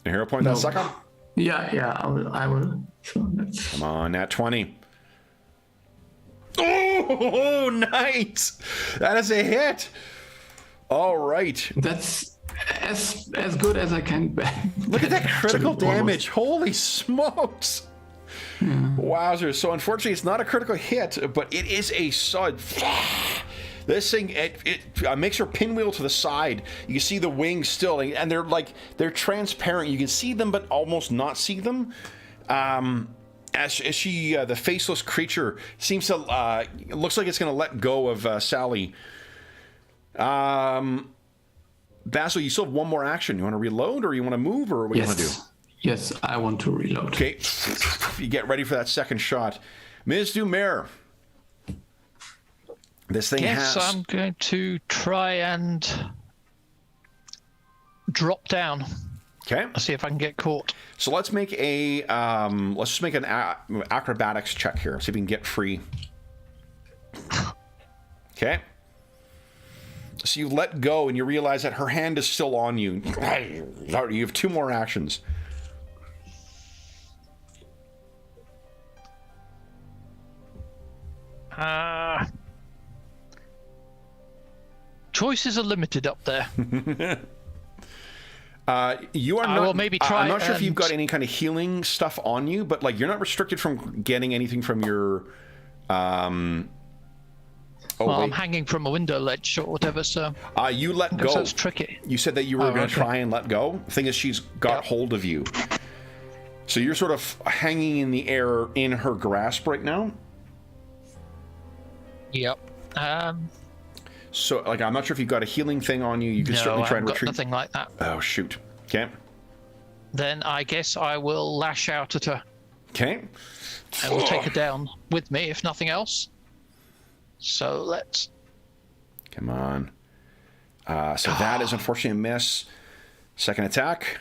A hero point that sucker? Yeah, I will. So let's... Come on, nat 20. Oh, nice! That is a hit. All right. That's as good as I can. Look at that critical damage. Holy smokes. Yeah. Wowzers. So unfortunately, it's not a critical hit, but it is a solid... This thing, it makes her pinwheel to the side. You can see the wings still, and they're transparent. You can see them, but almost not see them. As she, the faceless creature, seems to, it looks like it's going to let go of Sally. Basil, you still have one more action. You want to reload, or you want to move, or what do you want to do? Yes, I want to reload. Okay, you get ready for that second shot. Ms. Dumer. This thing has... I'm going to try and drop down. Okay. I'll see if I can get caught. So let's make a let's just make an acrobatics check here. See if we can get free. Okay. So you let go and you realize that her hand is still on you. You have 2 more actions. Choices are limited up there. You are not. Will maybe try. I'm not sure if you've got any kind of healing stuff on you, but you're not restricted from getting anything from your. I'm hanging from a window ledge or whatever, so. You let go. That's tricky. You said that you were going to try and let go. The thing is, she's got hold of you, so you're sort of hanging in the air in her grasp right now. Yep. So, I'm not sure if you've got a healing thing on you. You could certainly try and retreat. Nothing like that. Oh, shoot. Okay. Then I guess I will lash out at her. Okay. And we'll take her down with me, if nothing else. So let's... Come on. So that is unfortunately a miss. Second attack.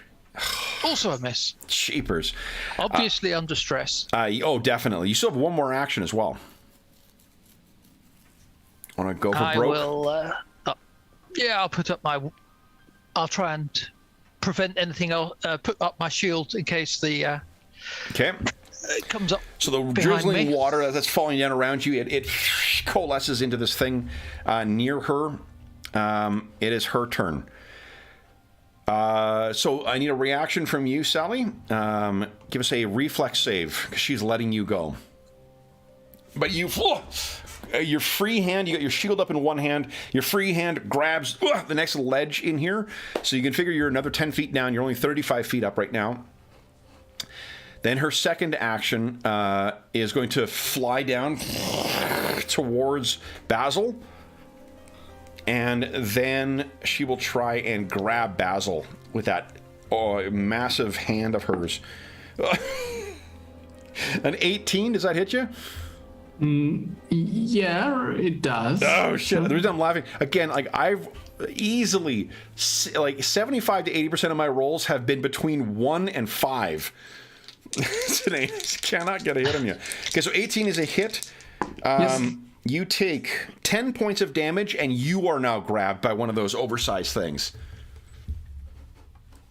Also a miss. Cheapers. Obviously under stress. Definitely. You still have one more action as well. Want to go for broke? I will. I'll put up my. I'll try and prevent anything else. Put up my shield in case the. Okay. It comes up. So the drizzling water that's falling down around you, it coalesces into this thing near her. It is her turn. So I need a reaction from you, Sally. Give us a reflex save because she's letting you go. But you. Your free hand, you got your shield up in one hand. Your free hand grabs the next ledge in here. So you can figure you're another 10 feet down. You're only 35 feet up right now. Then her second action is going to fly down towards Basil. And then she will try and grab Basil with that massive hand of hers. An 18, does that hit you? Yeah, it does. Oh shit! The reason I'm laughing again, I've easily 75 to 80% of my rolls have been between 1 and 5 today. Cannot get a hit on you. Okay, so 18 is a hit. Yes. You take 10 points of damage, and you are now grabbed by one of those oversized things.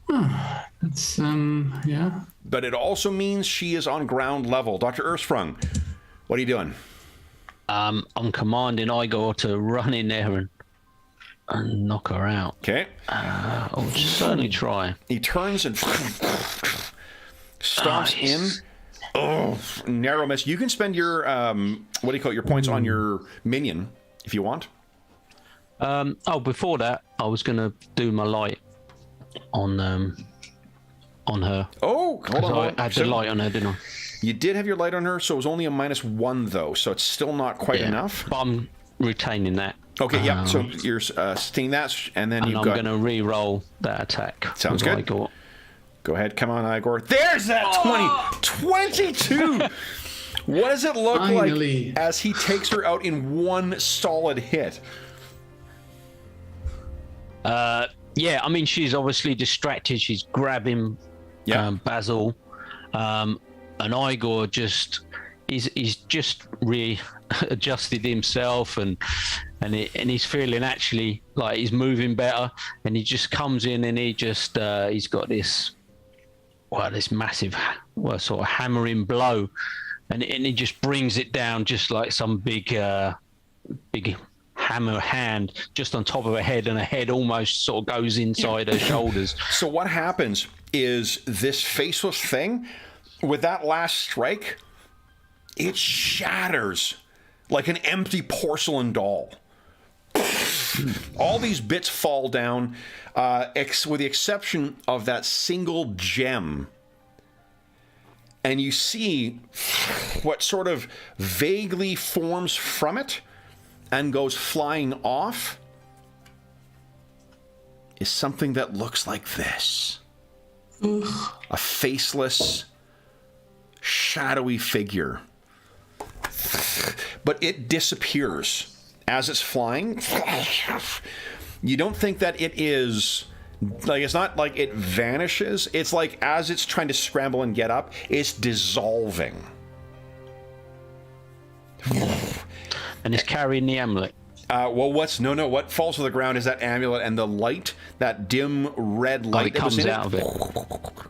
That's yeah. But it also means she is on ground level. Dr. Ersprung, what are you doing? I'm commanding Igor to run in there and knock her out. Okay. I'll certainly try. He turns and stomps in. Oh, narrow miss. You can spend your your points on your minion if you want. Before that, I was gonna do my light on her. Oh, hold on. I had the light on her, didn't I? You did have your light on her, so it was only a -1 though, so it's still not quite enough. But I'm retaining that. Okay, yeah. So you're seeing that, and then I'm going to re-roll that attack. Sounds good. Igor. Go ahead, come on, Igor. There's that 22. What does it look Finally. like as he takes her out in one solid hit? Yeah, I mean, she's obviously distracted. She's grabbing Basil, and Igor he's just readjusted himself, and he's feeling actually like he's moving better. And he just comes in, and he's got this massive sort of hammering blow, and he just brings it down just like some big hammer hand just on top of her head, and her head almost sort of goes inside her shoulders. So what happens is this faceless thing, with that last strike, it shatters like an empty porcelain doll. All these bits fall down, with the exception of that single gem. And you see what sort of vaguely forms from it and goes flying off is something that looks like this. A faceless, shadowy figure. But it disappears as it's flying. You don't think that it is... Like, it's not like it vanishes. It's like as it's trying to scramble and get up, it's dissolving. And it's carrying the amulet. What falls to the ground is that amulet, and the light, that dim red light that was in out of it,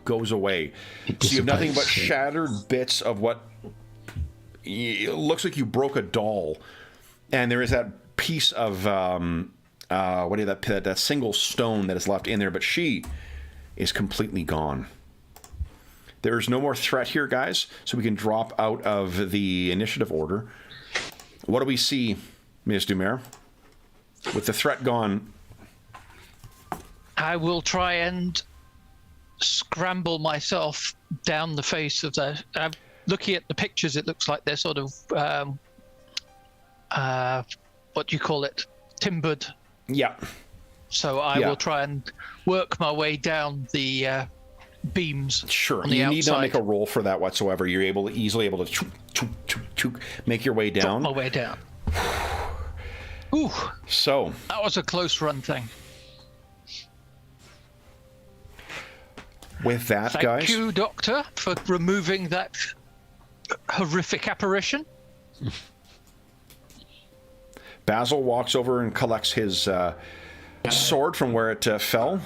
goes away. So you have nothing but shattered bits of what it looks like you broke a doll, and there is that piece of that single stone that is left in there, but she is completely gone. There is no more threat here, guys, so we can drop out of the initiative order. What do we see, Ms. Dumer? With the threat gone. I will try and scramble myself down the face of the... looking at the pictures, it looks like they're sort of... what do you call it? Timbered. Yeah. So I will try and work my way down the beams. Sure. On the You outside. need not make a roll for that whatsoever. You're easily able to make your way down. Drop my way down. Ooh. So that was a close run thing. With that, guys. Thank you, Doctor, for removing that horrific apparition. Basil walks over and collects his sword from where it fell.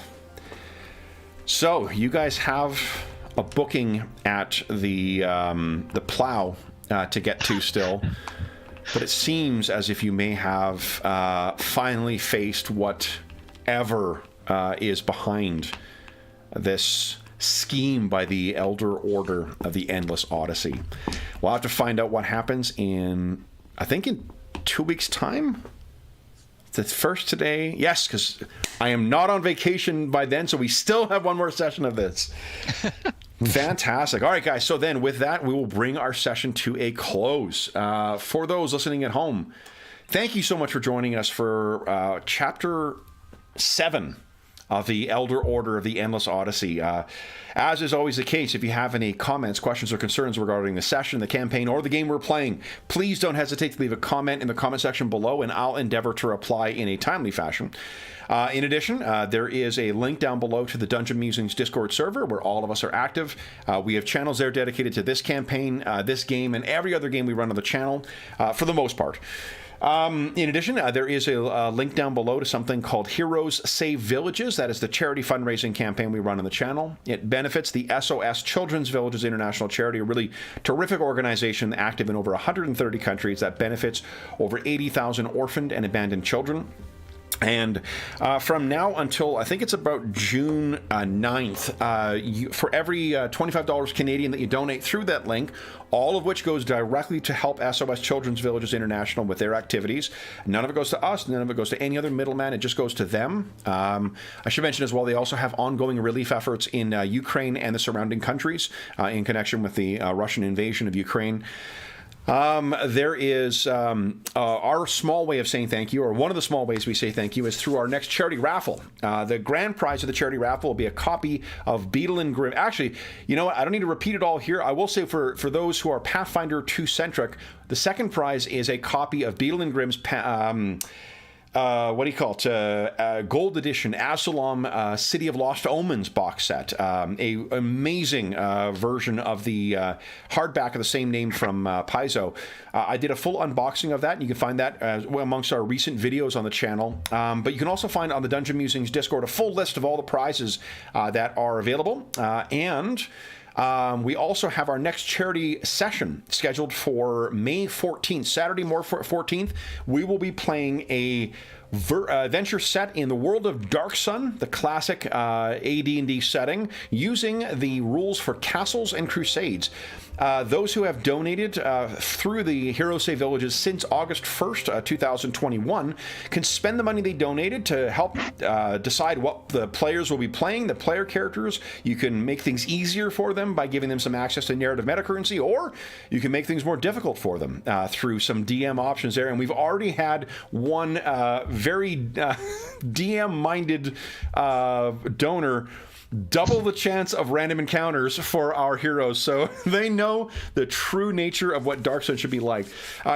So you guys have a booking at the plow to get to still, but it seems as if you may have finally faced whatever is behind this scheme by the Elder Order of the Endless Odyssey. We'll have to find out what happens in 2 weeks' time. The first today, yes, because I am not on vacation by then, so we still have one more session of this. Fantastic. All right, guys, so then with that, we will bring our session to a close. For those listening at home, thank you so much for joining us for Chapter 7 of the Elder Order of the Endless Odyssey. As is always the case, if you have any comments, questions, or concerns regarding the session, the campaign, or the game we're playing, please don't hesitate to leave a comment in the comment section below, and I'll endeavor to reply in a timely fashion. In addition, there is a link down below to the Dungeon Musings Discord server where all of us are active. We have channels there dedicated to this campaign, this game, and every other game we run on the channel, for the most part. In addition, there is a link down below to something called Heroes Save Villages. That is the charity fundraising campaign we run on the channel. It benefits the SOS Children's Villages International Charity, a really terrific organization active in over 130 countries that benefits over 80,000 orphaned and abandoned children. And from now until I think it's about June 9th, for every $25 Canadian that you donate through that link, all of which goes directly to help SOS Children's Villages International with their activities. None of it goes to us. None of it goes to any other middleman. It just goes to them. I should mention as well, they also have ongoing relief efforts in Ukraine and the surrounding countries in connection with the Russian invasion of Ukraine. There is our small way of saying thank you, or one of the small ways we say thank you, is through our next charity raffle. The grand prize of the charity raffle will be a copy of Beetle and Grimm. Actually, you know what? I don't need to repeat it all here. I will say for those who are Pathfinder 2-centric, the second prize is a copy of Beetle and Grimm's what do you call it? Gold edition Absalom City of Lost Omens box set. A amazing version of the hardback of the same name from Paizo. I did a full unboxing of that, and you can find that amongst our recent videos on the channel. But you can also find on the Dungeon Musings Discord a full list of all the prizes that are available. We also have our next charity session scheduled for May 14th, Saturday, May 14th. We will be playing a adventure set in the world of Dark Sun, the classic AD&D setting, using the rules for castles and crusades. Those who have donated through the Hero Save Villages since August 1st, 2021, can spend the money they donated to help decide what the players will be playing, the player characters. You can make things easier for them by giving them some access to narrative metacurrency, or you can make things more difficult for them through some DM options there. And we've already had one very DM-minded donor double the chance of random encounters for our heroes, so they know the true nature of what Dark Sun should be like.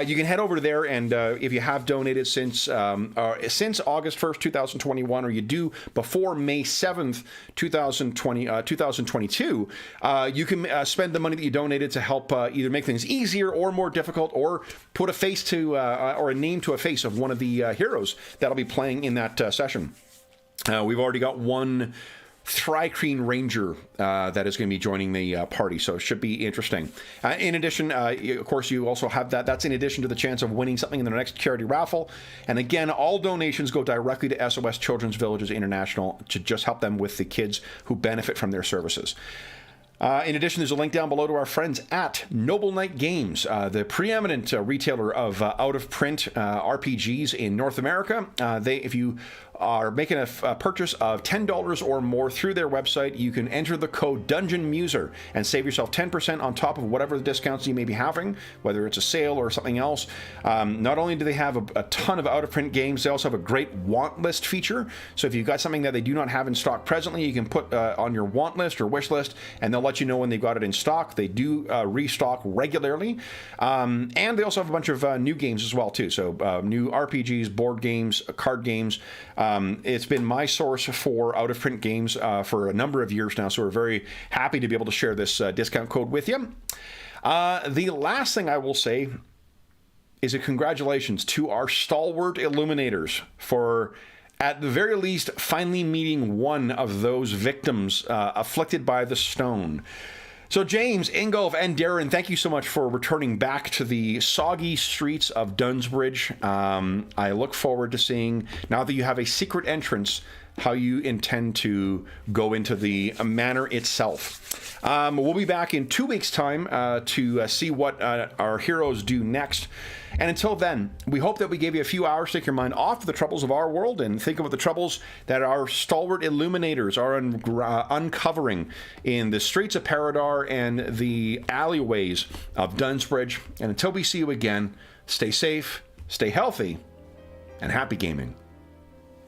You can head over there, and if you have donated since August 1st, 2021, or you do before May 7th, 2022, you can spend the money that you donated to help either make things easier or more difficult, or put a face to or a name to a face of one of the heroes that'll be playing in that session. We've already got one Thrycreen Ranger that is going to be joining the party, so it should be interesting. In addition, of course, you also have that's in addition to the chance of winning something in the next charity raffle. And again, all donations go directly to SOS Children's Villages International to just help them with the kids who benefit from their services. In addition, there's a link down below to our friends at Noble Knight Games, the preeminent retailer of out-of-print RPGs in North America. If you are making a purchase of $10 or more through their website, you can enter the code DungeonMuser and save yourself 10% on top of whatever the discounts you may be having, whether it's a sale or something else. Not only do they have a ton of out-of-print games, they also have a great want list feature. So if you've got something that they do not have in stock presently, you can put on your want list or wish list, and they'll let you know when they've got it in stock. They do restock regularly. And they also have a bunch of new games as well, too. So new RPGs, board games, card games. It's been my source for out-of-print games for a number of years now, so we're very happy to be able to share this discount code with you. The last thing I will say is a congratulations to our stalwart Illuminators for, at the very least, finally meeting one of those victims afflicted by the stone. So James, Ingolf, and Darren, thank you so much for returning back to the soggy streets of Dunsbridge. I look forward to seeing, now that you have a secret entrance, how you intend to go into the manor itself. We'll be back in 2 weeks' time to see what our heroes do next. And until then, we hope that we gave you a few hours to take your mind off the troubles of our world and think about the troubles that our stalwart Illuminators are uncovering in the streets of Paridar and the alleyways of Dunsbridge. And until we see you again, stay safe, stay healthy, and happy gaming.